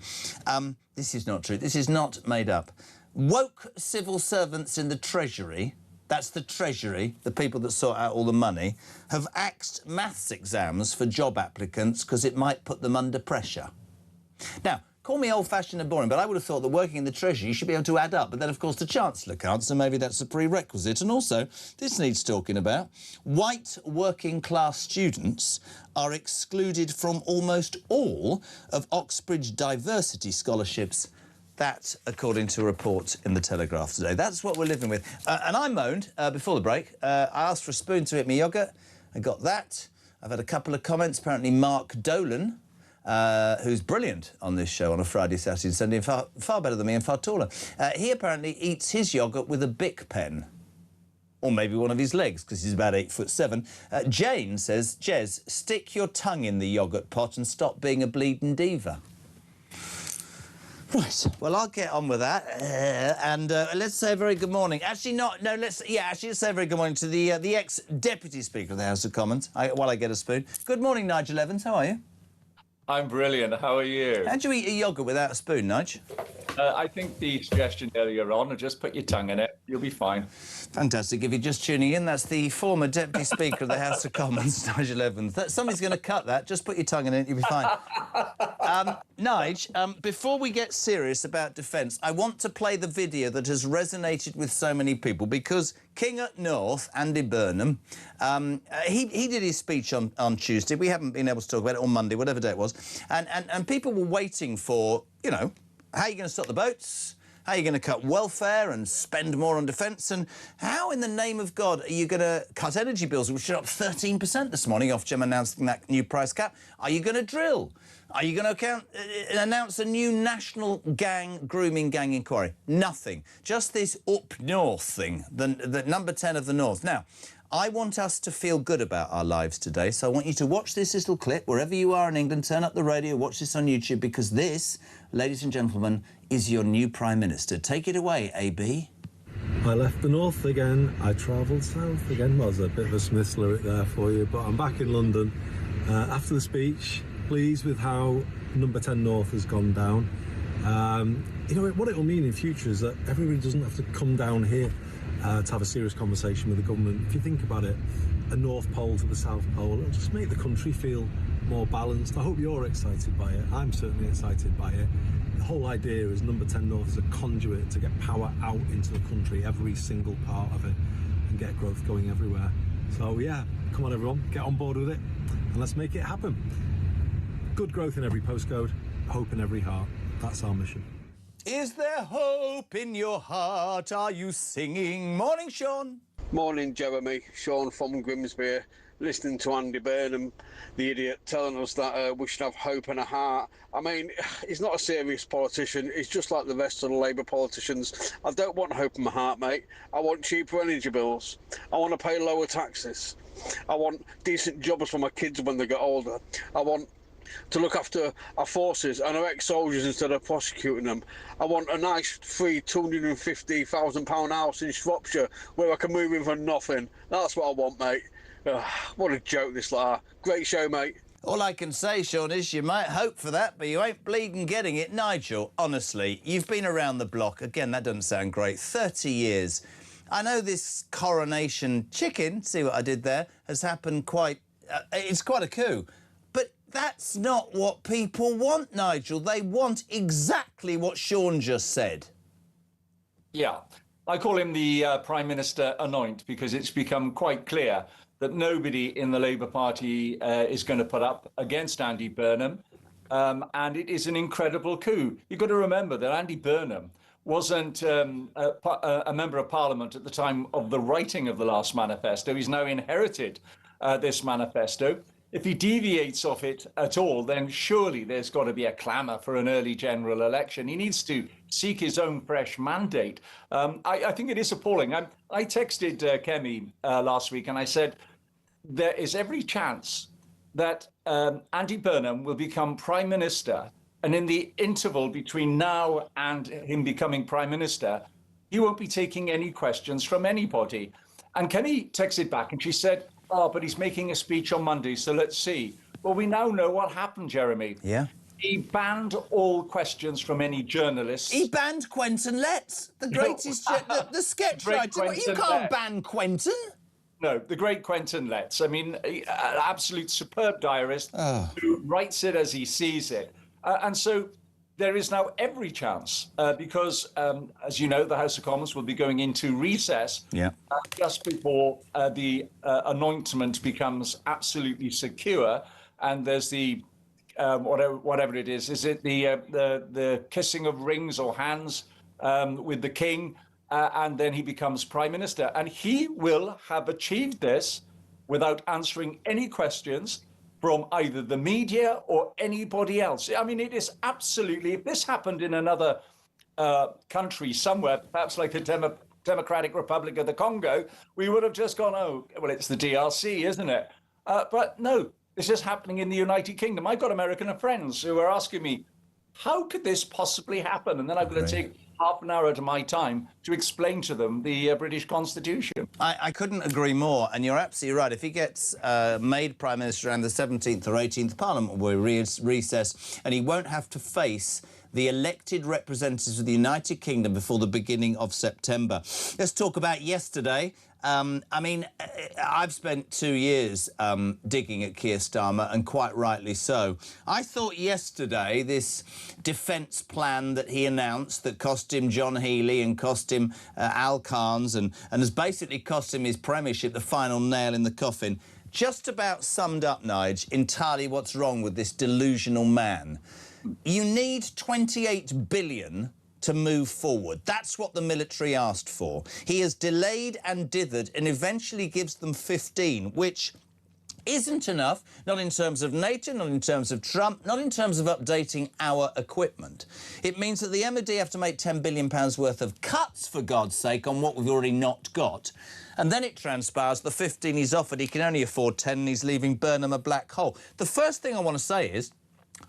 This is not true. This is not made up. Woke civil servants in the Treasury, that's the Treasury, the people that sort out all the money, have axed maths exams for job applicants because it might put them under pressure. Now, call me old-fashioned and boring, but I would have thought that working in the Treasury you should be able to add up. But then, of course, the Chancellor can't, so maybe that's a prerequisite. And also, this needs talking about. White working-class students are excluded from almost all of Oxbridge diversity scholarships. That, according to a report in the Telegraph today. That's what we're living with. And I moaned before the break. I asked for a spoon to hit my yoghurt. I got that. I've had a couple of comments. Apparently, Mark Dolan, who's brilliant on this show on a Friday, Saturday and Sunday, far better than me and far taller. He apparently eats his yoghurt with a Bic pen. Or maybe one of his legs, because he's about 8'7". Jane says, Jez, stick your tongue in the yoghurt pot and stop being a bleeding diva. Right, well, I'll get on with that, and let's say a very good morning. Actually, let's say a very good morning to the ex-Deputy Speaker of the House of Commons, while I get a spoon. Good morning, Nigel Evans, how are you? I'm brilliant, how are you? How'd you eat a yoghurt without a spoon, Nigel? I think the suggestion earlier on, just put your tongue in it, you'll be fine. Fantastic. If you're just tuning in, that's the former Deputy Speaker of the House of Commons, Nigel Evans. Somebody's going to cut that. Just put your tongue in it, you'll be fine. Nigel, before we get serious about defence, I want to play the video that has resonated with so many people, because King at North, Andy Burnham, he did his speech on Tuesday. We haven't been able to talk about it on Monday, whatever day it was. And people were waiting for, you know, how are you going to stop the boats? How are you going to cut welfare and spend more on defence? And how, in the name of God, are you going to cut energy bills, which are up 13% this morning, Ofgem announcing that new price cap? Are you going to drill? Are you going to announce a new national grooming gang inquiry? Nothing. Just this up north thing, the number 10 of the north. Now, I want us to feel good about our lives today, so I want you to watch this little clip wherever you are in England. Turn up the radio, watch this on YouTube, because this, ladies and gentlemen, is your new Prime Minister. Take it away, AB. I left the north again, I travelled south again. Well, there's a bit of a Smiths lyric there for you, but I'm back in London. After the speech, pleased with how number 10 North has gone down. You know, what it'll mean in future is that everybody doesn't have to come down here to have a serious conversation with the government. If you think about it, a North Pole to the South Pole, it'll just make the country feel more balanced. I hope you're excited by it. I'm certainly excited by it. The whole idea is number 10 North is a conduit to get power out into the country, every single part of it, and get growth going everywhere. So yeah, come on everyone, get on board with it, and let's make it happen. Good growth in every postcode, hope in every heart. That's our mission. Is there hope in your heart? Are you singing? Morning, Sean. Morning, Jeremy. Sean from Grimsby. Listening to Andy Burnham, the idiot, telling us that we should have hope in a heart. I mean, he's not a serious politician. He's just like the rest of the Labour politicians. I don't want hope in my heart, mate. I want cheaper energy bills. I want to pay lower taxes. I want decent jobs for my kids when they get older. I want to look after our forces and our ex-soldiers instead of prosecuting them. I want a nice free £250,000 house in Shropshire where I can move in for nothing. That's what I want, mate. What a joke this lot. Great show, mate. All I can say, Sean, is you might hope for that, but you ain't bleeding getting it. Nigel, honestly, you've been around the block. Again, that doesn't sound great. 30 years I know this coronation chicken, see what I did there, has happened quite... it's quite a coup. But that's not what people want, Nigel. They want exactly what Sean just said. Yeah, I call him the Prime Minister anoint because it's become quite clear that nobody in the Labour Party is going to put up against Andy Burnham. And it is an incredible coup. You've got to remember that Andy Burnham wasn't a member of Parliament at the time of the writing of the last manifesto. He's now inherited this manifesto. If he deviates off it at all, then surely there's got to be a clamour for an early general election. He needs to seek his own fresh mandate. I think it is appalling. I texted Kemi last week and I said, there is every chance that Andy Burnham will become Prime Minister, and in the interval between now and him becoming Prime Minister, he won't be taking any questions from anybody. And Kemi texted back and she said, oh, but he's making a speech on Monday, so let's see. Well, we now know what happened, Jeremy. Yeah. He banned all questions from any journalists. He banned Quentin Letts, the greatest, the sketch writer. You can't ban Quentin. No, the great Quentin Letts. I mean, an absolute superb diarist who writes it as he sees it. And so there is now every chance, because, as you know, the House of Commons will be going into recess just before the anointment becomes absolutely secure. And there's the, whatever it is it the kissing of rings or hands with the king? And then he becomes Prime Minister. And he will have achieved this without answering any questions from either the media or anybody else. I mean, it is absolutely, if this happened in another country somewhere, perhaps like the Democratic Republic of the Congo, we would have just gone, oh, well, it's the DRC, isn't it? But no, this is happening in the United Kingdom. I've got American friends who are asking me, how could this possibly happen? And then I'm going to take half an hour out of my time to explain to them the British Constitution. I couldn't agree more, and you're absolutely right. If he gets made Prime Minister around the 17th or 18th, Parliament will recess, and he won't have to face the elected representatives of the United Kingdom before the beginning of September. Let's talk about yesterday. I mean, I've spent 2 years digging at Keir Starmer, and quite rightly so. I thought yesterday this defence plan that he announced that cost him John Healey and cost him Al Carnes and has basically cost him his premiership, the final nail in the coffin, just about summed up, Nige, entirely what's wrong with this delusional man. You need 28 billion to move forward. That's what the military asked for. He has delayed and dithered and eventually gives them 15, which isn't enough, not in terms of NATO, not in terms of Trump, not in terms of updating our equipment. It means that the MOD have to make £10 billion worth of cuts, for God's sake, on what we've already not got. And then it transpires the 15 he's offered, he can only afford 10 and he's leaving Burnham a black hole. The first thing I want to say is,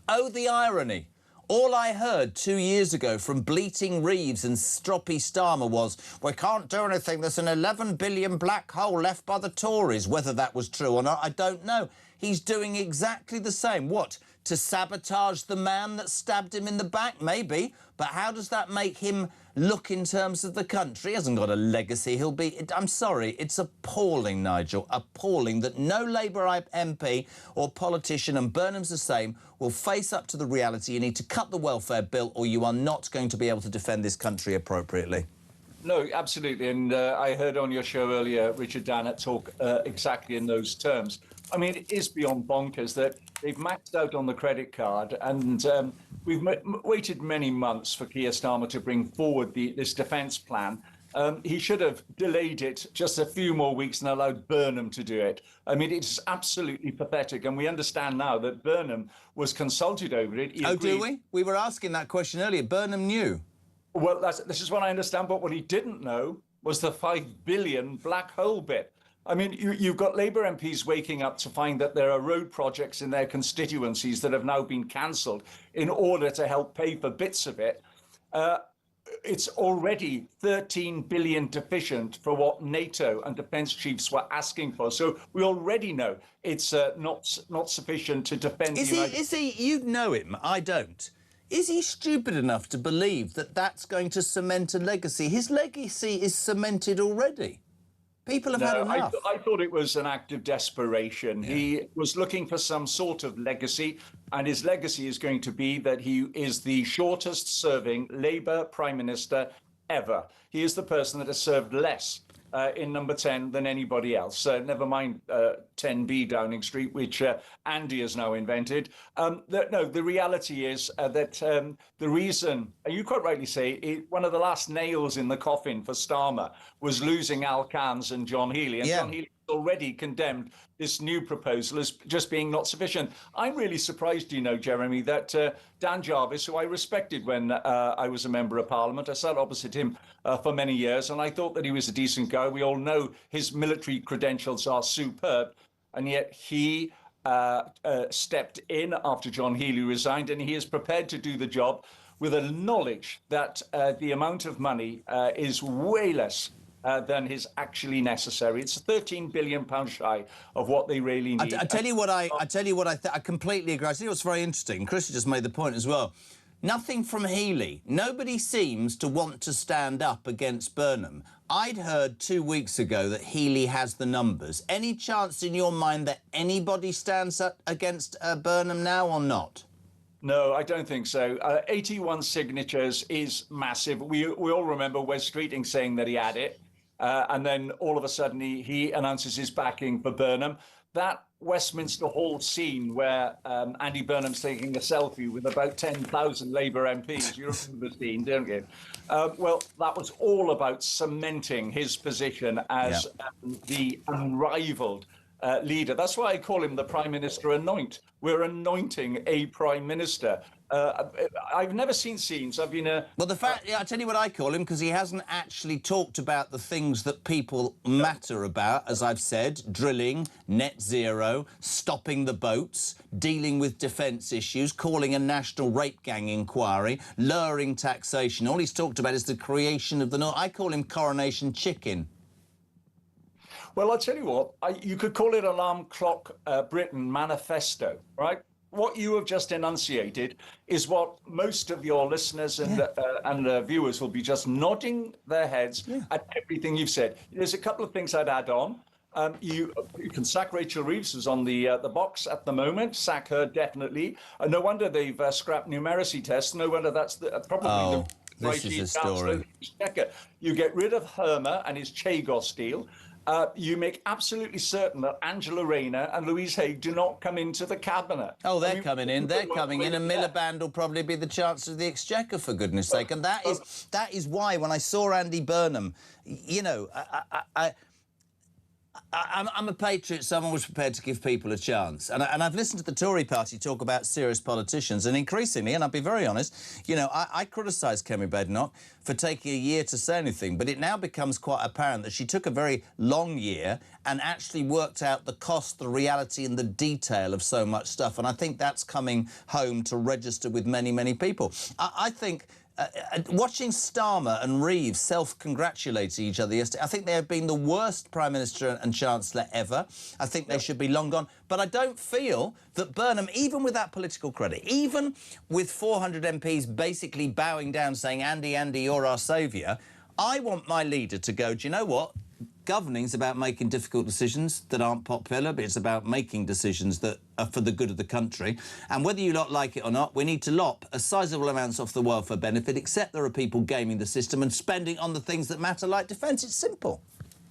oh, the irony. All I heard 2 years ago from Bleating Reeves and Stroppy Starmer was, we can't do anything, there's an 11 billion black hole left by the Tories. Whether that was true or not, I don't know. He's doing exactly the same. What, to sabotage the man that stabbed him in the back? Maybe. But how does that make him look in terms of the country? He hasn't got a legacy. He'll be... I'm sorry, it's appalling, Nigel, appalling that no Labour MP or politician, and Burnham's the same, will face up to the reality. You need to cut the welfare bill or you are not going to be able to defend this country appropriately. No, absolutely. And I heard on your show earlier, Richard Dannett talk exactly in those terms. I mean, it is beyond bonkers that they've maxed out on the credit card, and we've waited many months for Keir Starmer to bring forward this defence plan. He should have delayed it just a few more weeks and allowed Burnham to do it. I mean, it's absolutely pathetic, and we understand now that Burnham was consulted over it. Oh, do we? We were asking that question earlier. Burnham knew. Well, this is what I understand, but what he didn't know was the 5 billion black hole bit. I mean, you've got Labour MPs waking up to find that there are road projects in their constituencies that have now been cancelled in order to help pay for bits of it. It's already 13 billion deficient for what NATO and defence chiefs were asking for. So we already know it's not sufficient to defend the United States. Is he? You know him. I don't. Is he stupid enough to believe that that's going to cement a legacy? His legacy is cemented already. People have had enough. I thought it was an act of desperation. Yeah. He was looking for some sort of legacy, and his legacy is going to be that he is the shortest serving Labour Prime Minister ever. He is the person that has served less in number 10 than anybody else. Never mind 10B Downing Street, which Andy has now invented. The reality is that the reason, you quite rightly say, one of the last nails in the coffin for Starmer was losing Al Cairns and John Healey. And John Healey already condemned this new proposal as just being not sufficient. I'm really surprised, you know, Jeremy, that Dan Jarvis, who I respected when I was a member of Parliament, I sat opposite him for many years, and I thought that he was a decent guy. We all know his military credentials are superb, and yet he stepped in after John Healey resigned, and he is prepared to do the job with a knowledge that the amount of money is way less than is actually necessary. It's £13 billion shy of what they really need. I tell you what I completely agree. I think what's very interesting. Chris just made the point as well. Nothing from Healey. Nobody seems to want to stand up against Burnham. I'd heard 2 weeks ago that Healey has the numbers. Any chance in your mind that anybody stands up against Burnham now or not? No, I don't think so. 81 signatures is massive. We all remember Wes Streeting saying that he had it. And then all of a sudden he announces his backing for Burnham. That Westminster Hall scene where Andy Burnham's taking a selfie with about 10,000 Labour MPs, you remember the scene, don't you? Well, that was all about cementing his position as the unrivaled leader. That's why I call him the Prime Minister Anoint. We're anointing a Prime Minister. I've never seen scenes. I've been a... Well, the fact, I tell you what I call him, because he hasn't actually talked about the things that people matter about, as I've said, drilling, net zero, stopping the boats, dealing with defence issues, calling a national rape gang inquiry, lowering taxation. All he's talked about is the creation of the North. I call him Coronation Chicken. Well, I'll tell you what, you could call it Alarm Clock Britain Manifesto, right? What you have just enunciated is what most of your listeners and viewers will be just nodding their heads at everything you've said. There's a couple of things I'd add on. You can sack Rachel Reeves, who's on the box at the moment. Sack her, definitely. No wonder they've scrapped numeracy tests. No wonder that's probably the... This is a story. You get rid of Hermer and his Chagos deal. You make absolutely certain that Angela Rayner and Louise Haigh do not come into the cabinet. Oh, they're coming in. They're coming in, and Miliband will probably be the Chancellor of the Exchequer, for goodness sake. And that is why, when I saw Andy Burnham, you know, I'm a patriot, so I'm always prepared to give people a chance. And I've listened to the Tory party talk about serious politicians, and increasingly, and I'll be very honest, you know, I criticise Kemi Badenoch for taking a year to say anything, but it now becomes quite apparent that she took a very long year and actually worked out the cost, the reality and the detail of so much stuff. And I think that's coming home to register with many, many people. I think... watching Starmer and Reeves self-congratulate each other yesterday, I think they have been the worst Prime Minister and Chancellor ever. I think they should be long gone. But I don't feel that Burnham, even with that political credit, even with 400 MPs basically bowing down saying, Andy, Andy, you're our saviour, I want my leader to go, do you know what? Governing's about making difficult decisions that aren't popular, but it's about making decisions that are for the good of the country. And whether you lot like it or not, we need to lop a sizable amounts off the welfare benefit, except there are people gaming the system and spending on the things that matter, like defence. It's simple.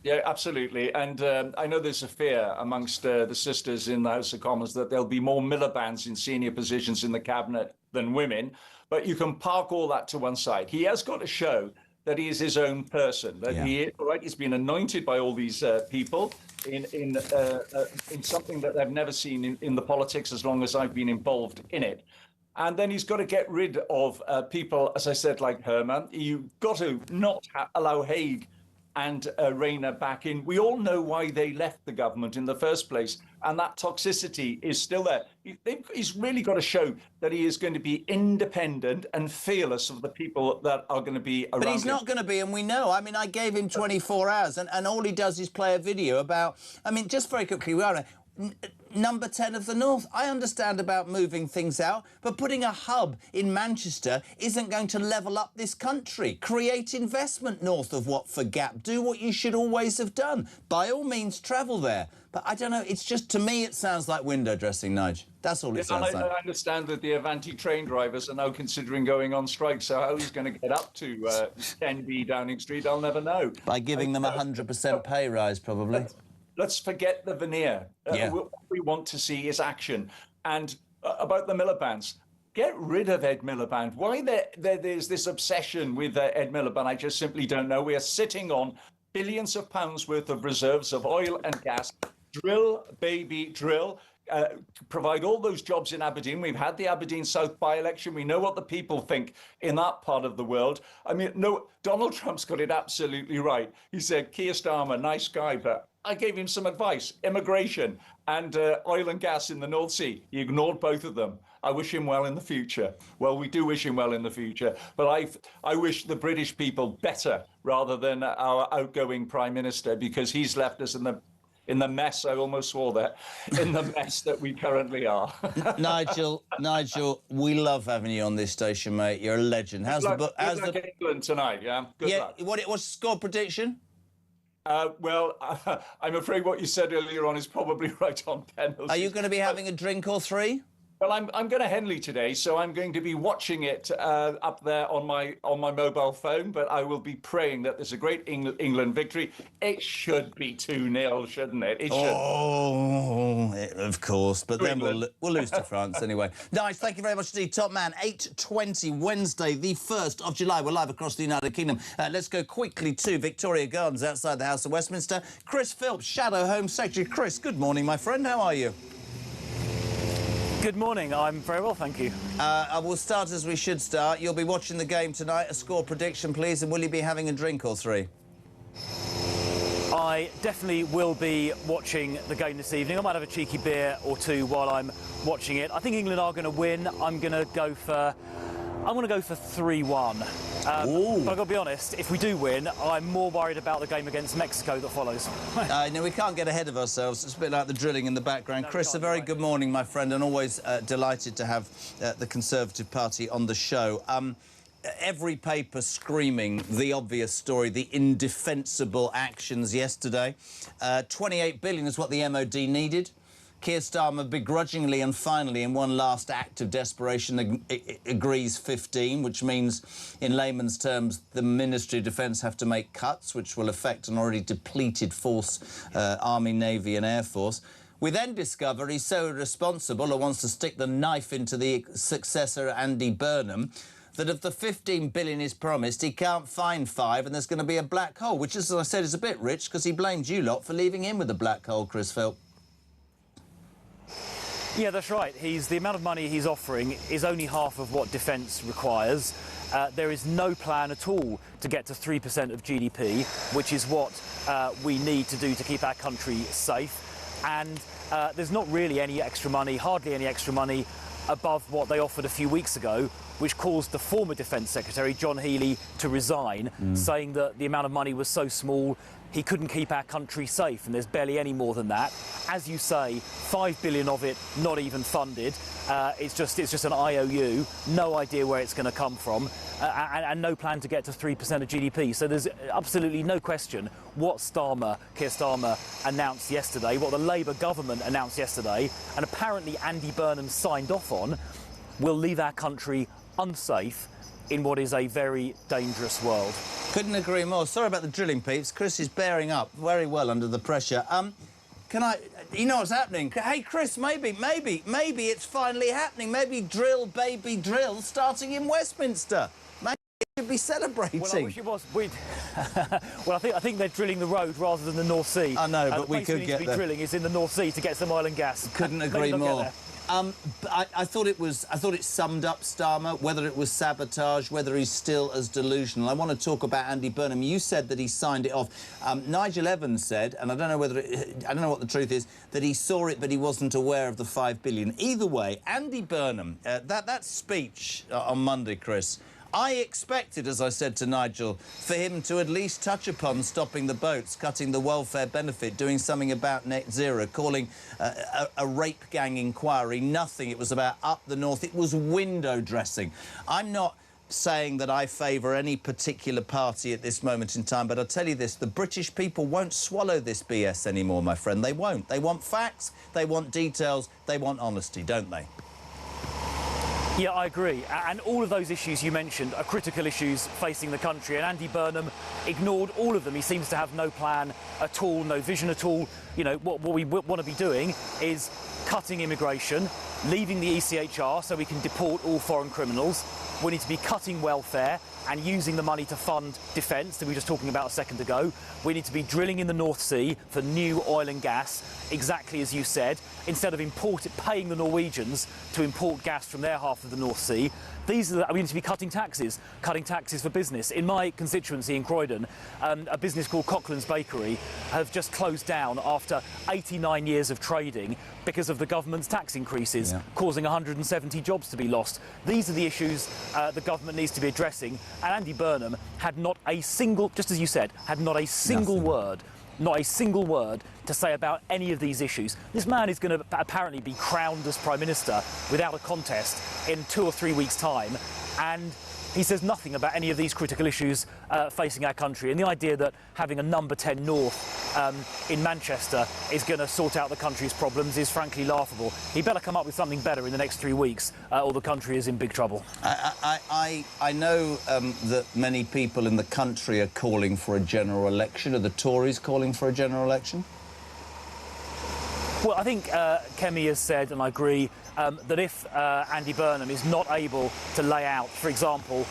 Yeah, absolutely. And I know there's a fear amongst the sisters in the House of Commons that there'll be more Milibands in senior positions in the cabinet than women. But you can park all that to one side. He has got to show that he is his own person, that he's been anointed by all these people in something that they've never seen in the politics as long as I've been involved in it. And then he's got to get rid of people, as I said, like Herman. You've got to not allow Haigh and Rayner back in. We all know why they left the government in the first place, and that toxicity is still there. He's really got to show that he is going to be independent and fearless of the people that are going to be around him. But he's not going to be, and we know. I mean, I gave him 24 hours, and all he does is play a video about... I mean, just very quickly, number 10 of the North. I understand about moving things out, but putting a hub in Manchester isn't going to level up this country. Create investment north of Watford Gap. Do what you should always have done. By all means, travel there. But I don't know, it's just, to me, it sounds like window dressing, Nige. That's all it sounds like. I understand that the Avanti train drivers are now considering going on strike, so how he's going to get up to 10B Downing Street, I'll never know. By giving them a 100% pay rise, probably. Let's forget the veneer. What we want to see is action. And about the Miliband's, get rid of Ed Miliband. Why there's this obsession with Ed Miliband, I just simply don't know. We are sitting on billions of pounds worth of reserves of oil and gas. Drill, baby, drill. Provide all those jobs in Aberdeen. We've had the Aberdeen South by-election. We know what the people think in that part of the world. I mean, no, Donald Trump's got it absolutely right. He said, Keir Starmer, nice guy, but I gave him some advice, immigration and oil and gas in the North Sea. He ignored both of them. I wish him well in the future. Well, we do wish him well in the future, but I wish the British people better rather than our outgoing Prime Minister, because he's left us in the mess, I almost swore that, in the mess that we currently are. Nigel, we love having you on this station, mate. You're a legend. How's the book? How's the England tonight? Yeah. Good luck. What's the score prediction? Well, I'm afraid what you said earlier on is probably right on penalties. Are you going to be having a drink or three? Well, I'm going to Henley today, so I'm going to be watching it up there on my mobile phone, but I will be praying that there's a great England victory. It should be 2-0, shouldn't it? It should. Oh, of course, but then we'll lose to France anyway. Nice, thank you very much indeed. Top man, 8:20, Wednesday, the 1st of July. We're live across the United Kingdom. Let's go quickly to Victoria Gardens outside the House of Westminster. Chris Philps, Shadow Home Secretary. Chris, good morning, my friend. How are you? Good morning. I'm very well, thank you. I will start as we should start. You'll be watching the game tonight. A score prediction, please, and will you be having a drink or three? I definitely will be watching the game this evening. I might have a cheeky beer or two while I'm watching it. I think England are going to win. I'm going to go for 3-1. But I've got to be honest, if we do win, I'm more worried about the game against Mexico that follows. No, we can't get ahead of ourselves. It's a bit like the drilling in the background. No, Chris, a very good morning, my friend, and always delighted to have the Conservative Party on the show. Every paper screaming the obvious story, the indefensible actions yesterday. 28 billion is what the MOD needed. Keir Starmer begrudgingly and finally, in one last act of desperation, agrees 15, which means, in layman's terms, the Ministry of Defence have to make cuts, which will affect an already depleted force, Army, Navy and Air Force. We then discover he's so irresponsible or wants to stick the knife into the successor, Andy Burnham, that of the 15 billion he's promised, he can't find 5 and there's going to be a black hole, which, as I said, is a bit rich because he blamed you lot for leaving him with a black hole, Chris Philp. Yeah, that's right. The amount of money he's offering is only half of what defence requires. There is no plan at all to get to 3% of GDP, which is what we need to do to keep our country safe. And there's not really any extra money, hardly any extra money, above what they offered a few weeks ago, which caused the former Defence Secretary, John Healey, to resign, saying that the amount of money was so small he couldn't keep our country safe, and there's barely any more than that. As you say, 5 billion of it not even funded. It's just an IOU, no idea where it's going to come from, and no plan to get to 3% of GDP. So there's absolutely no question what Keir Starmer announced yesterday, what the Labour government announced yesterday, and apparently Andy Burnham signed off on, will leave our country unsafe in what is a very dangerous world. Couldn't agree more. Sorry about the drilling, peeps. Chris is bearing up very well under the pressure. You know what's happening? Hey, Chris, maybe it's finally happening. Maybe drill, baby, drill, starting in Westminster. Maybe we should be celebrating. Well, I wish it was. Well, I think they're drilling the road rather than the North Sea. I know, but we could get there. The place we need to be drilling is in the North Sea to get some oil and gas. Couldn't agree more. I thought it summed up Starmer, whether it was sabotage, whether he's still as delusional. I want to talk about Andy Burnham. You said that he signed it off. Nigel Evans said, and I don't know what the truth is, that he saw it but he wasn't aware of the 5 billion. Either way, Andy Burnham, that speech on Monday, Chris, I expected, as I said to Nigel, for him to at least touch upon stopping the boats, cutting the welfare benefit, doing something about net zero, calling a rape gang inquiry. Nothing. It was about up the north. It was window dressing. I'm not saying that I favour any particular party at this moment in time, but I'll tell you this, the British people won't swallow this BS anymore, my friend. They won't. They want facts, they want details, they want honesty, don't they? Yeah, I agree. And all of those issues you mentioned are critical issues facing the country, and Andy Burnham ignored all of them. He seems to have no plan at all, no vision at all. You know, what we want to be doing is cutting immigration, leaving the ECHR so we can deport all foreign criminals. We need to be cutting welfare and using the money to fund defence that we were just talking about a second ago. We need to be drilling in the North Sea for new oil and gas, exactly as you said, instead of paying the Norwegians to import gas from their half of the North Sea. We need to be cutting taxes for business. In my constituency in Croydon, a business called Coughlan's Bakery have just closed down after 89 years of trading because of the government's tax increases, causing 170 jobs to be lost. These are the issues the government needs to be addressing, and Andy Burnham had not a single, just as you said, had not a single word, not a single word to say about any of these issues. This man is going to apparently be crowned as Prime Minister without a contest in 2 or 3 weeks' time, and he says nothing about any of these critical issues facing our country. And the idea that having a number 10 North in Manchester is going to sort out the country's problems is frankly laughable. He better come up with something better in the next 3 weeks, or the country is in big trouble. I know that many people in the country are calling for a general election. Are the Tories calling for a general election? Well, I think Kemi has said, and I agree, that if Andy Burnham is not able to lay out, for example,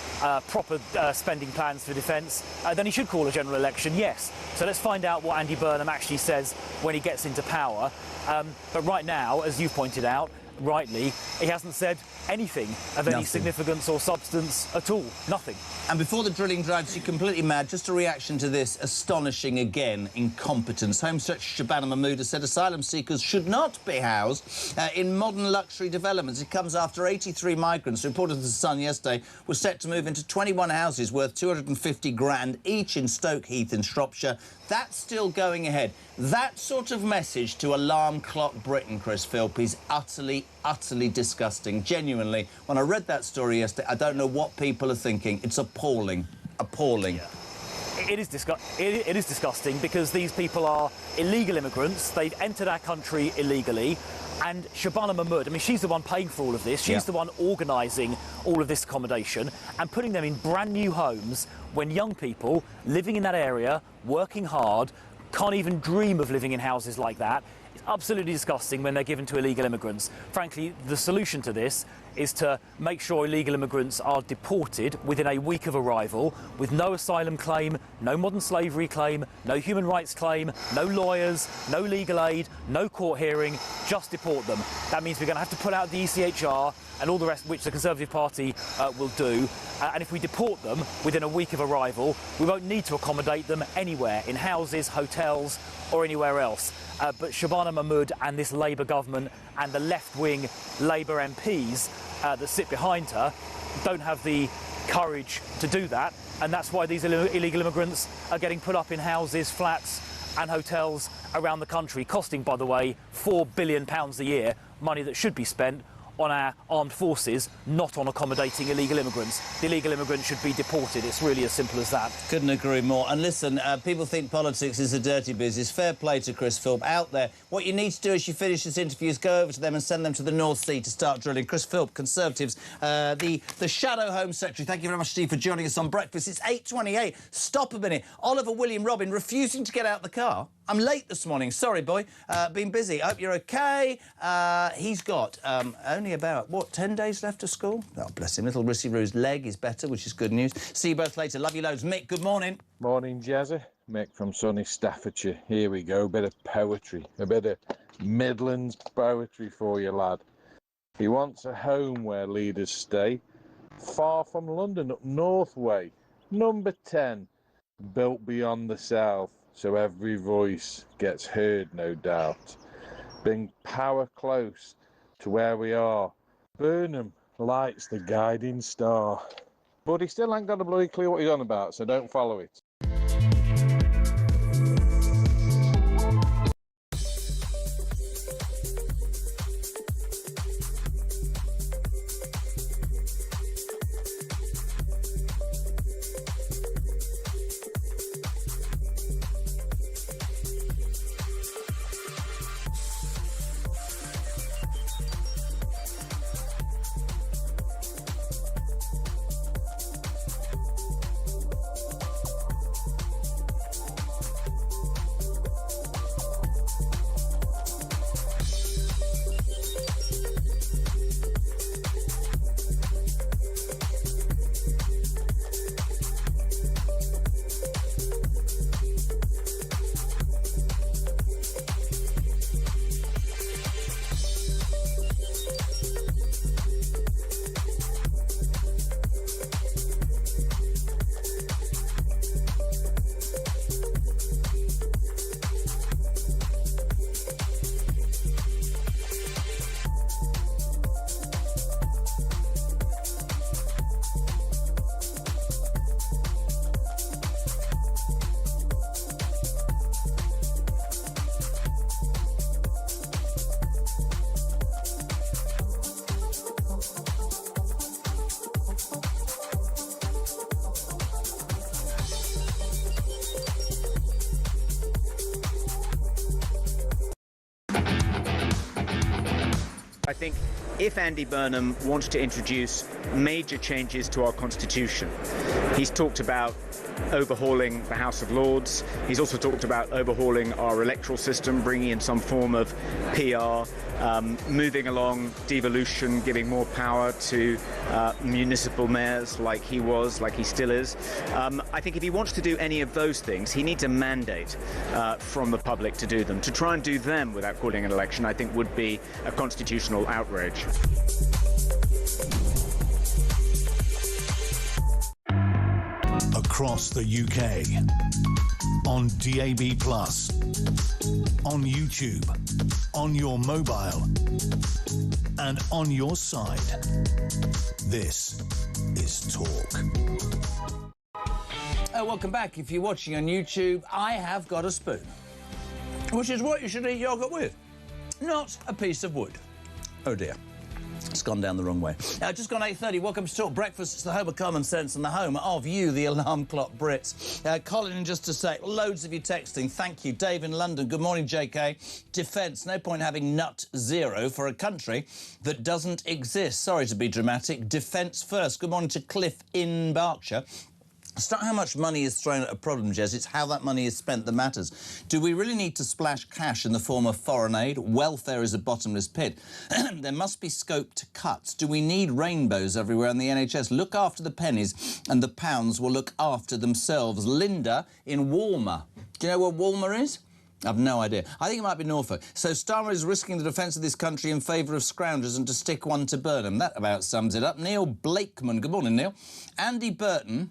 proper spending plans for defence, then he should call a general election, yes. So let's find out what Andy Burnham actually says when he gets into power. But right now, as you've pointed out, rightly, he hasn't said anything of any significance or substance at all. Nothing. And before the drilling drives you completely mad, just a reaction to this astonishing, again, incompetence. Home Secretary Shabana Mahmood has said asylum seekers should not be housed in modern luxury developments. It comes after 83 migrants, reported to The Sun yesterday, were set to move into 21 houses worth 250 grand each in Stoke Heath in Shropshire. That's still going ahead. That sort of message to alarm clock Britain, Chris Philp, is utterly, utterly disgusting. Genuinely, when I read that story yesterday, I don't know what people are thinking. It's appalling. Appalling. Yeah. It is disgusting because these people are illegal immigrants. They've entered our country illegally. And Shabana Mahmood, I mean, she's the one paying for all of this. She's the one organising all of this accommodation and putting them in brand new homes when young people living in that area, working hard, can't even dream of living in houses like that. It's absolutely disgusting when they're given to illegal immigrants. Frankly, the solution to this is to make sure illegal immigrants are deported within a week of arrival with no asylum claim, no modern slavery claim, no human rights claim, no lawyers, no legal aid, no court hearing, just deport them. That means we're going to have to pull out the ECHR and all the rest, which the Conservative Party will do. And if we deport them within a week of arrival, we won't need to accommodate them anywhere, in houses, hotels or anywhere else. But Shabana Mahmood and this Labour government and the left-wing Labour MPs that sit behind her don't have the courage to do that, and that's why these illegal immigrants are getting put up in houses, flats and hotels around the country, costing, by the way, £4 billion a year, money that should be spent on our armed forces, not on accommodating illegal immigrants. The illegal immigrants should be deported. It's really as simple as that. Couldn't agree more. And listen, people think politics is a dirty business. Fair play to Chris Philp out there. What you need to do as you finish this interview is go over to them and send them to the North Sea to start drilling. Chris Philp, Conservatives, the Shadow Home Secretary. Thank you very much, Steve, for joining us on Breakfast. It's 8:28. Stop a minute. Oliver William Robin refusing to get out the car. I'm late this morning. Sorry, boy. Been busy. Hope you're OK. He's got only about, 10 days left of school? Oh, bless him. Little Rissy Roo's leg is better, which is good news. See you both later. Love you loads. Mick, good morning. Morning, Jazza. Mick from sunny Staffordshire. Here we go. A bit of poetry. A bit of Midlands poetry for you, lad. He wants a home where leaders stay, far from London, up North Way. Number 10, built beyond the south, so every voice gets heard, no doubt. Bring power close to where we are. Burnham lights the guiding star. But he still ain't got a bloody clue what he's on about, so don't follow it. I think if Andy Burnham wants to introduce major changes to our constitution, he's talked about overhauling the House of Lords. He's also talked about overhauling our electoral system, bringing in some form of PR, moving along devolution, giving more power to municipal mayors like he still is. I think if he wants to do any of those things, he needs a mandate from the public to do them. To try and do them without calling an election, I think would be a constitutional outrage. Across the UK, on DAB+, on YouTube, on your mobile, and on your side. This is Talk. Welcome back. If you're watching on YouTube, I have got a spoon, which is what you should eat yoghurt with, not a piece of wood. Oh dear. It's gone down the wrong way. Just gone 8:30. Welcome to Talk Breakfast. It's the home of common sense and the home of you, the alarm clock Brits. Colin, in just a sec. Loads of you texting. Thank you. Dave in London. Good morning, JK. Defence. No point having nut zero for a country that doesn't exist. Sorry to be dramatic. Defence first. Good morning to Cliff in Berkshire. It's not how much money is thrown at a problem, Jez, it's how that money is spent that matters. Do we really need to splash cash in the form of foreign aid? Welfare is a bottomless pit. There must be scope to cuts. Do we need rainbows everywhere in the NHS? Look after the pennies and the pounds will look after themselves. Linda in Walmer. Do you know where Walmer is? I've no idea. I think it might be Norfolk. So Starmer is risking the defence of this country in favour of scroungers and to stick one to Burnham. That about sums it up. Neil Blakeman. Good morning, Neil. Andy Burton,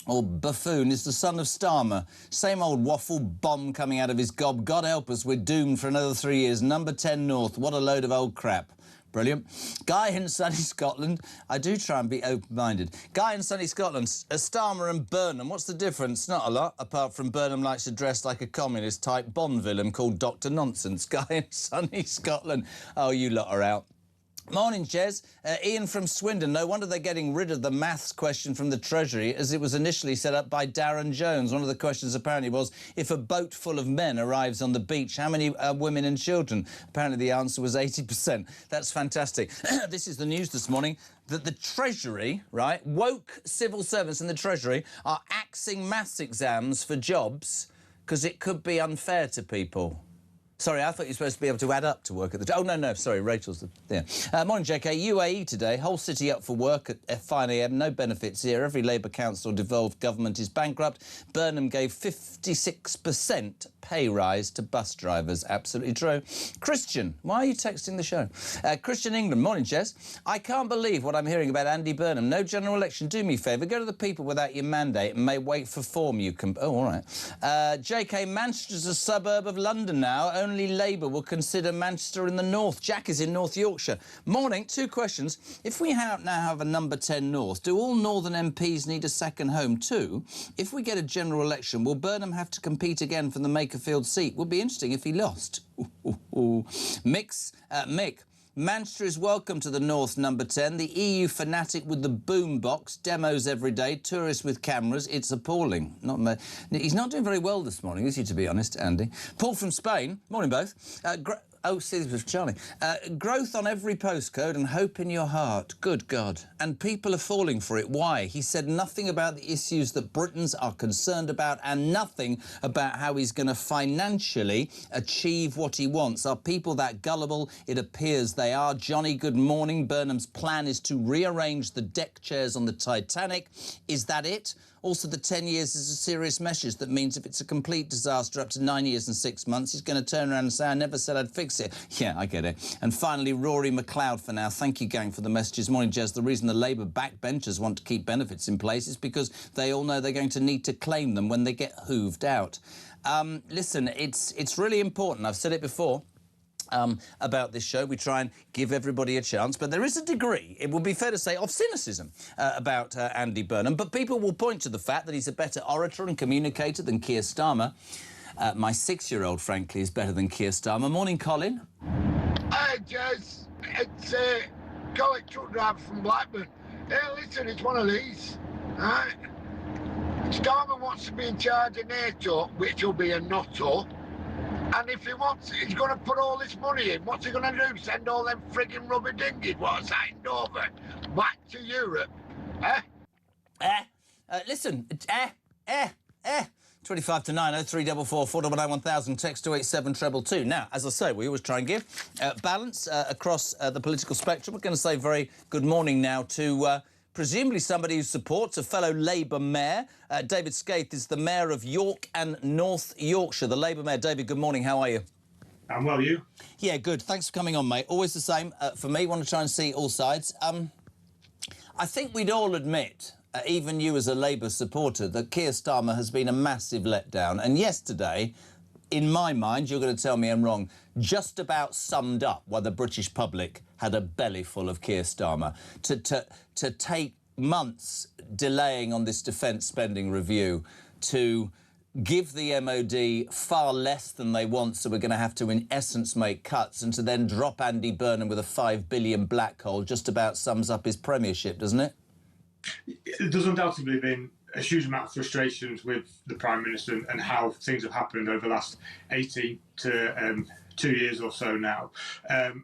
or buffoon, is the son of Starmer. Same old waffle bomb coming out of his gob. God help us, we're doomed for another 3 years. Number 10 North, what a load of old crap. Brilliant. Guy in sunny Scotland. I do try and be open-minded. Guy in sunny Scotland. Starmer and Burnham. What's the difference? Not a lot, apart from Burnham likes to dress like a communist-type Bond villain called Dr. Nonsense. Guy in sunny Scotland. Oh, you lot are out. Morning, Jez. Ian from Swindon. No wonder they're getting rid of the maths question from the Treasury, as it was initially set up by Darren Jones. One of the questions apparently was, if a boat full of men arrives on the beach, how many women and children? Apparently the answer was 80%. That's fantastic. This is the news this morning, that the Treasury, right, woke civil servants in the Treasury are axing maths exams for jobs because it could be unfair to people. Sorry, I thought you were supposed to be able to add up to work at the... Oh, no, sorry, Rachel's there. Morning, JK. UAE today, whole city up for work at 5 a.m, no benefits here. Every Labour council devolved government is bankrupt. Burnham gave 56% pay rise to bus drivers. Absolutely true. Christian, why are you texting the show? Christian England. Morning, Jess. I can't believe what I'm hearing about Andy Burnham. No general election. Do me a favour. Go to the people without your mandate and may wait for form you can... Oh, all right. JK, Manchester's a suburb of London now. only Labour will consider Manchester in the north. Jack is in North Yorkshire. Morning, 2 questions. If we now have a number 10 North, do all northern MPs need a second home too? If we get a general election, will Burnham have to compete again for the Makerfield seat? Would be interesting if he lost. Mick. Manchester is welcome to the North, number 10. The EU fanatic with the boombox, demos every day, tourists with cameras. It's appalling. He's not doing very well this morning, is he, to be honest, Andy? Paul from Spain. Morning, both. Oh, see, this was Charlie. Growth on every postcode and hope in your heart. Good God. And people are falling for it. Why? He said nothing about the issues that Britons are concerned about and nothing about how he's going to financially achieve what he wants. Are people that gullible? It appears they are. Johnny, good morning. Burnham's plan is to rearrange the deck chairs on the Titanic. Is that it? Also, the 10 years is a serious message that means if it's a complete disaster up to 9 years and 6 months, he's going to turn around and say, I never said I'd fix it. Yeah, I get it. And finally, Rory McLeod for now. Thank you, gang, for the messages. Morning, Jez. The reason the Labour backbenchers want to keep benefits in place is because they all know they're going to need to claim them when they get hooved out. Listen, it's really important. I've said it before. About this show. We try and give everybody a chance, but there is a degree, it would be fair to say, of cynicism about Andy Burnham, but people will point to the fact that he's a better orator and communicator than Keir Starmer. My 6-year-old, frankly, is better than Keir Starmer. Morning, Colin. Hi, Jez. It's Colin truck driver from Blackburn. Hey, listen, it's one of these, right? Starmer wants to be in charge of NATO, which will be a NATO. And if he wants, he's going to put all this money in. What's he going to do? Send all them frigging rubber dinghies what's signed over back to Europe? Listen, 25 to 9 0344 499 1000, text 287 Now, as I say, we always try and give balance across the political spectrum. We're going to say very good morning now to presumably somebody who supports a fellow Labour mayor. David Skaith is the mayor of York and North Yorkshire, the Labour mayor. David, good morning. How are you? I'm well, you? Yeah, good. Thanks for coming on, mate. Always the same for me. Want to try and see all sides. I think we'd all admit, even you as a Labour supporter, that Keir Starmer has been a massive letdown. And yesterday, in my mind, you're going to tell me I'm wrong, just about summed up why the British public had a belly full of Keir Starmer. To take months delaying on this defence spending review, to give the MOD far less than they want, so we're going to have to, in essence, make cuts, and to then drop Andy Burnham with a $5 billion black hole just about sums up his premiership, doesn't it? There's undoubtedly been a huge amount of frustrations with the Prime Minister and how things have happened over the last 18 to 2 years or so now.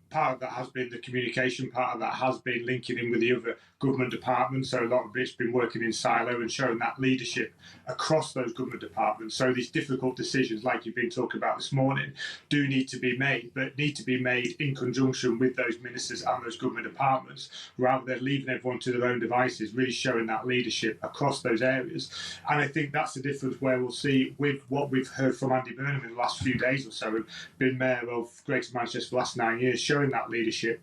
Part of that has been the communication, part of that has been linking in with the other government departments. So a lot of it's been working in silo and showing that leadership across those government departments. So these difficult decisions, like you've been talking about this morning, do need to be made, but need to be made in conjunction with those ministers and those government departments, rather than leaving everyone to their own devices, really showing that leadership across those areas. And I think that's the difference where we'll see with what we've heard from Andy Burnham in the last few days or so, been mayor of Greater Manchester for the last 9 years, showing that leadership,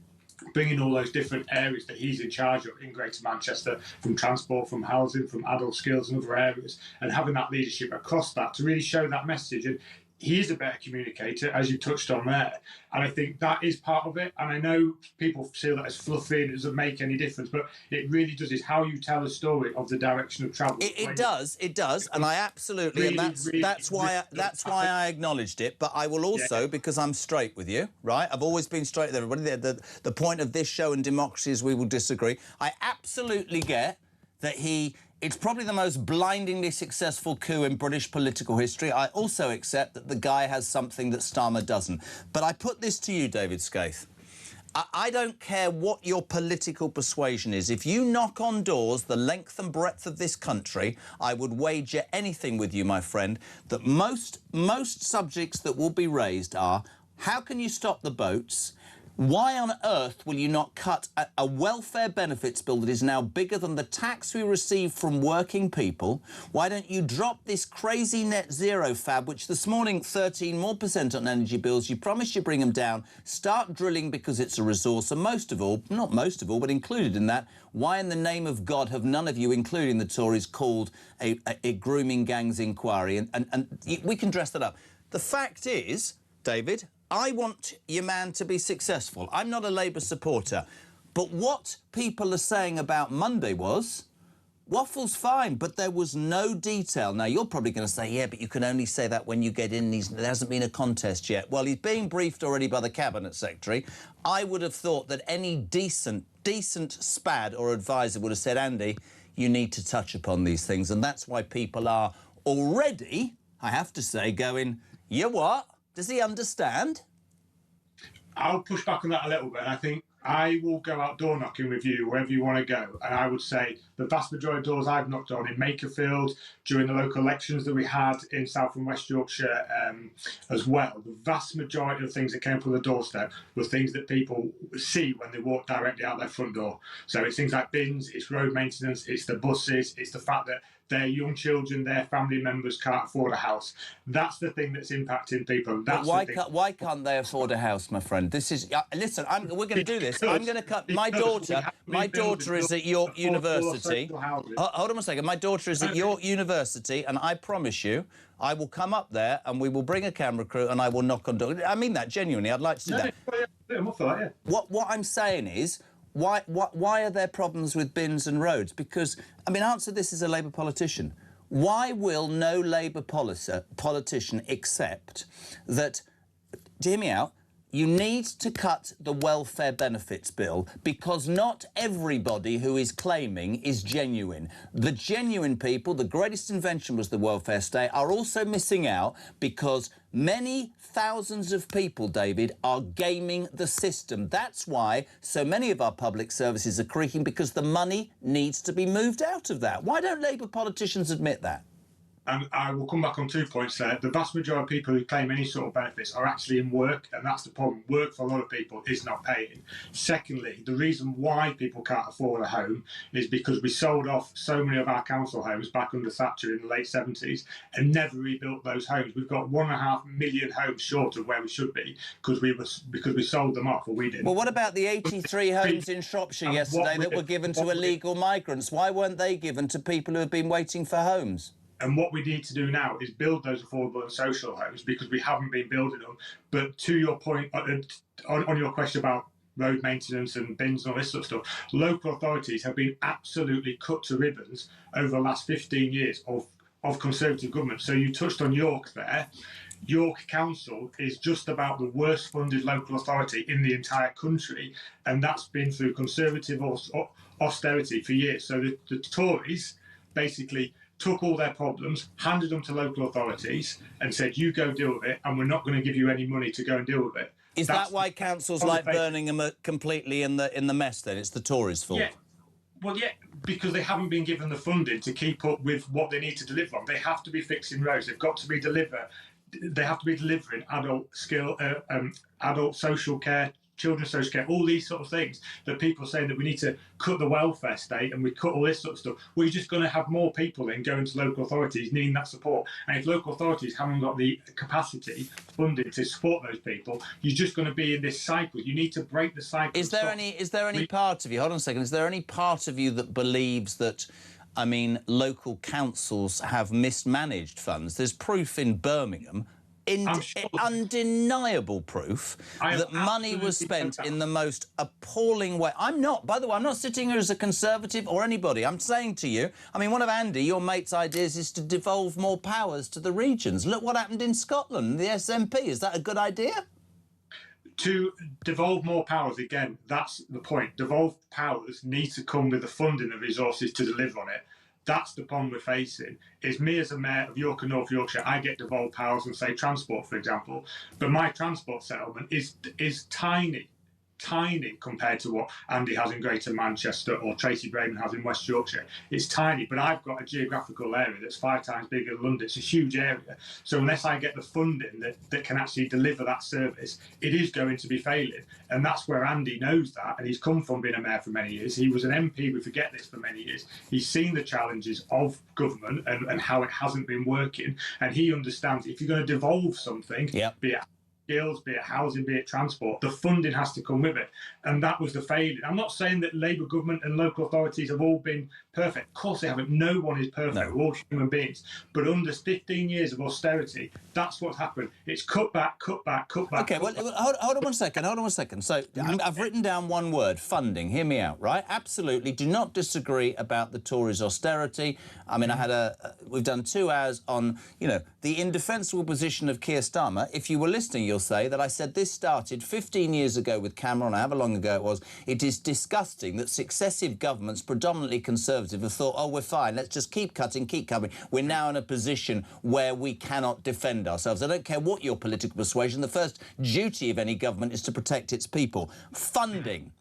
bringing all those different areas that he's in charge of in Greater Manchester, from transport, from housing, from adult skills and other areas, and having that leadership across that to really show that message. And he is a better communicator, as you touched on there. And I think that is part of it. And I know people feel that it's fluffy and it doesn't make any difference, but it really does. Is how you tell the story of the direction of travel. It does, and I absolutely, really, and that's why I acknowledged it. But I will also, because I'm straight with you, right? I've always been straight with everybody. The point of this show and democracy is we will disagree. I absolutely get that it's probably the most blindingly successful coup in British political history. I also accept that the guy has something that Starmer doesn't. But I put this to you, David Skaith. I don't care what your political persuasion is. If you knock on doors the length and breadth of this country, I would wager anything with you, my friend, that most subjects that will be raised are, how can you stop the boats? Why on earth will you not cut a welfare benefits bill that is now bigger than the tax we receive from working people? Why don't you drop this crazy net zero fab, which this morning 13% more on energy bills? You promised you bring them down. Start drilling because it's a resource. And most of all, not most of all, but included in that, why in the name of God have none of you, including the Tories, called a grooming gangs inquiry? And we can dress that up. The fact is, David. I want your man to be successful. I'm not a Labour supporter. But what people are saying about Monday was, Waffle's fine, but there was no detail. Now, you're probably going to say, yeah, but you can only say that when you get in. There hasn't been a contest yet. Well, he's being briefed already by the Cabinet Secretary. I would have thought that any decent spad or advisor would have said, Andy, you need to touch upon these things. And that's why people are already, I have to say, going, you what? Does he understand? I'll push back on that a little bit. I think I will go out door knocking with you wherever you want to go. And I would say the vast majority of doors I've knocked on in Makerfield during the local elections that we had in South and West Yorkshire as well, the vast majority of things that came from the doorstep were things that people see when they walk directly out their front door. So it's things like bins, it's road maintenance, it's the buses, it's the fact that their young children, their family members can't afford a house. That's the thing that's impacting people. That's why can't they afford a house, my friend? This is listen. We're going to do this. I'm going to cut. My daughter is at York University. Hold on a second. My daughter is at York University, and I promise you, I will come up there and we will bring a camera crew and I will knock on doors. I mean that genuinely. I'd like to do that. What I'm saying is, why are there problems with bins and roads? Because, I mean, answer this as a Labour politician. Why will no Labour politician accept that, hear me out, you need to cut the welfare benefits bill because not everybody who is claiming is genuine. The genuine people, the greatest invention was the welfare state, are also missing out because many thousands of people, David, are gaming the system. That's why so many of our public services are creaking, because the money needs to be moved out of that. Why don't Labour politicians admit that? And I will come back on 2 points there. The vast majority of people who claim any sort of benefits are actually in work, and that's the problem. Work for a lot of people is not paying. Secondly, the reason why people can't afford a home is because we sold off so many of our council homes back under Thatcher in the late 70s and never rebuilt those homes. We've got 1.5 million homes short of where we should be because we sold them off, or we didn't. Well, what about the 83 homes in Shropshire yesterday that were given to illegal migrants? Why weren't they given to people who have been waiting for homes? And what we need to do now is build those affordable and social homes because we haven't been building them. But to your point, on your question about road maintenance and bins and all this sort of stuff, local authorities have been absolutely cut to ribbons over the last 15 years of Conservative government. So you touched on York there. York Council is just about the worst funded local authority in the entire country, and that's been through Conservative austerity for years. So the Tories basically took all their problems, handed them to local authorities and said, you go deal with it, and we're not going to give you any money to go and deal with it. Is that why councils like Birmingham are completely in the mess then? It's the Tories' fault? Yeah. Well, yeah, because they haven't been given the funding to keep up with what they need to deliver on. They have to be fixing roads. They've got to be They have to be delivering adult social care, children's social care, all these sort of things that people say that we need to cut the welfare state and we cut all this sort of stuff. We're just going to have more people then going to local authorities needing that support. And if local authorities haven't got the capacity, funding to support those people, you're just going to be in this cycle. You need to break the cycle. Is there any part of you, hold on a second, is there any part of you that believes that, I mean, local councils have mismanaged funds? There's proof in Birmingham, undeniable proof that money was spent in the most appalling way. By the way, I'm not sitting here as a Conservative or anybody. I'm saying to you, I mean, one of Andy, your mate's ideas is to devolve more powers to the regions. Look what happened in Scotland, the SNP. Is that a good idea? To devolve more powers, again, that's the point. Devolved powers need to come with the funding and resources to deliver on it. That's the problem we're facing. Is me as a mayor of York and North Yorkshire, I get devolved powers and say transport, for example, but my transport settlement is tiny compared to what Andy has in Greater Manchester or Tracy Brayman has in West Yorkshire. It's tiny, but I've got a geographical area that's 5 times bigger than London. It's a huge area. So unless I get the funding that can actually deliver that service, it is going to be failing. And that's where Andy knows that, and he's come from being a mayor for many years. He was an MP, we forget this, for many years. He's seen the challenges of government and how it hasn't been working, and he understands if you're going to devolve something, be it skills, be it housing, be it transport. The funding has to come with it. And that was the failure. I'm not saying that Labour government and local authorities have all been perfect. Of course they haven't. No one is perfect. No. We're all human beings. But under 15 years of austerity, that's what's happened. It's cut back, cut back, cut back. Okay, well, hold on one second, hold on one second. So I've written down one word, funding. Hear me out, right? Absolutely. Do not disagree about the Tories' austerity. I mean, we've done 2 hours on, the indefensible position of Keir Starmer. If you were listening, you'll say that I said this started 15 years ago with Cameron, however long ago it was. It is disgusting that successive governments, predominantly Conservative, have thought, oh, we're fine, let's just keep cutting, keep coming. We're now in a position where we cannot defend ourselves. I don't care what your political persuasion, the first duty of any government is to protect its people. Funding.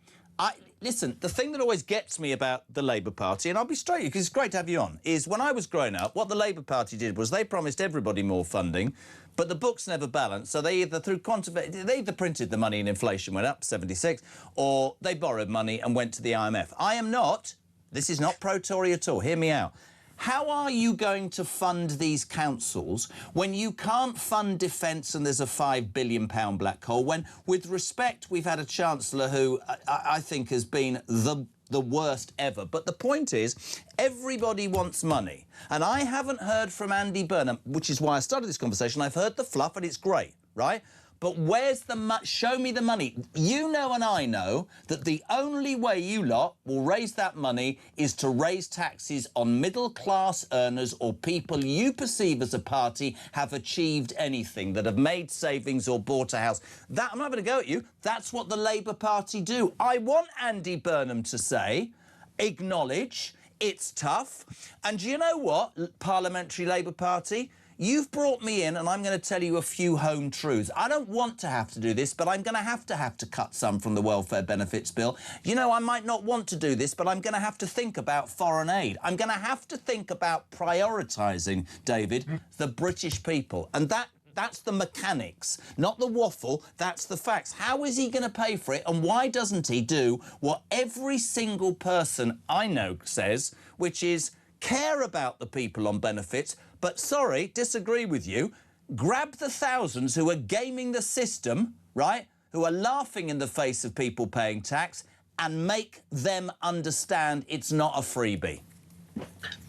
Listen, the thing that always gets me about the Labour Party, and I'll be straight, because it's great to have you on, is when I was growing up, what the Labour Party did was they promised everybody more funding, but the books never balanced, so they either they either printed the money and inflation went up, 76, or they borrowed money and went to the IMF. This is not pro-Tory at all, hear me out. How are you going to fund these councils when you can't fund defence and there's a £5 billion black hole, when, with respect, we've had a Chancellor who I think has been the worst ever. But the point is, everybody wants money. And I haven't heard from Andy Burnham, which is why I started this conversation. I've heard the fluff and it's great, right? But where's the money? Show me the money. You know and I know that the only way you lot will raise that money is to raise taxes on middle-class earners or people you perceive as a party have achieved anything, that have made savings or bought a house. That, I'm not going to go at you. That's what the Labour Party do. I want Andy Burnham to say, acknowledge, it's tough. And do you know what, Parliamentary Labour Party? You've brought me in and I'm going to tell you a few home truths. I don't want to have to do this, but I'm going to have to cut some from the welfare benefits bill. I might not want to do this, but I'm going to have to think about foreign aid. I'm going to have to think about prioritising, David, the British people. And that's the mechanics, not the waffle, that's the facts. How is he going to pay for it, and why doesn't he do what every single person I know says, which is care about the people on benefits, but, sorry, disagree with you, grab the thousands who are gaming the system, right, who are laughing in the face of people paying tax, and make them understand it's not a freebie.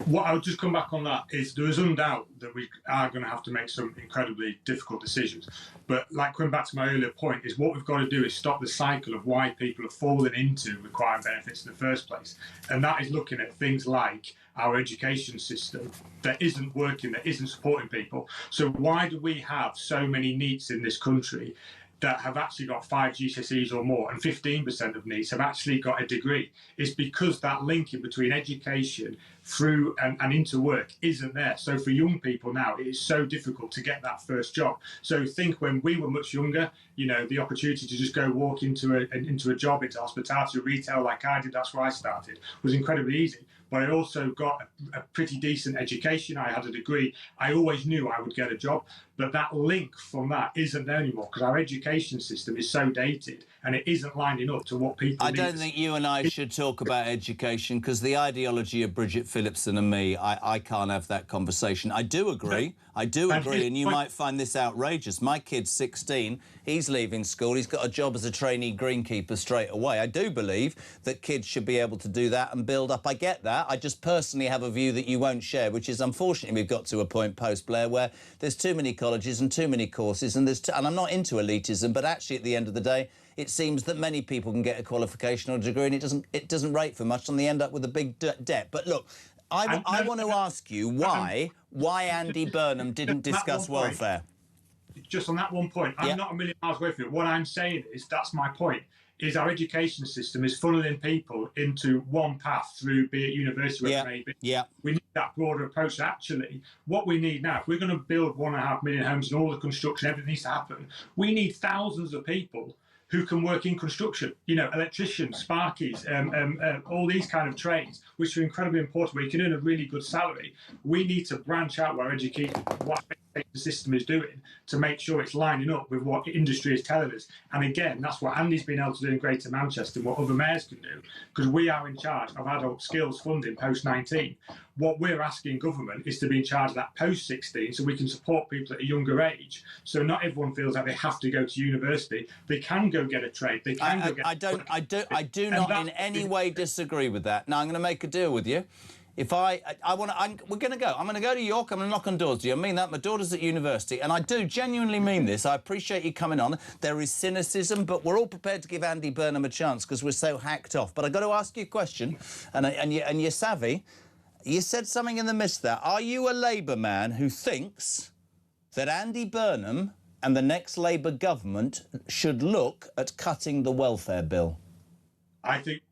What I would just come back on that is there is undoubt that we are going to have to make some incredibly difficult decisions. But like coming back to my earlier point, is what we've got to do is stop the cycle of why people have fallen into requiring benefits in the first place. And that is looking at things like our education system that isn't working, that isn't supporting people. So why do we have so many NEETs in this country that have actually got 5 GCSEs or more, and 15% of NEETs have actually got a degree? It's because that linking between education through and into work isn't there. So for young people now, it is so difficult to get that first job. So think when we were much younger, the opportunity to just go walk into a job, into hospitality or retail like I did, that's where I started, was incredibly easy. But I also got a pretty decent education. I had a degree. I always knew I would get a job. But that link from that isn't there anymore because our education system is so dated and it isn't lining up to what people need. I don't think you and I should talk about education because the ideology of Bridget Phillipson and me, I can't have that conversation. I do agree. I do agree, and you might find this outrageous. My kid's 16. He's leaving school. He's got a job as a trainee greenkeeper straight away. I do believe that kids should be able to do that and build up. I get that. I just personally have a view that you won't share, which is, unfortunately, we've got to a point post-Blair where there's too many colleges and too many courses, and and I'm not into elitism, but actually, at the end of the day, it seems that many people can get a qualification or a degree, and it doesn't rate for much, and they end up with a big debt. But look, I want to ask you why Andy Burnham didn't discuss welfare. Just on that one point, I'm not a million miles away from it. What I'm saying is, that's my point, is our education system is funneling people into one path through, be it university or whatever it may be. We need that broader approach. Actually, what we need now, if we're going to build 1.5 million homes and all the construction, everything needs to happen, we need thousands of people who can work in construction, electricians, sparkies, all these kind of trades, which are incredibly important, where you can earn a really good salary. We need to branch out what education the system is doing to make sure it's lining up with what industry is telling us. And again, that's what Andy's been able to do in Greater Manchester and what other mayors can do, because we are in charge of adult skills funding post-19. What we're asking government is to be in charge of that post-16 so we can support people at a younger age. So not everyone feels like they have to go to university. They can go get a trade. They can go get I do not in any way disagree with that. Now, I'm going to make a deal with you. If we're going to go. I'm going to go to York. I'm going to knock on doors. Do you I mean that? My daughter's at university, and I do genuinely mean this. I appreciate you coming on. There is cynicism, but we're all prepared to give Andy Burnham a chance because we're so hacked off. But I've got to ask you a question, and you're savvy. You said something in the midst there. Are you a Labour man who thinks that Andy Burnham and the next Labour government should look at cutting the welfare bill? I think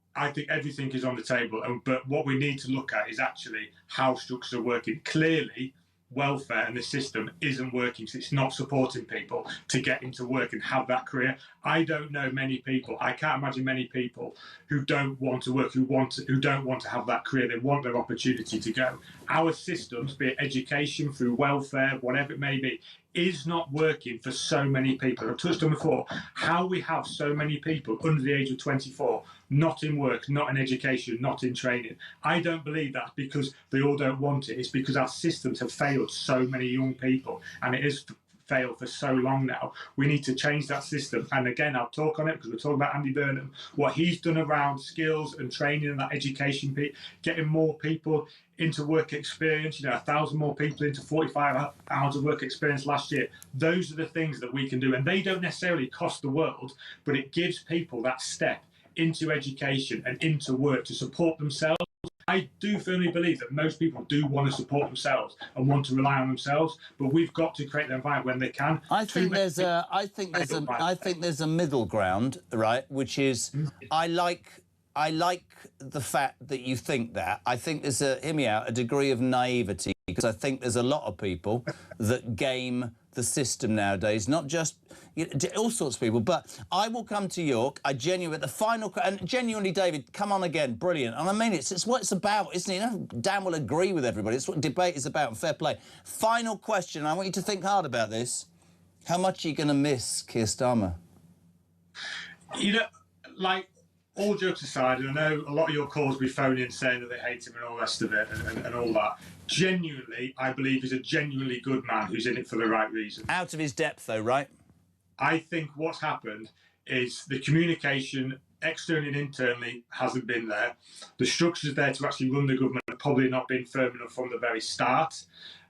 everything is on the table, but what we need to look at is actually how structures are working. Clearly, welfare and the system isn't working, so it's not supporting people to get into work and have that career. I don't know many people, I can't imagine many people who don't want to work, who don't want to have that career. They want their opportunity to go. Our systems, be it education, through welfare, whatever it may be, is not working for so many people. I've touched on before how we have so many people under the age of 24 not in work, not in education, not in training. I don't believe that's because they all don't want it. It's because our systems have failed so many young people, and it has failed for so long now. We need to change that system. And again, I'll talk on it because we're talking about Andy Burnham, what he's done around skills and training and that education piece, getting more people into work experience, 1,000 more people into 45 hours of work experience last year. Those are the things that we can do. And they don't necessarily cost the world, but it gives people that step into education and into work to support themselves. I do firmly believe that most people do want to support themselves and want to rely on themselves, but we've got to create the environment when they can. I think there's a middle ground, right? Which is, I like the fact that you think that. I think there's hear me out, a degree of naivety, because I think there's a lot of people that game the system nowadays, not just all sorts of people. But I will come to York. I genuinely, the final, and genuinely, David, come on again, brilliant. And I mean, it's what it's about, isn't it? You don't damn well agree with everybody. It's what debate is about, and fair play. Final question. I want you to think hard about this. How much are you going to miss Keir Starmer? All jokes aside, and I know a lot of your calls be phoning saying that they hate him and all the rest of it and all that. Genuinely, I believe he's a genuinely good man who's in it for the right reason. Out of his depth, though, right? I think what's happened is the communication externally and internally hasn't been there. The structures there to actually run the government have probably not been firm enough from the very start.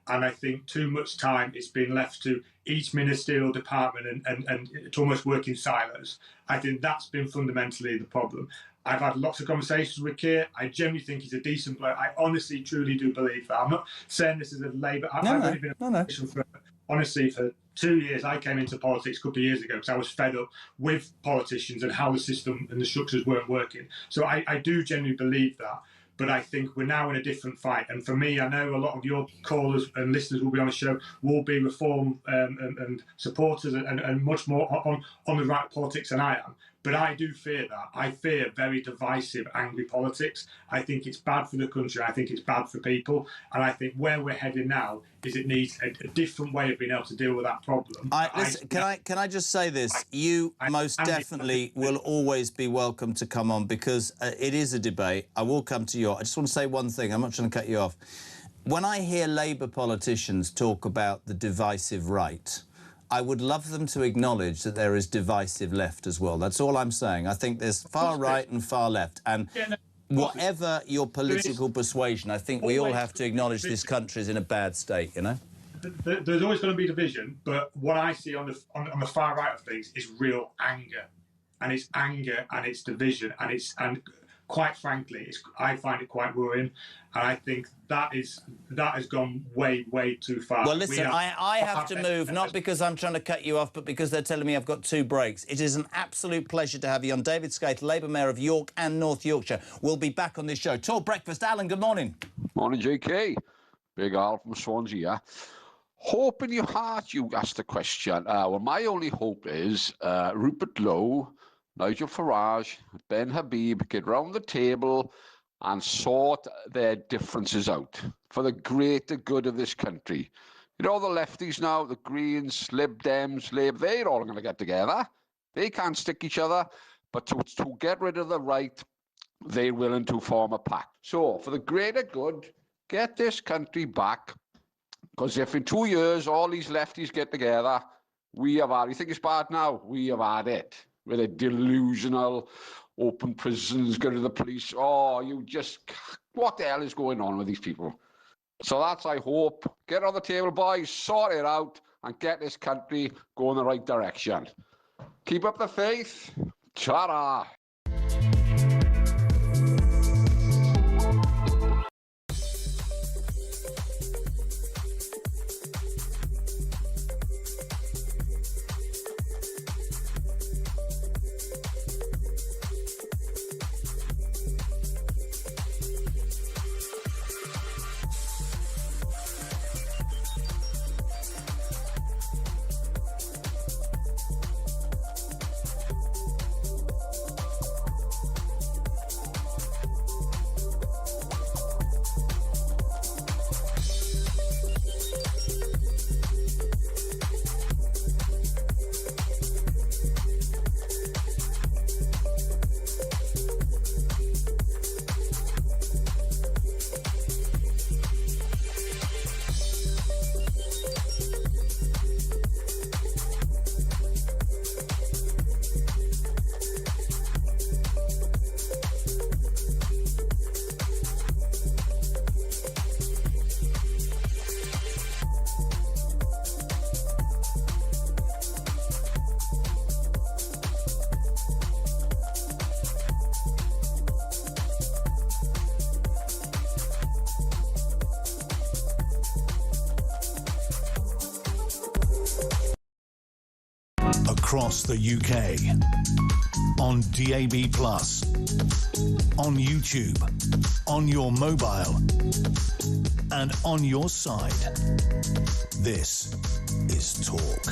And I think too much time is being left to each ministerial department and to almost work in silos. I think that's been fundamentally the problem. I've had lots of conversations with Keir. I genuinely think he's a decent bloke. I honestly, truly do believe that. I'm not saying this as a Labour. I've only been in a position for, honestly, for 2 years. I came into politics a couple of years ago because I was fed up with politicians and how the system and the structures weren't working. So I do genuinely believe that. But I think we're now in a different fight. And for me, I know a lot of your callers and listeners will be on the show, will be reform and supporters and much more on the right politics than I am. But I do fear that. I fear very divisive, angry politics. I think it's bad for the country. I think it's bad for people. And I think where we're heading now is it needs a different way of being able to deal with that problem. Listen, can I just say this? You most definitely will always be welcome to come on because it is a debate. I will come to you. I just want to say one thing. I'm not trying to cut you off. When I hear Labour politicians talk about the divisive right, I would love them to acknowledge that there is divisive left as well. That's all I'm saying. I think there's far right and far left. And whatever your political persuasion, I think we all have to acknowledge this country is in a bad state, you know? There's always going to be division, but what I see on the far right of things is real anger. And it's anger and it's division and quite frankly, I find it quite worrying. And I think that has gone way, way too far. Well, listen, I have to move, not because I'm trying to cut you off, but because they're telling me I've got 2 breaks. It is an absolute pleasure to have you on. David Scaife, Labour Mayor of York and North Yorkshire, will be back on this show. Talk breakfast. Alan, good morning. Morning, JK. Big Al from Swansea, yeah. Hope in your heart, you asked the question. Well, my only hope is Rupert Lowe, Nigel Farage, Ben Habib get round the table and sort their differences out for the greater good of this country. You know, the lefties now, the Greens, Lib Dems, Lib, they're all going to get together. They can't stick each other, but to get rid of the right, they're willing to form a pact. So, for the greater good, get this country back, because if in 2 years all these lefties get together, we have had, you think it's bad now? We have had it. With a delusional, open prisons, go to the police. Oh, what the hell is going on with these people? So that's, I hope, get on the table, boys, sort it out, and get this country going the right direction. Keep up the faith. Ta-ra. Across the UK, on DAB+, on YouTube, on your mobile, and on your side. This is Talk.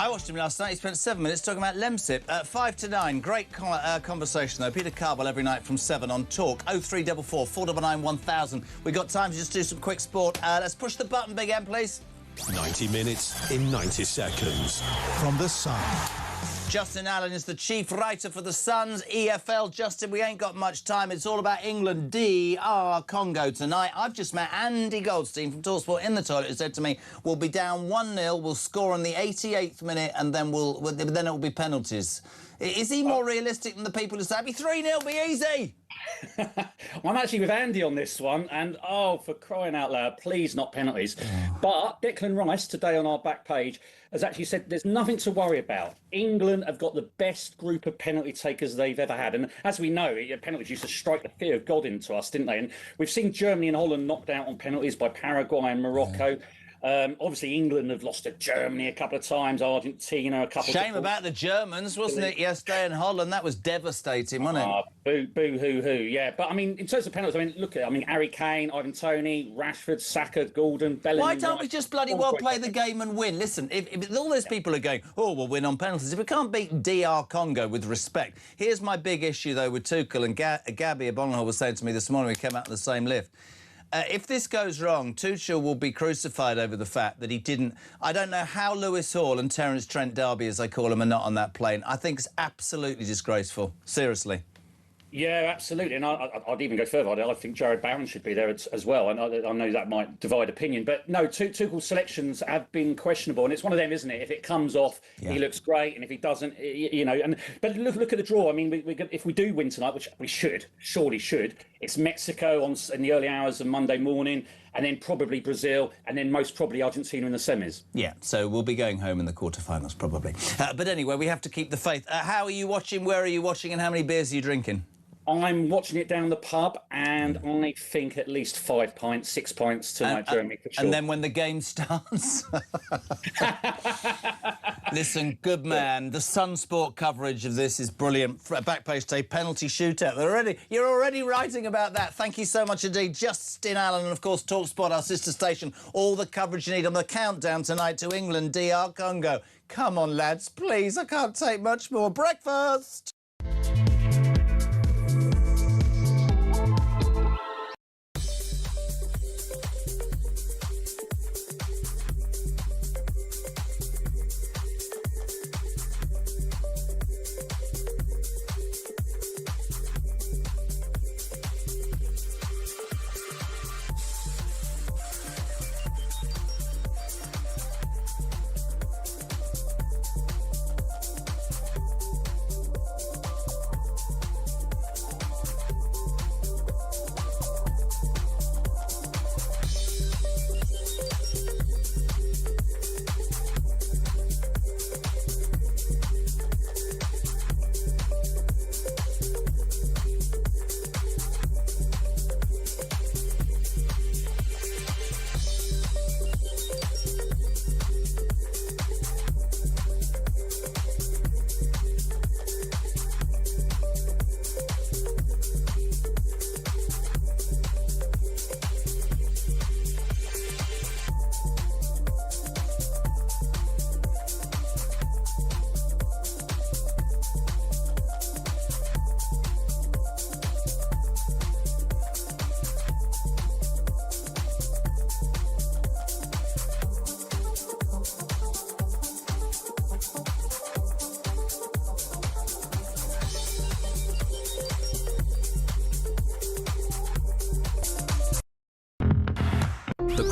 I watched him last night. He spent 7 minutes talking about Lemsip. 5 to 9. Great conversation, though. Peter Carbell every night from 7 on Talk. 0344 499 1000. We got time to just do some quick sport. Let's push the button, Big M, please. 90 minutes in 90 seconds. From The Sun. Justin Allen is the chief writer for The Sun's EFL. Justin, we ain't got much time. It's all about England, DR Congo tonight. I've just met Andy Goldstein from TalkSport in the toilet, who said to me, we'll be down 1-0, we'll score in the 88th minute, and then then it'll be penalties. Is he more realistic than the people who say, it'll be 3-0, be easy? I'm actually with Andy on this one, and for crying out loud, please not penalties. But Declan Rice, today on our back page, has actually said there's nothing to worry about. England have got the best group of penalty takers they've ever had. And as we know, penalties used to strike the fear of God into us, didn't they? And we've seen Germany and Holland knocked out on penalties by Paraguay and Morocco. Obviously, England have lost to Germany a couple of times, Argentina a couple of times. Shame about the Germans, wasn't it, yesterday in Holland? That was devastating, wasn't it? Boo, hoo, hoo, yeah. But, I mean, in terms of penalties, I mean, look at it. I mean, Harry Kane, Ivan Toney, Rashford, Saka, Gordon, Bellingham... Why don't we just bloody well play the game and win? Listen, if all those people are going, we'll win on penalties, if we can't beat DR Congo with respect... Here's my big issue, though, with Tuchel, and Gabby Abonhol was saying to me this morning, we came out of the same lift. If this goes wrong, Tuchel will be crucified over the fact that he didn't... I don't know how Lewis Hall and Terence Trent D'Arby, as they call him, are not on that plane. I think it's absolutely disgraceful. Seriously. Yeah, absolutely. And I'd even go further. I think Jared Barron should be there as well. And I know that might divide opinion. But no, Tuchel's selections have been questionable. And it's one of them, isn't it? If it comes off, he looks great. And if he doesn't, you know... But look at the draw. I mean, if we do win tonight, which we surely should, it's Mexico in the early hours of Monday morning, and then probably Brazil, and then most probably Argentina in the semis. Yeah, so we'll be going home in the quarterfinals, probably. But anyway, we have to keep the faith. How are you watching? Where are you watching? And how many beers are you drinking? I'm watching it down the pub, and I think at least 5 pints, 6 pints tonight, Jeremy, for sure. And then when the game starts... Listen, good man. The Sun Sport coverage of this is brilliant. Backpage day, penalty shootout. You're already writing about that. Thank you so much indeed. Justin Allen and, of course, TalkSport, our sister station. All the coverage you need on the countdown tonight to England, DR Congo. Come on, lads, please. I can't take much more. Breakfast!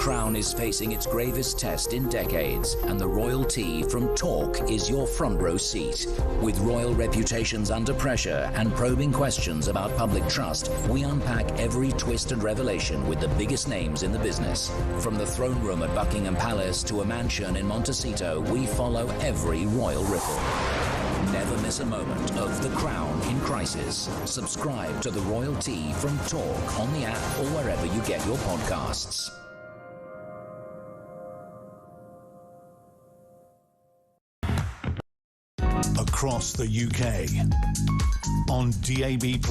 crown is facing its gravest test in decades, and the royal tea from Talk is your front row seat. With royal reputations under pressure and probing questions about public trust, we unpack every twist and revelation with the biggest names in the business. From the throne room at Buckingham Palace to a mansion in Montecito, we follow every royal ripple. Never miss a moment of The Crown in Crisis. Subscribe to The Royal Tea from Talk on the app or wherever you get your podcasts. Across the UK, on DAB+,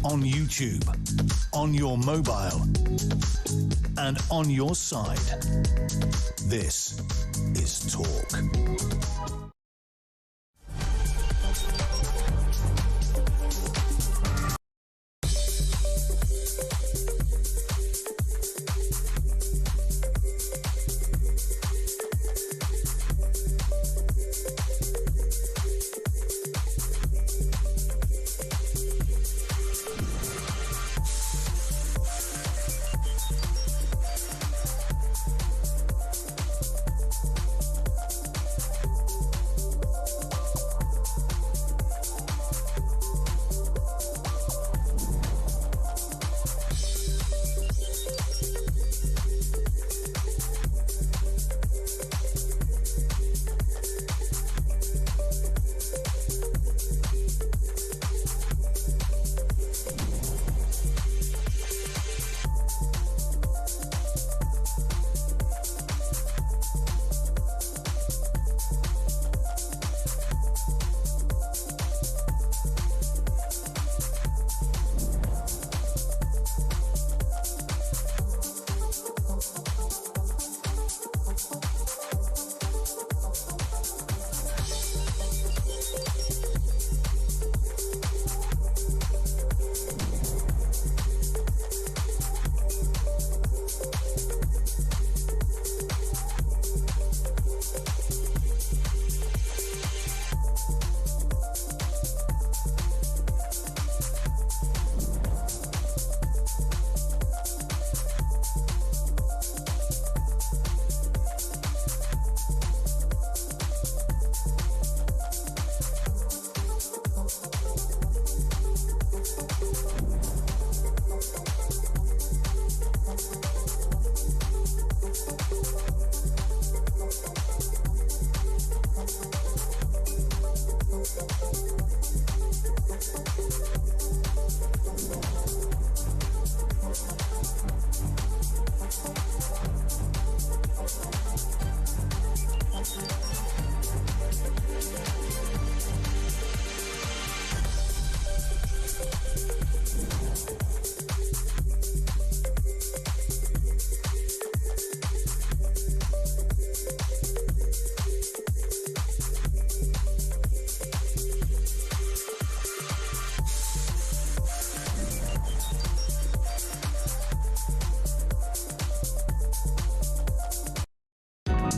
on YouTube, on your mobile, and on your side. This is Talk.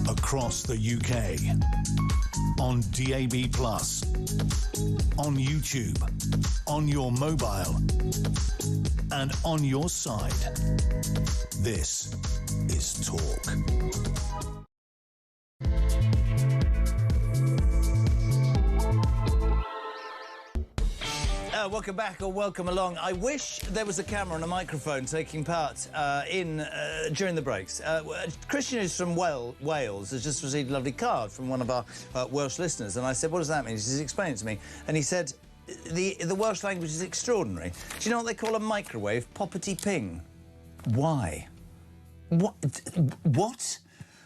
Across the UK, on DAB+, on YouTube, on your mobile, and on your side. This is Talk. Welcome back or welcome along. I wish there was a camera and a microphone taking part during the breaks. Christian is from Wales, has just received a lovely card from one of our Welsh listeners, and I said, what does that mean? He's explained it to me, and he said, the Welsh language is extraordinary. Do you know what they call a microwave? Poppity ping. Why? What?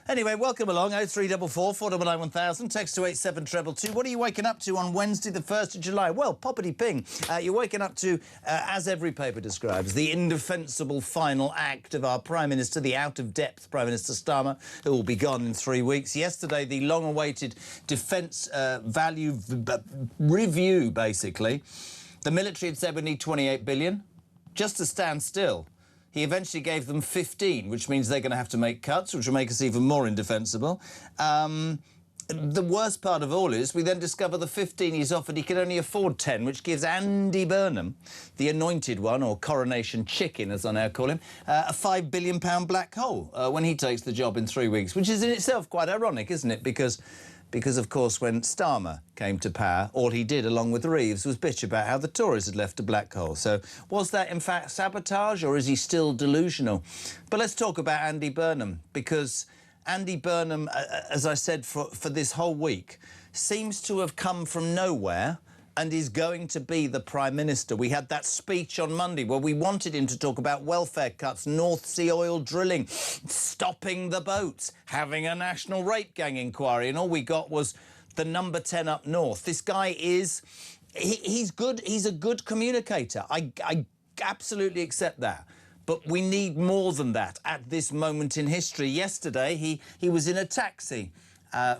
Anyway, welcome along, 0344 499 1000, text to 87222. What are you waking up to on Wednesday, the 1st of July? Well, poppity ping. You're waking up to, as every paper describes, the indefensible final act of our Prime Minister, the out-of-depth Prime Minister Starmer, who will be gone in 3 weeks. Yesterday, the long-awaited defence value review, basically. The military had said we need 28 billion, just to stand still. He eventually gave them 15, which means they're going to have to make cuts, which will make us even more indefensible. the worst part of all is we then discover the 15 he's offered, he can only afford 10, which gives Andy Burnham, the anointed one, or coronation chicken, as I now call him, a £5 billion black hole when he takes the job in 3 weeks, which is in itself quite ironic, isn't it? Because, of course, when Starmer came to power, all he did, along with Reeves, was bitch about how the Tories had left a black hole. So was that, in fact, sabotage, or is he still delusional? But let's talk about Andy Burnham, because Andy Burnham, as I said, for this whole week, seems to have come from nowhere and is going to be the Prime Minister. We had that speech on Monday where we wanted him to talk about welfare cuts, North Sea oil drilling, stopping the boats, having a national rape gang inquiry, and all we got was the number 10 up north. This guy is... he's good. He's a good communicator. I absolutely accept that. But we need more than that at this moment in history. Yesterday, he was in a taxi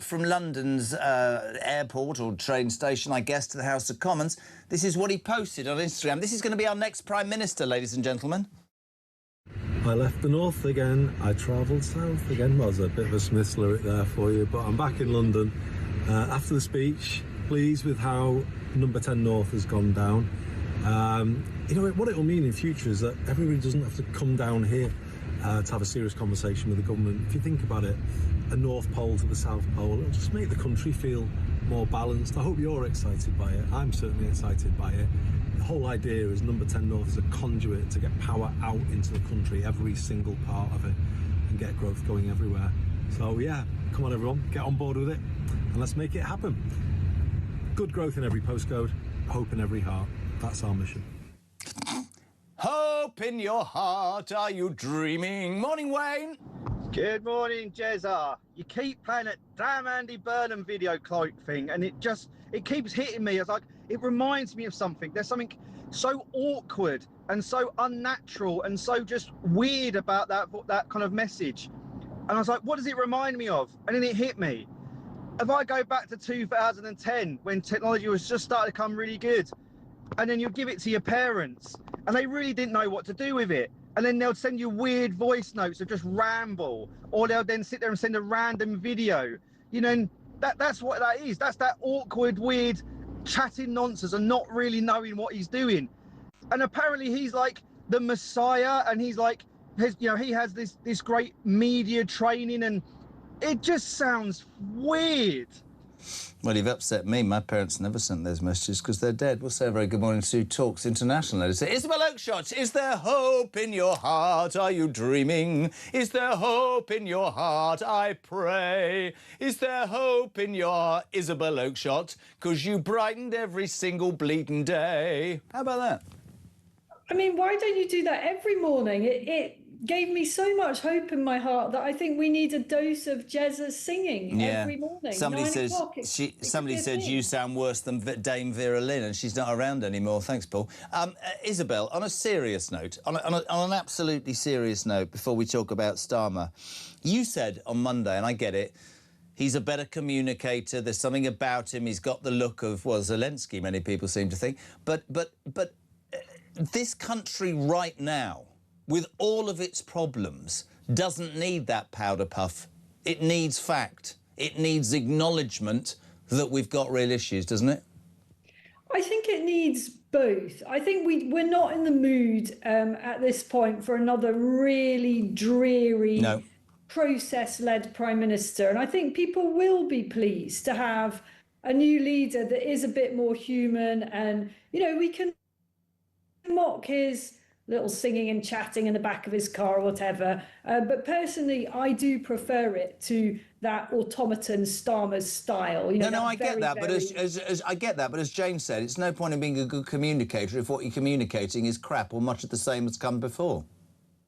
from London's airport or train station, I guess, to the House of Commons. This is what he posted on Instagram. This is going to be our next Prime Minister, ladies and gentlemen. I left the north again, I travelled south again. Well, there's a bit of a Smiths lyric there for you, but I'm back in London. After the speech, pleased with how number 10 North has gone down. You know, what it'll mean in future is that everybody doesn't have to come down here to have a serious conversation with the government. If you think about it, a North Pole to the South Pole, it'll just make the country feel more balanced. I hope you're excited by it. I'm certainly excited by it. The whole idea is number 10 North is a conduit to get power out into the country, every single part of it, and get growth going everywhere. So yeah, come on everyone, get on board with it, and let's make it happen. Good growth in every postcode, hope in every heart. That's our mission. Hope in your heart, are you dreaming? Morning, Wayne. Good morning, Jezza. You keep playing that damn Andy Burnham video cloak thing, and it keeps hitting me. It's like, it reminds me of something. There's something so awkward and so unnatural and so just weird about that kind of message. And I was like, what does it remind me of? And then it hit me. If I go back to 2010, when technology was just starting to come really good, and then you give it to your parents, and they really didn't know what to do with it. And then they'll send you weird voice notes or just ramble, or they'll then sit there and send a random video. You know, that's what that is. That's that awkward, weird, chatting nonsense and not really knowing what he's doing. And apparently he's like the Messiah, and he's like, he has this great media training, and it just sounds weird. Well, you've upset me. My parents never sent those messages because they're dead. We'll say a very good morning to Talks International. They say, Isabel Oakeshott, is there hope in your heart? Are you dreaming? Is there hope in your heart? I pray. Is there hope in your Isabel Oakeshott? Because you brightened every single bleeding day. How about that? I mean, why don't you do that every morning? It gave me so much hope in my heart that I think we need a dose of Jezza singing every morning. Somebody said you sound worse than Dame Vera Lynn, and she's not around anymore. Thanks, Paul. Isabel, on a serious note, on an absolutely serious note, before we talk about Starmer, you said on Monday, and I get it, he's a better communicator. There's something about him. He's got the look of, well, Zelensky, many people seem to think. But this country right now, with all of its problems, doesn't need that powder puff. It needs fact. It needs acknowledgement that we've got real issues, doesn't it? I think it needs both. I think we're not in the mood at this point for another really dreary, process-led Prime Minister. And I think people will be pleased to have a new leader that is a bit more human. And, you know, we can mock his little singing and chatting in the back of his car or whatever. But personally, I do prefer it to that automaton Starmer's style. You know, no, I get that. But I get that. But as James said, it's no point in being a good communicator if what you're communicating is crap or much of the same as come before.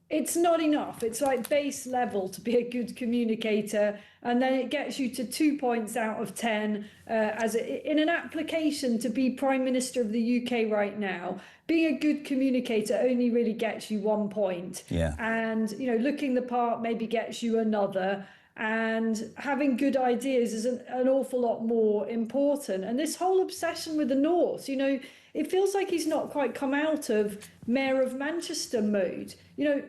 It's not enough. It's like base level to be a good communicator, and then it gets you to 2 points out of 10 in an application to be Prime Minister of the UK right now. Being a good communicator only really gets you 1 point. Yeah. And, you know, looking the part maybe gets you another. And having good ideas is an awful lot more important. And this whole obsession with the North, you know, it feels like he's not quite come out of Mayor of Manchester mode. You know,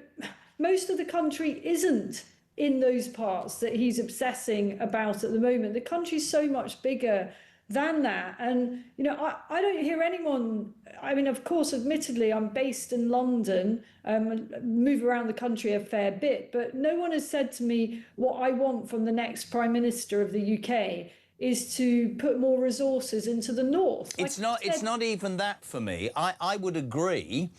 most of the country isn't in those parts that he's obsessing about at the moment. The country's so much bigger than that. And, you know, I don't hear anyone, I mean, of course, admittedly, I'm based in London, move around the country a fair bit, but no one has said to me what I want from the next Prime Minister of the UK is to put more resources into the north. It's not even that for me. I would agree.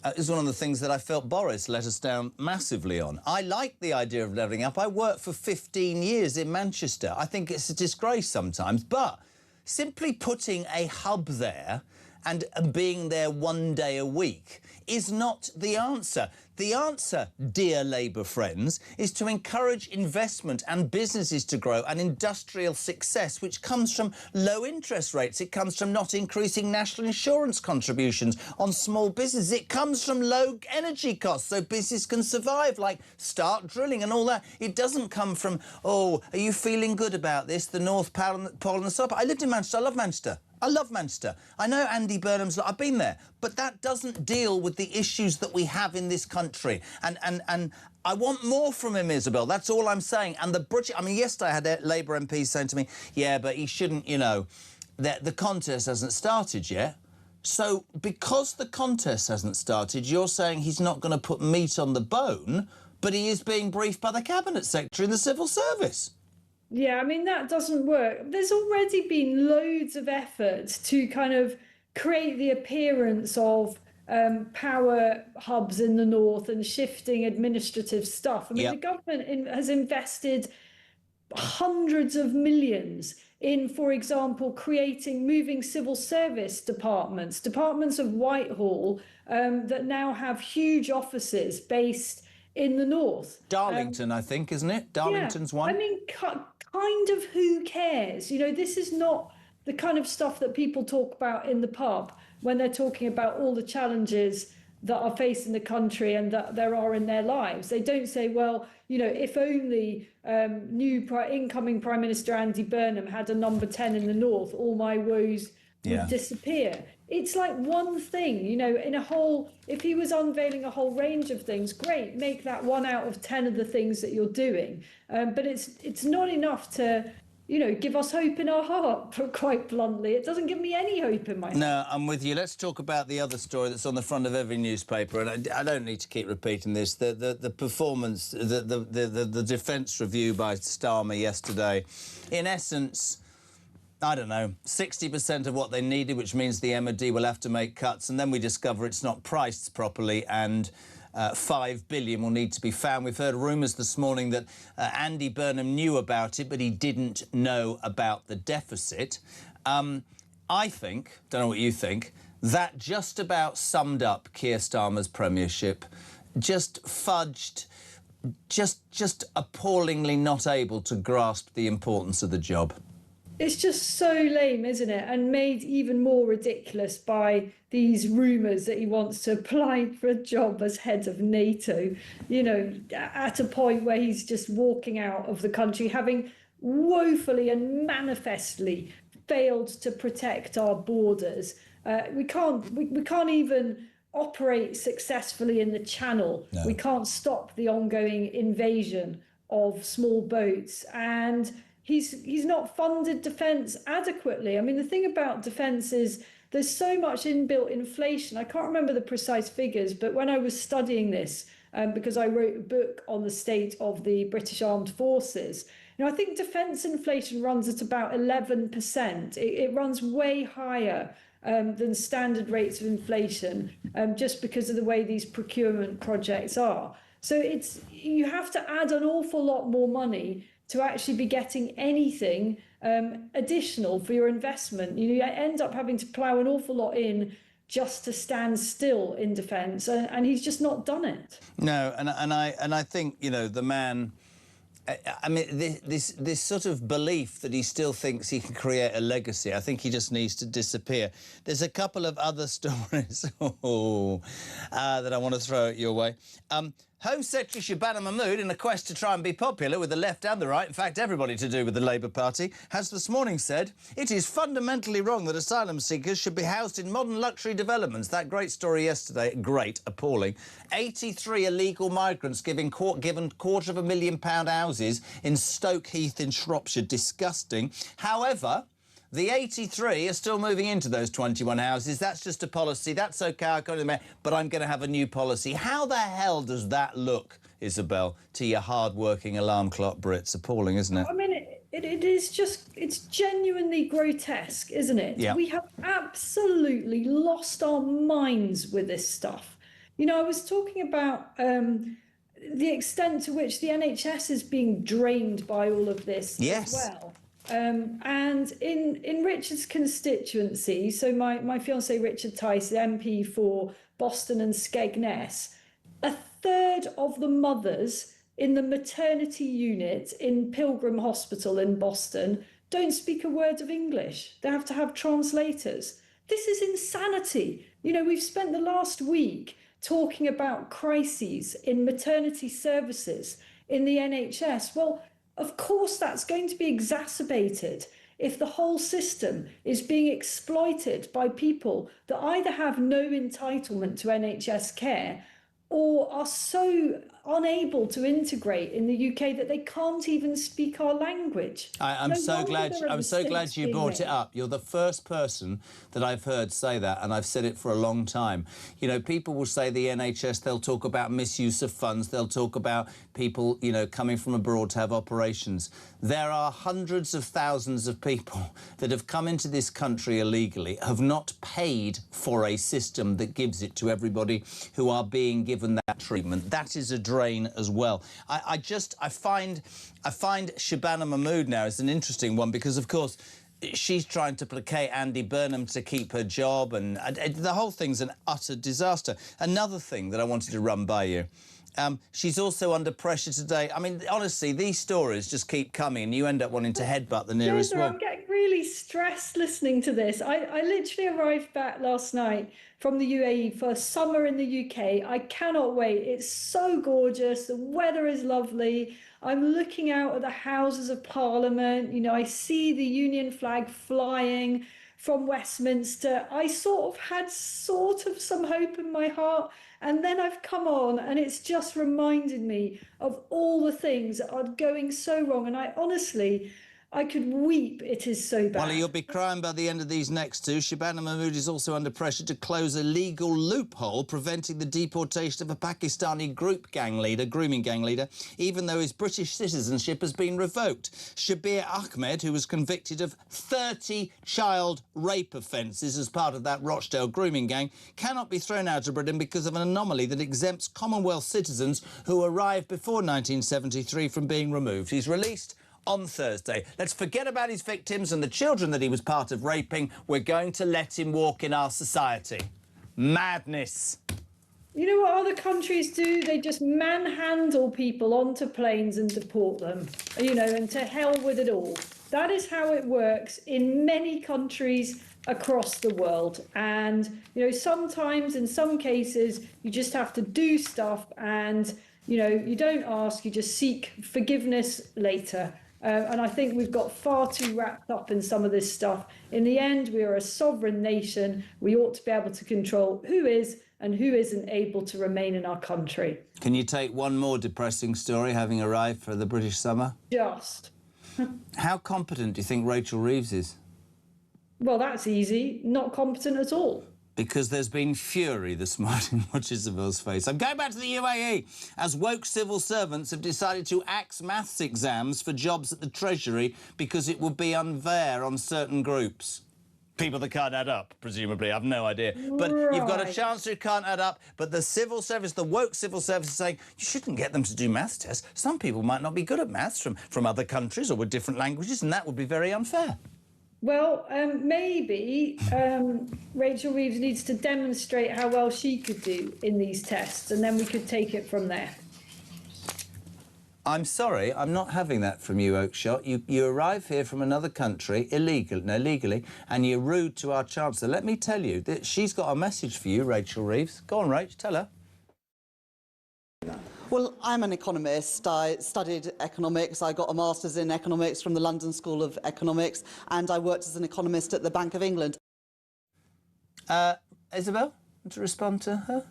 It's one of the things that I felt Boris let us down massively on. I like the idea of levelling up. I worked for 15 years in Manchester. I think it's a disgrace sometimes, but simply putting a hub there and being there one day a week is not the answer. The answer, dear Labour friends, is to encourage investment and businesses to grow and industrial success, which comes from low interest rates. It comes from not increasing national insurance contributions on small businesses. It comes from low energy costs so business can survive, like start drilling and all that. It doesn't come from, oh, are you feeling good about this? The North Pole and the South. I lived in Manchester. I love Manchester. I love Manchester. I know Andy Burnham's... I've been there. But that doesn't deal with the issues that we have in this country. And I want more from him, Isabel. That's all I'm saying. And the British... I mean, yesterday I had a Labour MP saying to me, yeah, but he shouldn't, you know... The contest hasn't started yet. So because the contest hasn't started, you're saying he's not going to put meat on the bone, but he is being briefed by the Cabinet Secretary in the Civil Service. Yeah, I mean, that doesn't work. There's already been loads of effort to kind of create the appearance of power hubs in the north and shifting administrative stuff. I mean, the government has invested hundreds of millions in, for example, moving civil service departments of Whitehall that now have huge offices based in the north. Darlington, I think, isn't it? Darlington's one. I mean, kind of who cares? You know, this is not the kind of stuff that people talk about in the pub when they're talking about all the challenges that are facing the country and that there are in their lives. They don't say, well, you know, if only incoming Prime Minister Andy Burnham had a number 10 in the north, all my woes would disappear. It's like one thing, you know, if he was unveiling a whole range of things, great, make that 1 out of 10 of the things that you're doing. But it's not enough to, you know, give us hope in our heart, quite bluntly. It doesn't give me any hope in my heart. No, I'm with you. Let's talk about the other story that's on the front of every newspaper, and I don't need to keep repeating this. The performance, the defence review by Starmer yesterday, in essence, I don't know, 60% of what they needed, which means the MOD will have to make cuts, and then we discover it's not priced properly, and 5 billion will need to be found. We've heard rumours this morning that Andy Burnham knew about it, but he didn't know about the deficit. I think, don't know what you think, that just about summed up Keir Starmer's premiership. Just fudged, just appallingly not able to grasp the importance of the job. It's just so lame, isn't it? And made even more ridiculous by these rumours that he wants to apply for a job as head of NATO, you know, at a point where he's just walking out of the country, having woefully and manifestly failed to protect our borders. We can't even operate successfully in the Channel. No. We can't stop the ongoing invasion of small boats. And he's not funded defence adequately. I mean, the thing about defence is there's so much inbuilt inflation. I can't remember the precise figures, but when I was studying this, because I wrote a book on the state of the British Armed Forces, you know, I think defence inflation runs at about 11%. It runs way higher than standard rates of inflation, just because of the way these procurement projects are. So you have to add an awful lot more money to actually be getting anything additional for your investment. You end up having to plough an awful lot in just to stand still in defence, and he's just not done it. No, and I think, you know, the man, I mean, this sort of belief that he still thinks he can create a legacy, I think he just needs to disappear. There's a couple of other stories that I want to throw at your way. Home Secretary Shabana Mahmood, in a quest to try and be popular with the left and the right, in fact everybody to do with the Labour Party, has this morning said it is fundamentally wrong that asylum seekers should be housed in modern luxury developments. That great story yesterday, great, appalling. 83 illegal migrants given £250,000 houses in Stoke Heath in Shropshire. Disgusting. However, the 83 are still moving into those 21 houses. That's just a policy. That's OK, I can't admit, but I'm going to have a new policy. How the hell does that look, Isabel, to your hard-working alarm clock Brits? Appalling, isn't it? I mean, it is just, it's genuinely grotesque, isn't it? Yeah. We have absolutely lost our minds with this stuff. You know, I was talking about the extent to which the NHS is being drained by all of this as well. And in Richard's constituency, so my fiancé Richard Tice, the MP for Boston and Skegness, a third of the mothers in the maternity unit in Pilgrim Hospital in Boston don't speak a word of English. They have to have translators. This is insanity. You know, we've spent the last week talking about crises in maternity services in the NHS. Well, of course, that's going to be exacerbated if the whole system is being exploited by people that either have no entitlement to NHS care or are so unable to integrate in the UK that they can't even speak our language. I'm so glad you brought it up. You're the first person that I've heard say that, and I've said it for a long time. You know, people will say the NHS, they'll talk about misuse of funds, they'll talk about people, you know, coming from abroad to have operations. There are hundreds of thousands of people that have come into this country illegally, have not paid for a system that gives it to everybody who are being given that treatment. That is a drain as well. I find Shabana Mahmood now is an interesting one because, of course, she's trying to placate Andy Burnham to keep her job, and the whole thing's an utter disaster. Another thing that I wanted to run by you. She's also under pressure today. I mean, honestly, these stories just keep coming and you end up wanting to headbutt the nearest one. I'm getting really stressed listening to this. I literally arrived back last night from the UAE for summer in the UK. I cannot wait. It's so gorgeous. The weather is lovely. I'm looking out at the Houses of Parliament. You know, I see the Union flag flying from Westminster. I had some hope in my heart. And then I've come on and it's just reminded me of all the things that are going so wrong. And I could weep. It is so bad. Well, you'll be crying by the end of these next two. Shabana Mahmood is also under pressure to close a legal loophole preventing the deportation of a Pakistani grooming gang leader, even though his British citizenship has been revoked. Shabir Ahmed, who was convicted of 30 child rape offences as part of that Rochdale grooming gang, cannot be thrown out of Britain because of an anomaly that exempts Commonwealth citizens who arrived before 1973 from being removed. He's released on Thursday. Let's forget about his victims and the children that he was part of raping. We're going to let him walk in our society. Madness. You know what other countries do? They just manhandle people onto planes and deport them, you know, and to hell with it all. That is how it works in many countries across the world. And, you know, sometimes in some cases, you just have to do stuff and, you know, you don't ask, you just seek forgiveness later. And I think we've got far too wrapped up in some of this stuff. In the end, we are a sovereign nation. We ought to be able to control who is and who isn't able to remain in our country. Can you take one more depressing story, having arrived for the British summer? Just. How competent do you think Rachel Reeves is? Well, that's easy. Not competent at all. Because there's been fury this morning. Watch Isabel's face. I'm going back to the UAE, as woke civil servants have decided to axe maths exams for jobs at the Treasury because it would be unfair on certain groups. People that can't add up, presumably. I've no idea. But you've got a chancellor who can't add up, but the civil service, the woke civil service is saying, you shouldn't get them to do maths tests. Some people might not be good at maths from other countries or with different languages, and that would be very unfair. Well, maybe Rachel Reeves needs to demonstrate how well she could do in these tests, and then we could take it from there. I'm sorry, I'm not having that from you, Oakeshott. You arrive here from another country, legally, and you're rude to our Chancellor. Let me tell you that she's got a message for you, Rachel Reeves. Go on, Rach, tell her. Well, I'm an economist. I studied economics. I got a master's in economics from the London School of Economics, and I worked as an economist at the Bank of England. Isabel, to respond to her?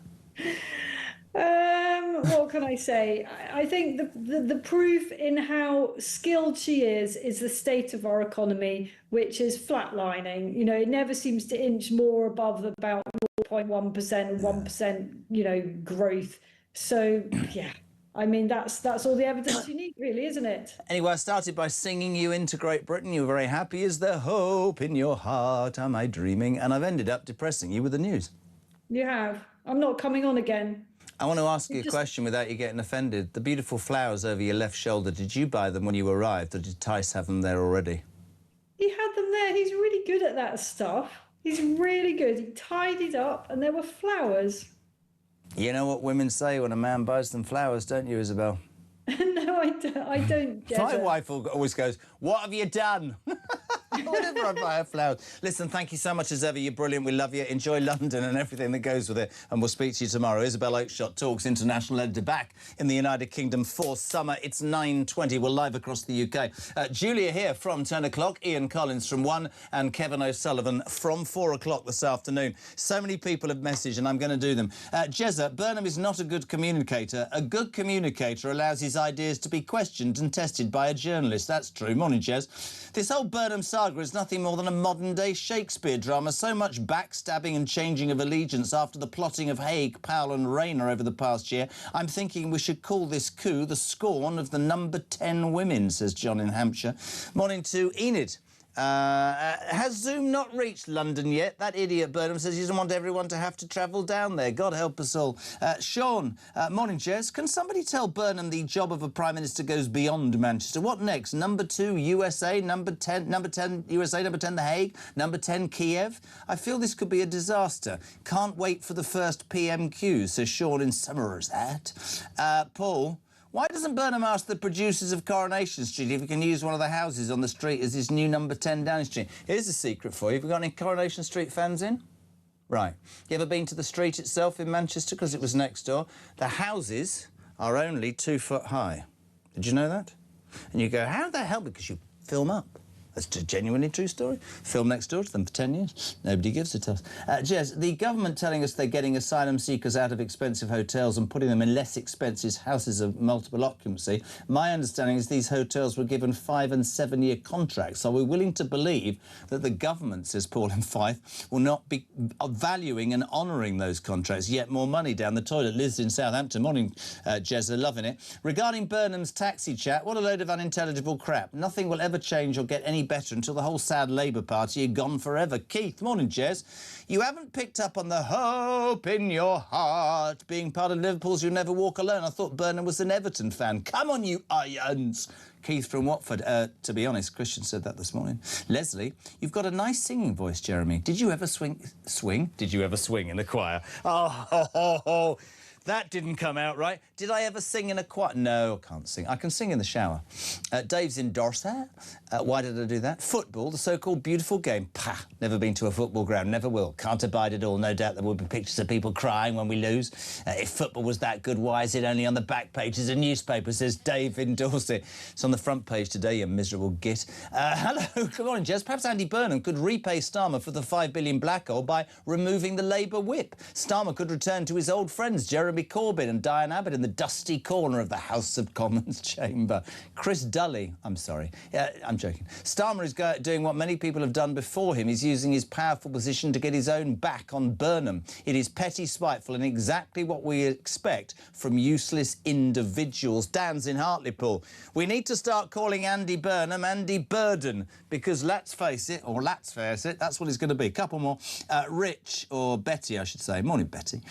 What can I say? I think the proof in how skilled she is the state of our economy, which is flatlining. You know, it never seems to inch more above about 0.1%, 1%, you know, growth. So, yeah, I mean, that's all the evidence you need, really, isn't it? Anyway, I started by singing you into Great Britain. You were very happy. Is there hope in your heart? Am I dreaming? And I've ended up depressing you with the news. You have. I'm not coming on again. I want to ask you a question without you getting offended. The beautiful flowers over your left shoulder, did you buy them when you arrived, or did Tice have them there already? He had them there. He's really good at that stuff. He's really good. He tidied up and there were flowers. You know what women say when a man buys them flowers, don't you, Isabel? No, I don't get My it. wife always goes, "What have you done?" Whenever I buy her flowers. Listen, thank you so much as ever. You're brilliant. We love you. Enjoy London and everything that goes with it. And we'll speak to you tomorrow. Isabel Oakeshott talks international editor back in the United Kingdom for summer. It's 9:20. We're live across the UK. Julia here from 10 o'clock, Ian Collins from 1, and Kevin O'Sullivan from 4 o'clock this afternoon. So many people have messaged, and I'm going to do them. Jezza, Burnham is not a good communicator. A good communicator allows his ideas to be questioned and tested by a journalist. That's true. Morning, Jez. This whole Burnham saga is nothing more than a modern-day Shakespeare drama. So much backstabbing and changing of allegiance after the plotting of Haig, Powell and Rayner over the past year. I'm thinking we should call this coup the scorn of the number 10 women, says John in Hampshire. Morning to Enid. Has Zoom not reached London yet? That idiot Burnham says he doesn't want everyone to have to travel down there. God help us all. Sean, morning, Jez. Can somebody tell Burnham the job of a Prime Minister goes beyond Manchester? What next? Number 2, USA, number 10, USA, number 10, The Hague, number 10, Kiev? I feel this could be a disaster. Can't wait for the first PMQ, says Sean in Somerset. Paul, why doesn't Burnham ask the producers of Coronation Street if he can use one of the houses on the street as his new number 10 Downing Street? Here's a secret for you. Have you got any Coronation Street fans in? Right. You ever been to the street itself in Manchester? Because it was next door. The houses are only 2 foot high. Did you know that? And you go, how the hell? Because you film up. That's a genuinely true story. Film next door to them for 10 years. Nobody gives it to us. Jez, the government telling us they're getting asylum seekers out of expensive hotels and putting them in less expensive houses of multiple occupancy. My understanding is these hotels were given 5- and 7-year contracts. Are we willing to believe that the government, says Paul in Fife, will not be valuing and honouring those contracts? Yet more money down the toilet. Liz in Southampton. Morning, Jez, they're loving it. Regarding Burnham's taxi chat, what a load of unintelligible crap. Nothing will ever change or get any better until the whole sad Labour Party are gone forever. Keith, morning, Jez. You haven't picked up on the hope in your heart being part of Liverpool's You'll Never Walk Alone. I thought Burnham was an Everton fan. Come on, you irons. Keith from Watford. To be honest, Christian said that this morning. Leslie, you've got a nice singing voice, Jeremy. Did you ever swing? Did you ever swing in the choir? Oh. That didn't come out right. Did I ever sing in a choir? No, I can't sing. I can sing in the shower. Dave's in Dorset. Why did I do that? Football, the so-called beautiful game. Pah, never been to a football ground, never will. Can't abide it all. No doubt there will be pictures of people crying when we lose. If football was that good, why is it only on the back pages of newspaper, says Dave in Dorset. It's on the front page today, you miserable git. Hello, come on, Jez. Perhaps Andy Burnham could repay Starmer for the $5 billion black hole by removing the Labour whip. Starmer could return to his old friends, Jeremy Corbyn and Diane Abbott, in the dusty corner of the House of Commons chamber. Chris Dully, I'm sorry. I'm joking. Starmer is doing what many people have done before him. He's using his powerful position to get his own back on Burnham. It is petty, spiteful and exactly what we expect from useless individuals. Dan's in Hartlepool. We need to start calling Andy Burnham Andy Burden because let's face it, that's what it's going to be. Couple more. Rich, or Betty, I should say. Morning, Betty.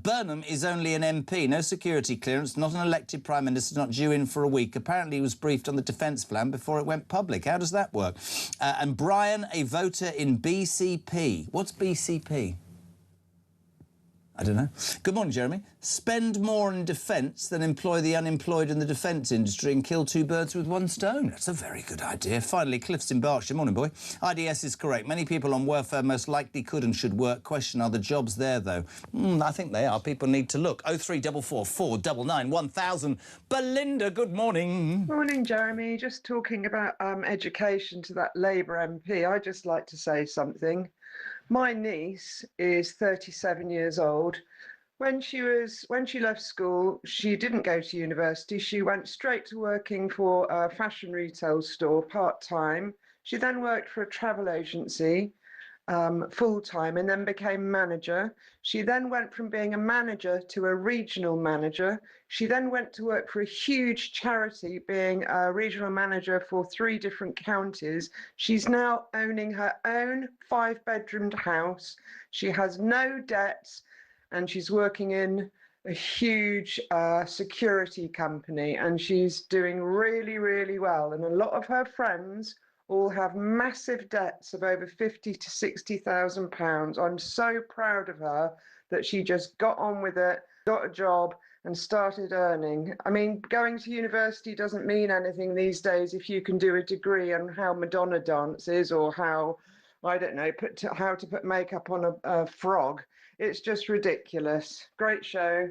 Burnham is only an MP, no security clearance, not an elected Prime Minister, not due in for a week. Apparently he was briefed on the defence plan before it went public. How does that work? And Brian, a voter in BCP. What's BCP? I don't know. Good morning, Jeremy. Spend more on defence than employ the unemployed in the defence industry and kill two birds with one stone. That's a very good idea. Finally, Cliff's in Berkshire. Morning, boy. IDS is correct. Many people on welfare most likely could and should work. Question, are the jobs there, though? I think they are. People need to look. 0344 499 1000. Belinda, good morning. Morning, Jeremy. Just talking about education to that Labour MP, I'd just like to say something. My niece is 37 years old. When she left school, she didn't go to university. She went straight to working for a fashion retail store part-time. She then worked for a travel agency full-time and then became manager. She then went from being a manager to a regional manager. She then went to work for a huge charity, being a regional manager for 3 different counties. She's now owning her own 5-bedroomed house. She has no debts and she's working in a huge security company, and she's doing really, really well. And a lot of her friends all have massive debts of over £50,000 to £60,000. I'm so proud of her that she just got on with it, got a job and started earning. I mean, going to university doesn't mean anything these days if you can do a degree on how Madonna dances or how, I don't know, how to put makeup on a frog. It's just ridiculous. Great show.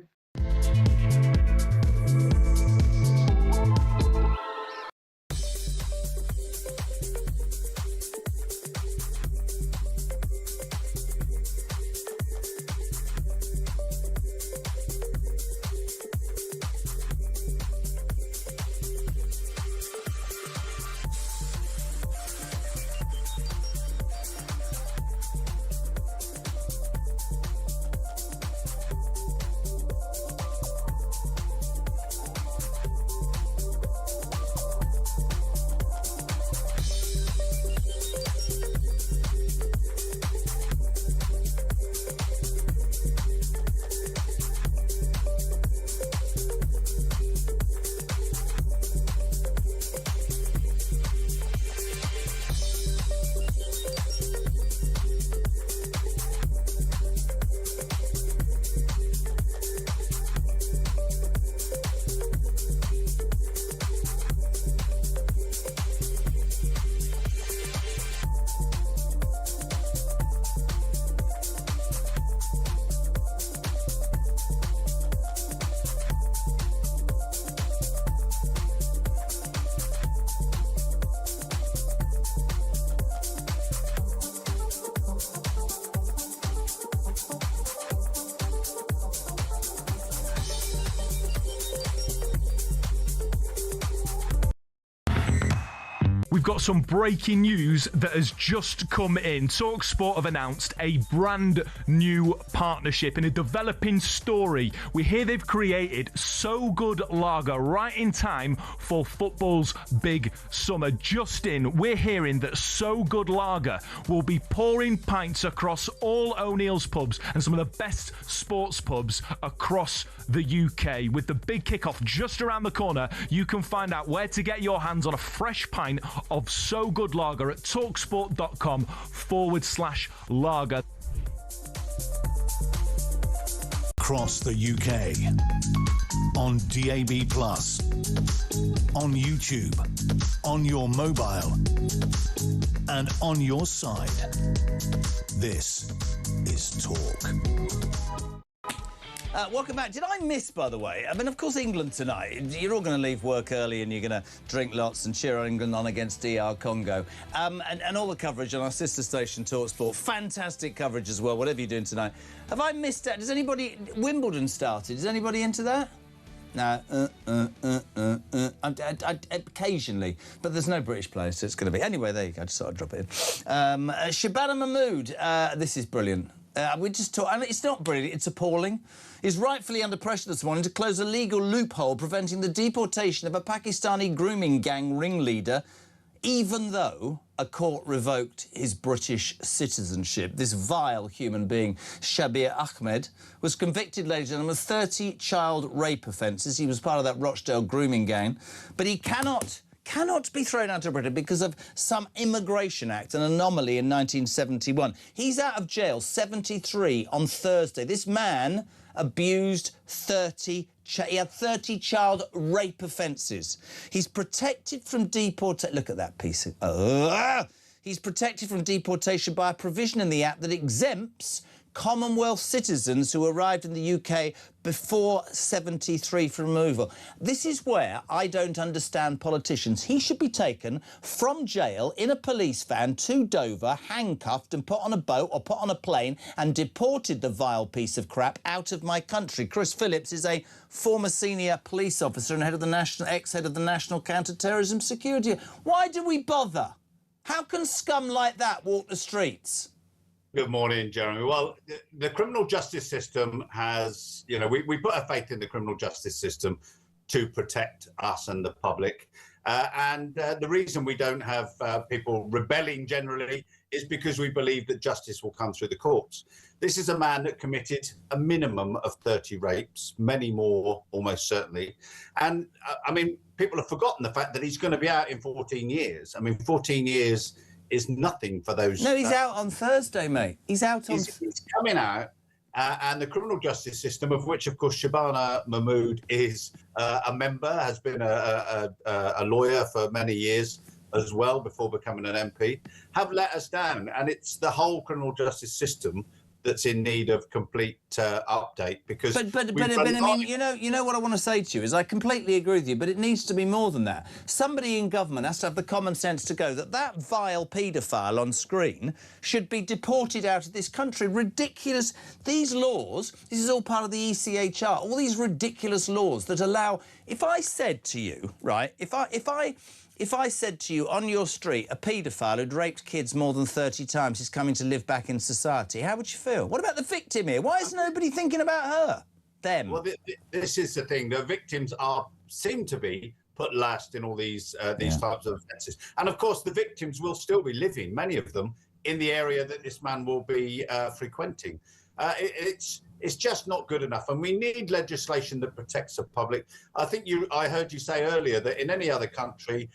We've got some breaking news that has just come in. TalkSport have announced a brand new partnership in a developing story. We hear they've created So Good Lager right in time for football's big summer. Just in, we're hearing that So Good Lager will be pouring pints across all O'Neill's pubs and some of the best sports pubs across the UK. With the big kickoff just around the corner, you can find out where to get your hands on a fresh pint of So Good Lager at talksport.com/lager. Across the UK, on DAB+, on YouTube, on your mobile, and on your side. This is Talk. Welcome back. Did I miss, by the way? I mean, of course, England tonight. You're all going to leave work early and you're going to drink lots and cheer England on against DR Congo. And all the coverage on our sister station, TalkSport. Fantastic coverage as well, whatever you're doing tonight. Have I missed that? Does anybody... Wimbledon started. Is anybody into that? No. Occasionally. But there's no British players, so it's going to be... Anyway, there you go. I just thought I'd drop it in. Shabana Mahmood. This is brilliant. We just talk, and it's not brilliant, it's appalling. He's rightfully under pressure this morning to close a legal loophole preventing the deportation of a Pakistani grooming gang ringleader, even though a court revoked his British citizenship. This vile human being, Shabir Ahmed, was convicted, ladies and gentlemen, of 30 child rape offences. He was part of that Rochdale grooming gang. But he cannot cannot be thrown out of Britain because of some Immigration Act, an anomaly in 1971. He's out of jail, 73, on Thursday. This man abused 30 he had 30 child rape offences. He's protected from deportation. Look at that piece of... He's protected from deportation by a provision in the Act that exempts Commonwealth citizens who arrived in the UK before 73 for removal. This is where I don't understand politicians. He should be taken from jail in a police van to Dover, handcuffed and put on a boat or put on a plane and deported, the vile piece of crap, out of my country. Chris Phillips is a former senior police officer and ex-head of the National Counter-Terrorism Security. Why do we bother? How can scum like that walk the streets? Good morning, Jeremy. Well, the criminal justice system has, you know, we put our faith in the criminal justice system to protect us and the public. The reason we don't have people rebelling generally is because we believe that justice will come through the courts. This is a man that committed a minimum of 30 rapes, many more, almost certainly. And I mean, people have forgotten the fact that he's going to be out in 14 years. I mean, 14 years is nothing for those. No, he's out on Thursday, mate. He's out on... He's coming out, and the criminal justice system, of which, of course, Shabana Mahmood is a member, has been a lawyer for many years as well before becoming an MP, have let us down. And it's the whole criminal justice system that's in need of complete update, because but I mean, you know what I want to say to you is I completely agree with you, but it needs to be more than that. Somebody in government has to have the common sense to go that vile paedophile on screen should be deported out of this country. Ridiculous. These laws, this is all part of the ECHR, all these ridiculous laws that allow... If I said to you, right, if I said to you on your street, a paedophile who'd raped kids more than 30 times is coming to live back in society, how would you feel? What about the victim here? Why is nobody thinking about her? Them. Well, this is the thing. The victims seem to be put last in all these types of offences. And, of course, the victims will still be living, many of them, in the area that this man will be frequenting. It's just not good enough, and we need legislation that protects the public. I heard you say earlier that in any other country,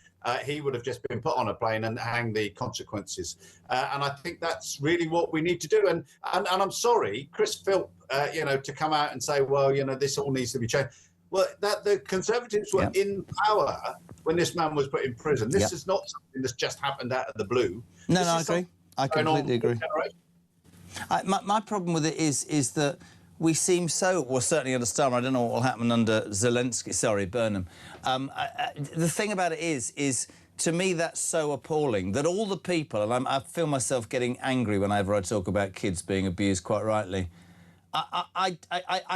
he would have just been put on a plane and hang the consequences. And I think that's really what we need to do. And I'm sorry, Chris Philp, to come out and say, well, this all needs to be changed. Well, that the Conservatives were in power when this man was put in prison. This is not something that's just happened out of the blue. No, I agree. I completely agree. My problem with it is that we seem so... Well, certainly under Starmer, I don't know what will happen under Zelensky. Sorry, Burnham. The thing about it is, to me, that's so appalling that all the people... And I feel myself getting angry whenever I talk about kids being abused, quite rightly. I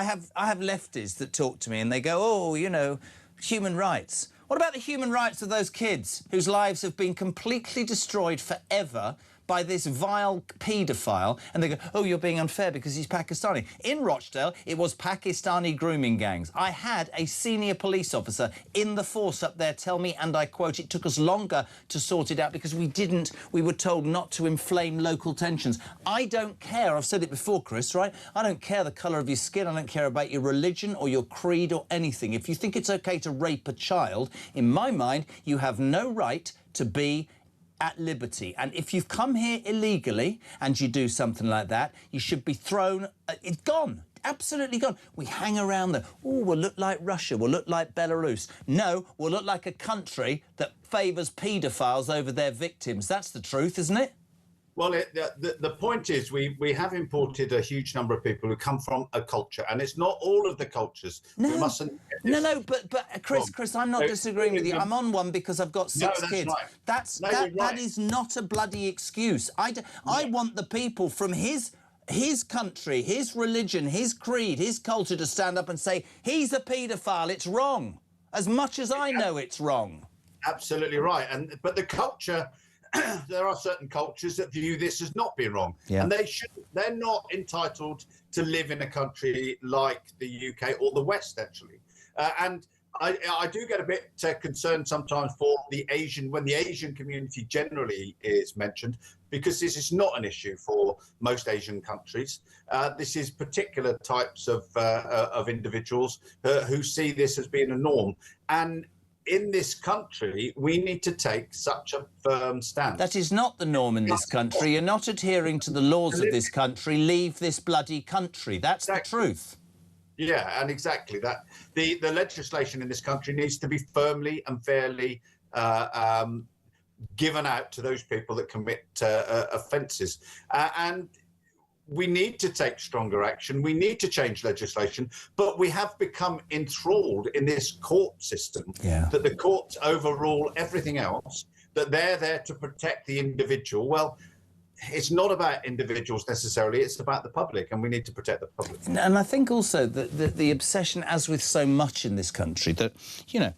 have lefties that talk to me and they go, oh, human rights. What about the human rights of those kids whose lives have been completely destroyed forever by this vile paedophile, and they go, oh, you're being unfair because he's Pakistani. In Rochdale, it was Pakistani grooming gangs. I had a senior police officer in the force up there tell me, and I quote, it took us longer to sort it out because we were told not to inflame local tensions. I don't care, I've said it before, Chris, right? I don't care the colour of your skin, I don't care about your religion or your creed or anything. If you think it's OK to rape a child, in my mind, you have no right to be at liberty. And if you've come here illegally and you do something like that, you should be thrown... it's gone. Absolutely gone. We hang around there. Oh, we'll look like Russia. We'll look like Belarus. No, we'll look like a country that favours paedophiles over their victims. That's the truth, isn't it? Well, the point is we have imported a huge number of people who come from a culture, and it's not all of the cultures. No, we mustn't... No, but Chris, I'm not disagreeing with you. I'm on one because I've got six kids. Right. That is not a bloody excuse. I want the people from his country, his religion, his creed, his culture to stand up and say, he's a paedophile, it's wrong, as much as I know it's wrong. Absolutely right. But the culture... there are certain cultures that view this as not being wrong, and they're not entitled to live in a country like the UK or the West, actually. And I do get a bit concerned sometimes when the Asian community generally is mentioned, because this is not an issue for most Asian countries. This is particular types of individuals who see this as being a norm. And in this country, we need to take such a firm stance. That is not the norm in this country. You're not adhering to the laws of this country. Leave this bloody country. That's the truth. Yeah, and exactly that. The legislation in this country needs to be firmly and fairly given out to those people that commit offences. And we need to take stronger action. We need to change legislation, but we have become enthralled in this court system that the courts overrule everything else, that they're there to protect the individual. Well, it's not about individuals necessarily, it's about the public, and we need to protect the public. And I think also that the obsession, as with so much in this country, that, you know,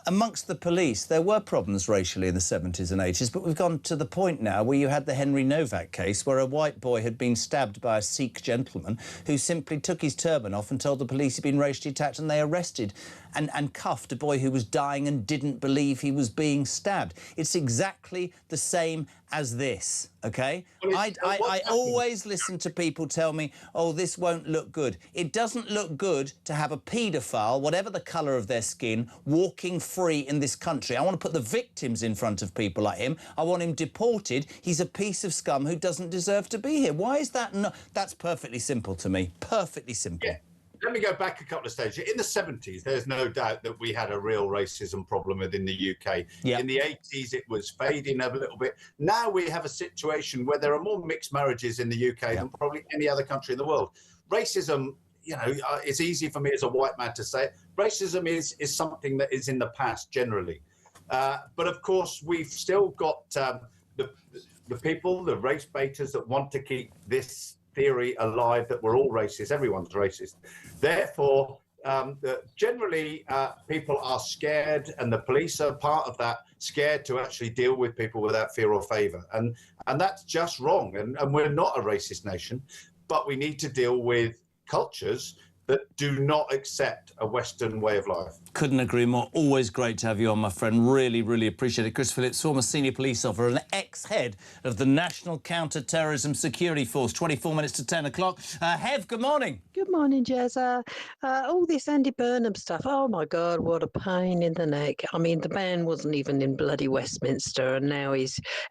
amongst the police, there were problems racially in the 70s and 80s, but we've gone to the point now where you had the Henry Novak case where a white boy had been stabbed by a Sikh gentleman who simply took his turban off and told the police he'd been racially attacked, and they arrested and cuffed a boy who was dying and didn't believe he was being stabbed. It's exactly the same as this, OK? I always listen to people tell me, oh, this won't look good. It doesn't look good to have a paedophile, whatever the colour of their skin, walking free in this country. I want to put the victims in front of people like him. I want him deported. He's a piece of scum who doesn't deserve to be here. Why is that not? That's perfectly simple to me. Perfectly simple. Yeah. Let me go back a couple of stages. In the 70s, there's no doubt that we had a real racism problem within the UK. In the 80s, it was fading a little bit. Now we have a situation where there are more mixed marriages in the UK than probably any other country in the world. Racism, you know, it's easy for me as a white man to say it. Racism is something that is in the past generally. But of course, we've still got the people, the race baiters that want to keep this theory alive that we're all racist, everyone's racist. Therefore, generally, people are scared, and the police are part of that, scared to actually deal with people without fear or favour. And that's just wrong. And we're not a racist nation, but we need to deal with cultures that do not accept a Western way of life. Couldn't agree more. Always great to have you on, my friend. Really, really appreciate it. Chris Phillips, former senior police officer and ex-head of the National Counter-Terrorism Security Force. 24 minutes to 10 o'clock. Hev, good morning. Good morning, Jezza. All this Andy Burnham stuff, oh my God, what a pain in the neck. I mean, the man wasn't even in bloody Westminster, and now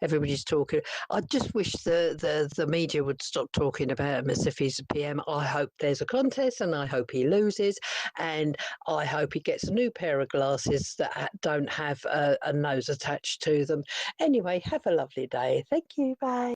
everybody's talking. I just wish the media would stop talking about him as if he's a PM. I hope there's a contest, and I hope he loses, and I hope he gets a new pair of glasses that don't have a nose attached to them. Anyway, have a lovely day. Thank you. Bye.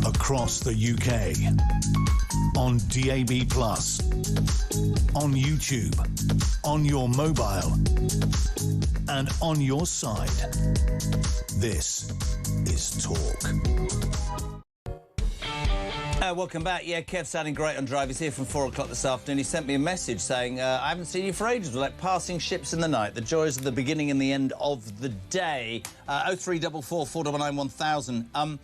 Across the UK, on DAB+, on YouTube, on your mobile, and on your side. This is Talk. Welcome back. Yeah, Kev sounding great on Drive. He's here from 4 o'clock this afternoon. He sent me a message saying, I haven't seen you for ages. We're like passing ships in the night. The joys of the beginning and the end of the day. 0344 499 1000.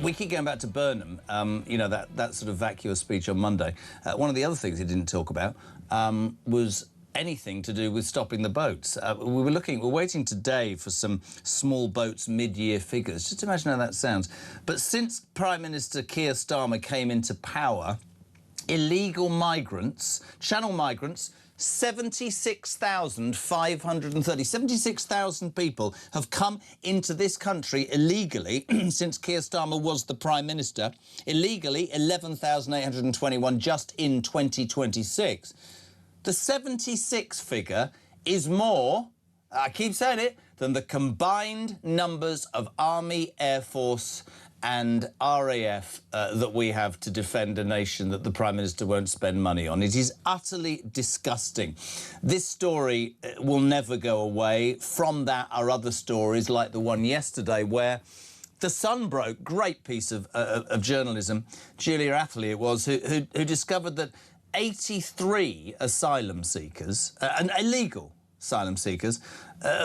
We keep going back to Burnham, you know, that sort of vacuous speech on Monday. One of the other things he didn't talk about was anything to do with stopping the boats. We're waiting today for some small boats mid-year figures. Just imagine how that sounds. But since Prime Minister Keir Starmer came into power, illegal migrants, channel migrants, 76,530. 76,000 people have come into this country illegally since Keir Starmer was the Prime Minister. Illegally, 11,821 just in 2026. The 76 figure is more, I keep saying it, than the combined numbers of Army, Air Force and RAF that we have to defend a nation that the Prime Minister won't spend money on. It is utterly disgusting. This story will never go away. From that are other stories like the one yesterday where the Sun broke, great piece of journalism, Julia Attlee it was, who discovered that 83 asylum seekers, and illegal asylum seekers,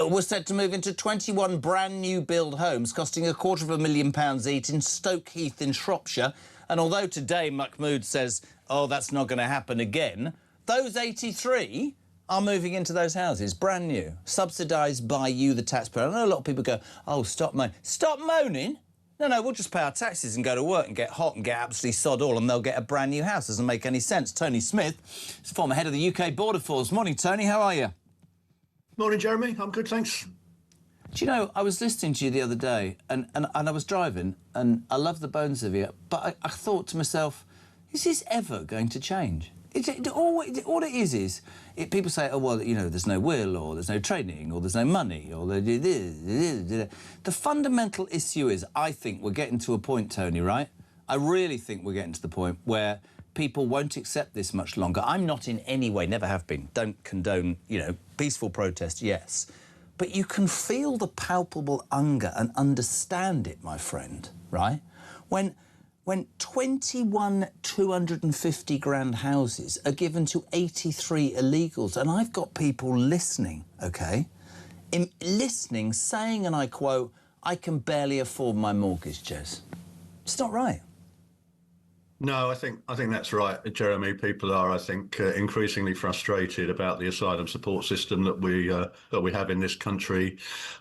were set to move into 21 brand new build homes costing £250,000 each in Stoke Heath in Shropshire. And although today Mahmood says, oh, that's not going to happen again, those 83 are moving into those houses, brand new, subsidised by you, the taxpayer. I know a lot of people go, oh, stop moaning. Stop moaning? No, we'll just pay our taxes and go to work and get hot and get absolutely sod all and they'll get a brand new house. Doesn't make any sense. Tony Smith is former head of the UK Border Force. Morning, Tony. How are you? Morning, Jeremy. I'm good, thanks. Do you know, I was listening to you the other day and I was driving and I love the bones of you, but I thought to myself, is this ever going to change? All it is people say, oh, well, you know, there's no will or there's no training or there's no money or the fundamental issue is, I think we're getting to a point, Tony, right? I really think we're getting to the point where people won't accept this much longer. I'm not in any way, never have been, don't condone, you know, peaceful protest, yes. But you can feel the palpable anger and understand it, my friend, right? When 21 250 grand houses are given to 83 illegals, and I've got people listening, OK, listening, saying, and I quote, I can barely afford my mortgage, Jez. It's not right. No, I think that's right, Jeremy. People are, I think, increasingly frustrated about the asylum support system that we have in this country.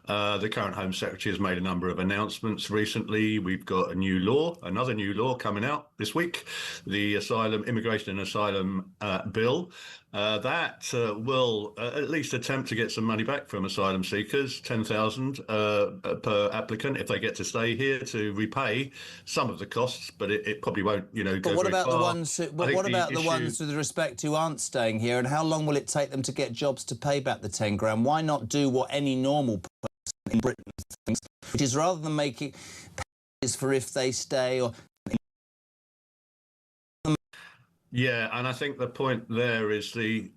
The current Home Secretary has made a number of announcements recently. We've got another new law coming out this week, the Immigration and Asylum Bill. That will at least attempt to get some money back from asylum seekers, 10,000 per applicant if they get to stay here, to repay some of the costs, but it probably won't, you know, go But what very about far. the ones who, but what about the ones with respect who aren't staying here, and how long will it take them to get jobs to pay back the 10 grand? Why not do what any normal person in Britain thinks, which is rather than making pays for if they stay or... Yeah, and I think the point there is the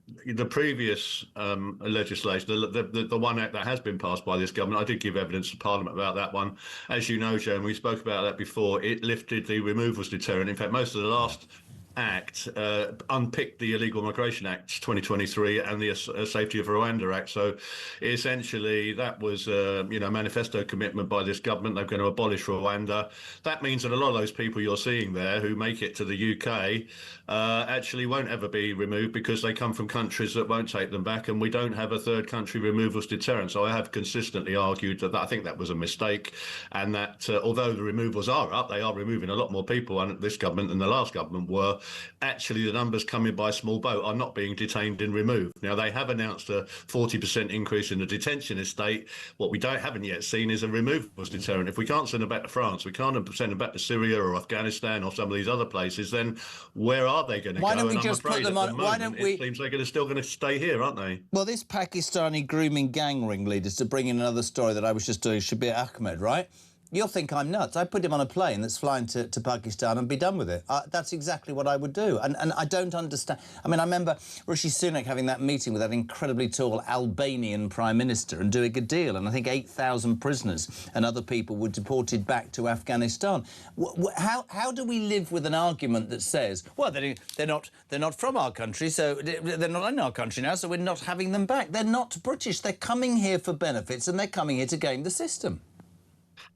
previous legislation, the one act that has been passed by this government. I did give evidence to Parliament about that one. As you know, Joe, and we spoke about that before, it lifted the removals deterrent. In fact, most of the last Act unpicked the Illegal Migration Act 2023 and the Safety of Rwanda Act. So essentially that was a manifesto commitment by this government. They're going to abolish Rwanda. That means that a lot of those people you're seeing there who make it to the UK actually won't ever be removed because they come from countries that won't take them back, and we don't have a third country removals deterrent. So I have consistently argued that I think that was a mistake, and that although the removals are up, they are removing a lot more people under this government than the last government were. Actually, the numbers coming by small boat are not being detained and removed. Now, they have announced a 40% increase in the detention estate. What we haven't yet seen is a removals deterrent. If we can't send them back to France, we can't send them back to Syria or Afghanistan or some of these other places, then where are they going to go? Why don't we just put them on? Why don't we? It seems they're still going to stay here, aren't they? Well, this Pakistani grooming gang ringleaders, to bring in another story that I was just doing, Shabir Ahmed, right? You'll think I'm nuts. I'd put him on a plane that's flying to Pakistan and be done with it. That's exactly what I would do. And I don't understand. I mean, I remember Rishi Sunak having that meeting with that incredibly tall Albanian Prime Minister and doing a deal. And I think 8,000 prisoners and other people were deported back to Afghanistan. How do we live with an argument that says, well, they're not from our country, so they're not in our country now, so we're not having them back. They're not British. They're coming here for benefits and they're coming here to game the system.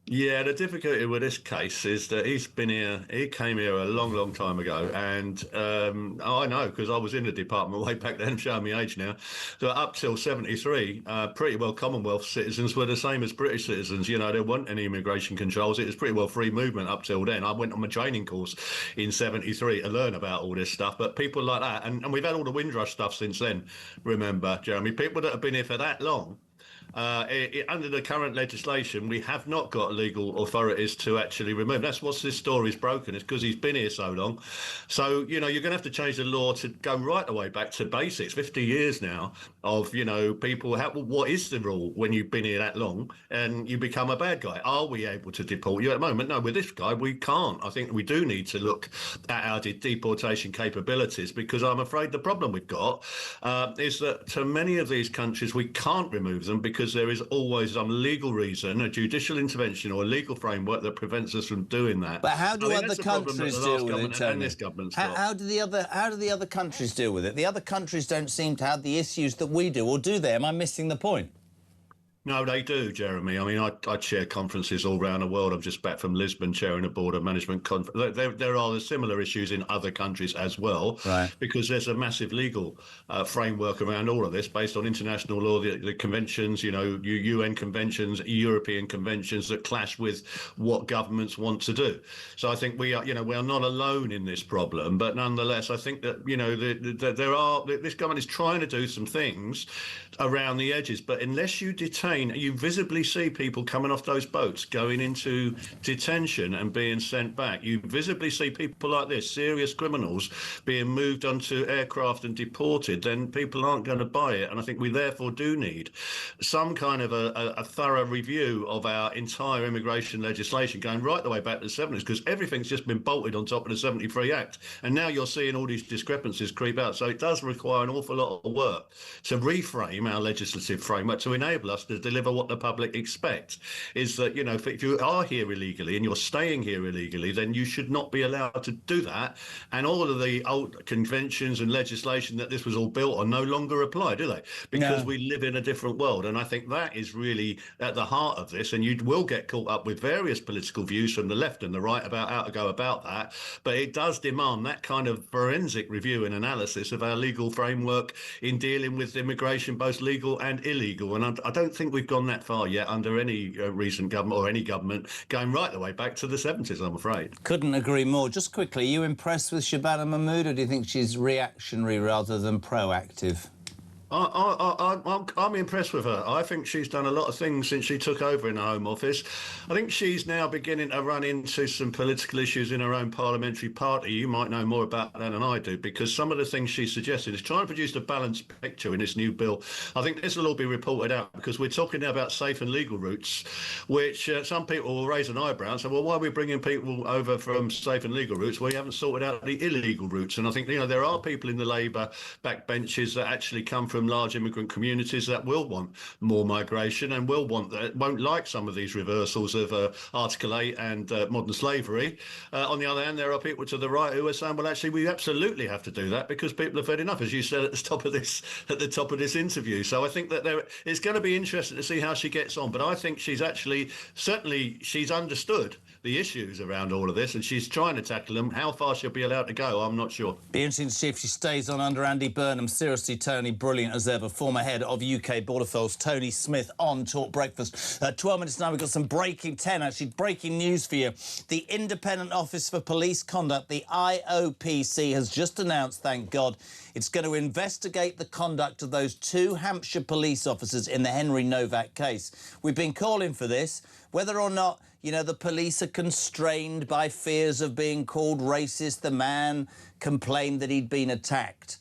Yeah, the difficulty with this case is that he came here a long, long time ago. And I know because I was in the department way back then, showing my age now. So up till 73, pretty well Commonwealth citizens were the same as British citizens. You know, there weren't any immigration controls. It was pretty well free movement up till then. I went on my training course in 73 to learn about all this stuff. But people like that, and we've had all the Windrush stuff since then, remember, Jeremy, people that have been here for that long, under the current legislation, we have not got legal authorities to actually remove. That's what this story's broken. It's because he's been here so long. So, you know, you're going to have to change the law to go right the way back to basics. 50 years now of, you know, people. What is the rule when you've been here that long and you become a bad guy? Are we able to deport you at the moment? No, with this guy, we can't. I think we do need to look at our deportation capabilities, because I'm afraid the problem we've got is that to many of these countries, we can't remove them because there is always some legal reason, a judicial intervention or a legal framework that prevents us from doing that. But how do other that's the problem that countries the last deal with it, government Tony? and this government's How got. do the other countries deal with it? The other countries don't seem to have the issues that we do, or do they? Am I missing the point? No, they do, Jeremy. I mean, I chair conferences all around the world. I'm just back from Lisbon chairing a board of management conference. There are similar issues in other countries as well, right? Because there's a massive legal framework around all of this based on international law, the conventions, you know, UN conventions, European conventions that clash with what governments want to do. So I think we are not alone in this problem, but nonetheless, I think that, you know, this government is trying to do some things around the edges, but unless you detain, you visibly see people coming off those boats going into detention and being sent back. You visibly see people like this, serious criminals, being moved onto aircraft and deported. Then people aren't going to buy it, and I think we therefore do need some kind of a thorough review of our entire immigration legislation, going right the way back to the 70s, because everything's just been bolted on top of the 73 Act, and now you're seeing all these discrepancies creep out. So it does require an awful lot of work to reframe our legislative framework to enable us to deliver what the public expect. Is that, you know, if you are here illegally and you're staying here illegally, then you should not be allowed to do that. And all of the old conventions and legislation that this was all built on no longer apply, do they? Because we live in a different world. And I think that is really at the heart of this. And you will get caught up with various political views from the left and the right about how to go about that. But it does demand that kind of forensic review and analysis of our legal framework in dealing with immigration, both legal and illegal. And I don't think we've gone that far yet under any recent government or any government, going right the way back to the 70s, I'm afraid. Couldn't agree more. Just quickly, are you impressed with Shabana Mahmood, or do you think she's reactionary rather than proactive? I'm impressed with her. I think she's done a lot of things since she took over in the Home Office. I think she's now beginning to run into some political issues in her own parliamentary party. You might know more about that than I do, because some of the things she's suggested is trying to produce a balanced picture in this new bill. I think this will all be reported out, because we're talking now about safe and legal routes, which some people will raise an eyebrow and say, well, why are we bringing people over from safe and legal routes? Well, you haven't sorted out the illegal routes. And I think, you know, there are people in the Labour backbenches that actually come from large immigrant communities that will want more migration and won't like some of these reversals of Article 8 and modern slavery. On the other hand, there are people to the right who are saying, well, actually, we absolutely have to do that because people have had enough, as you said at the top of this interview. So I think that it's going to be interesting to see how she gets on. But I think she's actually, certainly, she's understood the issues around all of this, and she's trying to tackle them. How far she'll be allowed to go, I'm not sure. Be interesting to see if she stays on under Andy Burnham. Seriously, Tony, brilliant as ever. Former head of UK Border Force, Tony Smith, on Talk Breakfast. 12 minutes now, we've got some breaking news for you. The Independent Office for Police Conduct, the IOPC, has just announced, thank God, it's going to investigate the conduct of those 2 Hampshire police officers in the Henry Novak case. We've been calling for this, whether or not, you know, the police are constrained by fears of being called racist. The man complained that he'd been attacked.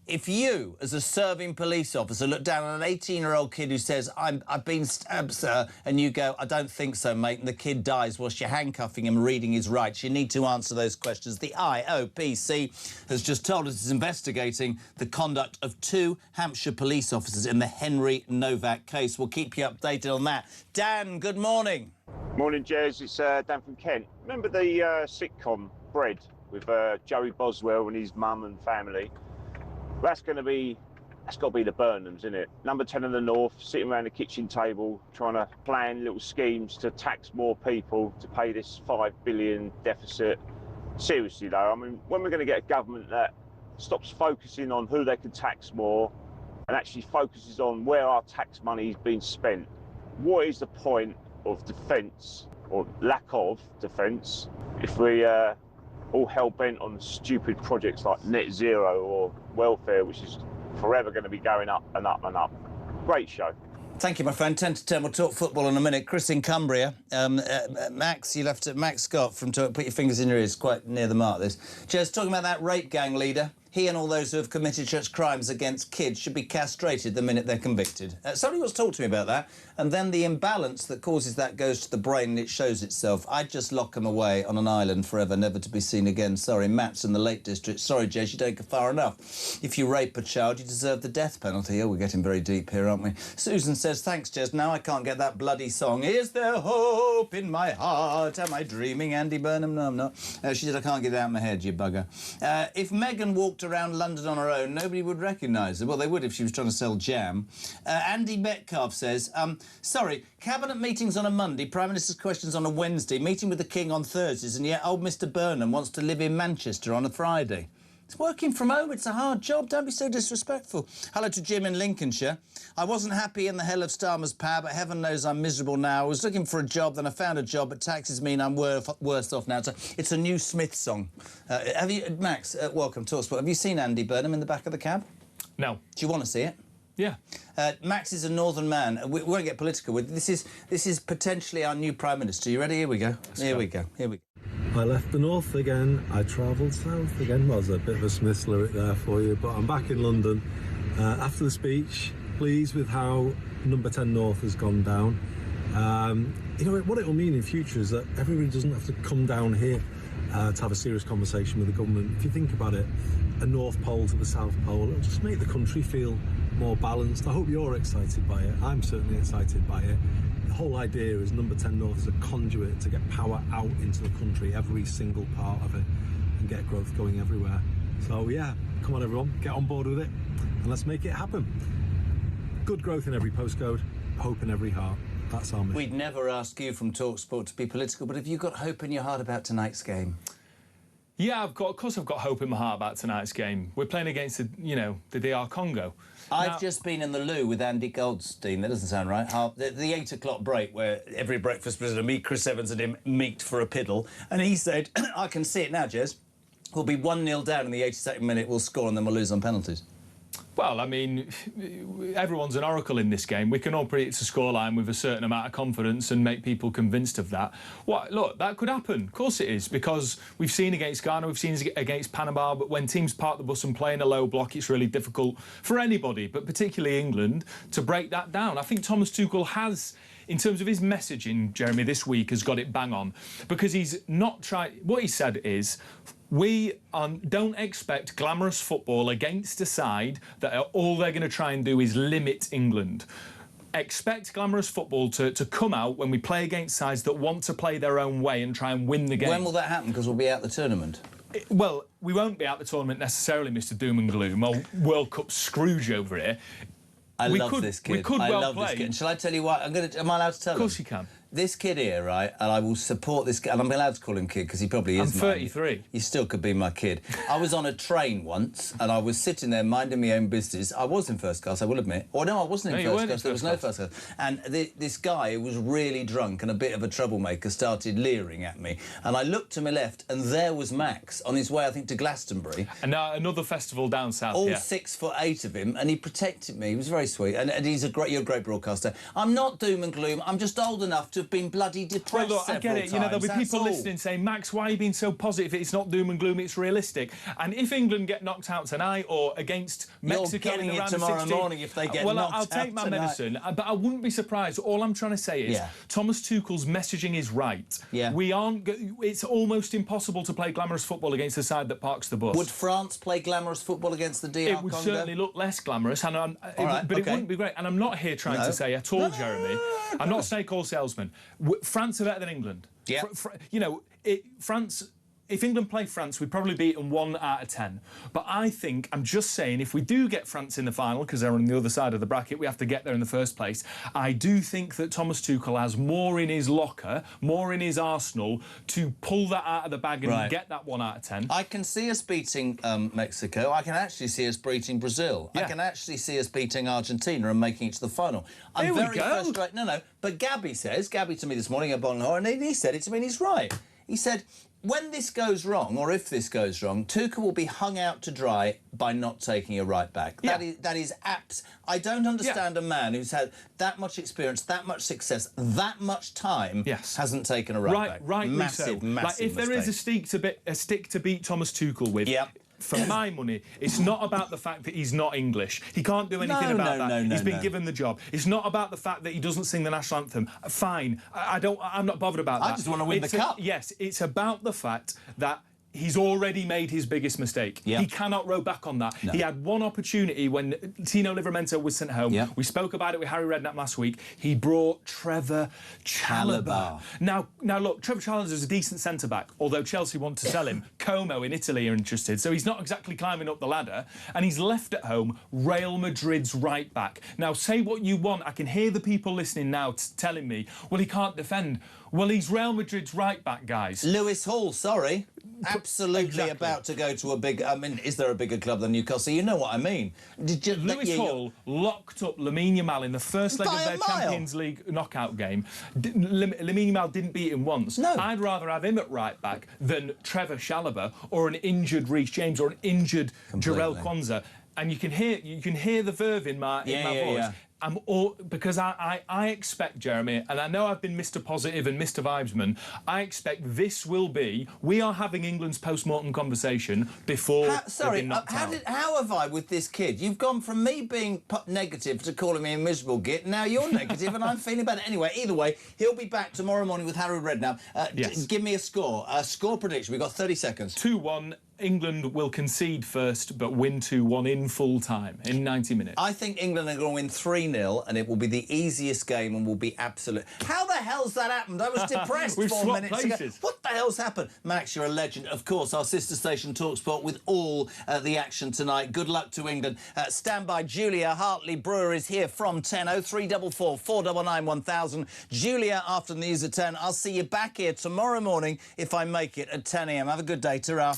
If you, as a serving police officer, look down on an 18-year-old kid who says, I've been stabbed, sir, and you go, I don't think so, mate, and the kid dies whilst you're handcuffing him, reading his rights, you need to answer those questions. The IOPC has just told us it's investigating the conduct of 2 Hampshire police officers in the Henry Novak case. We'll keep you updated on that. Dan, good morning. Morning, Jez. It's Dan from Kent. Remember the sitcom Bread with Joey Boswell and his mum and family? That's going to be That's got to be the Burnhams, isn't it? Number 10 in the north, sitting around the kitchen table, trying to plan little schemes to tax more people to pay this $5 billion deficit. Seriously, though, I mean, when we're going to get a government that stops focusing on who they can tax more and actually focuses on where our tax money is being spent? What is the point of defence, or lack of defence, if we all hell-bent on stupid projects like net zero or welfare, which is forever going to be going up and up and up? Great show. Thank you, my friend. 10 to 10. We'll talk football in a minute. Chris in Cumbria. Max, you left it. Max Scott from Put Your Fingers in Your Ears. Quite near the mark, this. Just talking about that rape gang leader. He and all those who have committed such crimes against kids should be castrated the minute they're convicted. Somebody wants to talk to me about that. And then the imbalance that causes that goes to the brain and it shows itself. I'd just lock them away on an island forever, never to be seen again. Sorry, Matt's in the Lake District. Sorry, Jez, you don't go far enough. If you rape a child, you deserve the death penalty. Oh, we're getting very deep here, aren't we? Susan says, thanks, Jez. Now I can't get that bloody song. Is there hope in my heart? Am I dreaming, Andy Burnham? No, I'm not. She said, I can't get it out of my head, you bugger. If Meghan walked around London on her own, nobody would recognise her. Well, they would if she was trying to sell jam. Andy Metcalf says, sorry, cabinet meetings on a Monday, Prime Minister's questions on a Wednesday, meeting with the King on Thursdays, and yet old Mr Burnham wants to live in Manchester on a Friday. It's working from home, it's a hard job, don't be so disrespectful. Hello to Jim in Lincolnshire. I wasn't happy in the hell of Starmer's power, but heaven knows I'm miserable now. I was looking for a job, then I found a job, but taxes mean I'm worse off now. It's a new Smith song. Have you, Max, welcome to Talksport. Have you seen Andy Burnham in the back of the cab? No. Do you want to see it? Yeah. Max is a northern man. We won't get political with this. This is potentially our new Prime Minister. You ready? Here we go. Here we go. I left the north again, I travelled south again. Well, there's a bit of a Smiths lyric there for you, but I'm back in London. After the speech, pleased with how number 10 North has gone down. You know, what it'll mean in future is that everybody doesn't have to come down here to have a serious conversation with the government. If you think about it, a North Pole to the South Pole, it'll just make the country feel more balanced. I hope you're excited by it. I'm certainly excited by it. The whole idea is number 10 North is a conduit to get power out into the country, every single part of it, and get growth going everywhere. So yeah, come on everyone, get on board with it, and let's make it happen. Good growth in every postcode, hope in every heart. That's our mission. We'd never ask you from Talksport to be political, but have you got hope in your heart about tonight's game? Yeah, of course I've got hope in my heart about tonight's game. We're playing against, the DR Congo. I've just been in the loo with Andy Goldstein. That doesn't sound right. The 8 o'clock break where every breakfast was me, Chris Evans and him meet for a piddle. And he said, I can see it now, Jez. We'll be 1-0 down in the 82nd minute. We'll score and then we'll lose on penalties. Well, I mean, everyone's an oracle in this game. We can all predict a scoreline with a certain amount of confidence and make people convinced of that. Look, that could happen. Of course it is, because we've seen against Ghana, we've seen against Panama, but when teams park the bus and play in a low block, it's really difficult for anybody, but particularly England, to break that down. I think Thomas Tuchel has, in terms of his messaging, Jeremy, this week has got it bang on, because he's not tried... What he said is, we don't expect glamorous football against a side that all they're going to try and do is limit England. Expect glamorous football to come out when we play against sides that want to play their own way and try and win the game. When will that happen? Because we'll be out the tournament. Well, we won't be out the tournament necessarily, Mr Doom and Gloom, or World Cup Scrooge over here. I love this kid. We could I well love play. This kid. Shall I tell you what? Am I allowed to tell him? Of course you can. This kid here, right, and I will support this kid, and I'm allowed to call him kid because he probably is. I'm 33. You still could be my kid. I was on a train once, and I was sitting there minding my own business. I was in first class, I will admit. Or no, I wasn't in first class. There was no first class. And this guy who was really drunk and a bit of a troublemaker started leering at me. And I looked to my left, and there was Max on his way, I think, to Glastonbury. And now another festival down south. All 6'8" of him, and he protected me. He was very sweet, and you're a great broadcaster. I'm not doom and gloom. I'm just old enough to have been bloody depressed. Well, look, I get it. You know, there'll be people listening saying, Max, why are you being so positive? It's not doom and gloom, it's realistic. And if England get knocked out tonight or against Mexico in the round of 16... tomorrow morning if they get knocked out. Well, I'll take my medicine, but I wouldn't be surprised. All I'm trying to say is Thomas Tuchel's messaging is right. Yeah. It's almost impossible to play glamorous football against a side that parks the bus. Would France play glamorous football against the DR Congo? It would certainly look less glamorous, but it wouldn't be great. And I'm not here trying to say at all, Jeremy. I'm not a snake oil salesman. France are better than England. Yeah. France if England play France, we'd probably beat them 1 out of 10. But I think, I'm just saying, if we do get France in the final, because they're on the other side of the bracket, we have to get there in the first place, I do think that Thomas Tuchel has more in his locker, more in his arsenal, to pull that out of the bag and get that 1 out of 10. I can see us beating Mexico. I can actually see us beating Brazil. I can actually see us beating Argentina and making it to the final. I'm very frustrated. No, but Gabby to me this morning at Bonhor, and he said it to me, and he's right. He said, when this goes wrong, or if this goes wrong, Tuchel will be hung out to dry by not taking a right back. That is I don't understand a man who's had that much experience, that much success, that much time, hasn't taken a right back. Rightly massive, so. massive if there is a stick to beat Thomas Tuchel with, for my money, it's not about the fact that he's not English. He can't do anything about that. He's been given the job. It's not about the fact that he doesn't sing the national anthem. Fine. I'm not bothered about that. I just want to win the cup. Yes, it's about the fact that he's already made his biggest mistake. He cannot row back on that. He had one opportunity when Tino Livramento was sent home. We spoke about it with Harry Redknapp last week. He brought Trevor Chalobah. Now look, Trevor Chalobah is a decent centre-back, although Chelsea want to sell him. Como in Italy are interested, so he's not exactly climbing up the ladder, and he's left at home Real Madrid's right-back. Now, say what you want. I can hear the people listening now telling me, well, he can't defend. Well, he's Real Madrid's right-back, guys. Lewis Hall, sorry. Absolutely about to go to a big... I mean, is there a bigger club than Newcastle? You know what I mean. Lewis Hall locked up Lamine Yamal in the first leg of their Champions League knockout game. Lamine Yamal didn't beat him once. No. I'd rather have him at right-back than Trevor Chalobah or an injured Reece James or an injured Jarell Quansah. And you can hear the verve in my voice. Because I expect, Jeremy, and I know I've been Mr. Positive and Mr. Vibesman, I expect this will be... We are having England's post-mortem conversation before they've been knocked out. How have I with this kid? You've gone from me being negative to calling me a miserable git. Now you're negative and I'm feeling better. Anyway, either way, he'll be back tomorrow morning with Harry Redknapp. Give me a score. A score prediction. We've got 30 seconds. 2-1. England will concede first, but win 2-1 in full time, in 90 minutes. I think England are going to win 3-0, and it will be the easiest game and will be absolute. How the hell's that happened? I was depressed 4 minutes ago. What the hell's happened? Max, you're a legend. Of course, our sister station TalkSport with all the action tonight. Good luck to England. Stand by. Julia Hartley Brewer is here from 10 0344 499 1000. Julia after the news at 10. I'll see you back here tomorrow morning if I make it at 10 a.m. Have a good day. Ta-ra.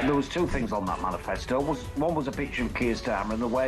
There was two things on that manifesto. One was a picture of Keir Starmer and the way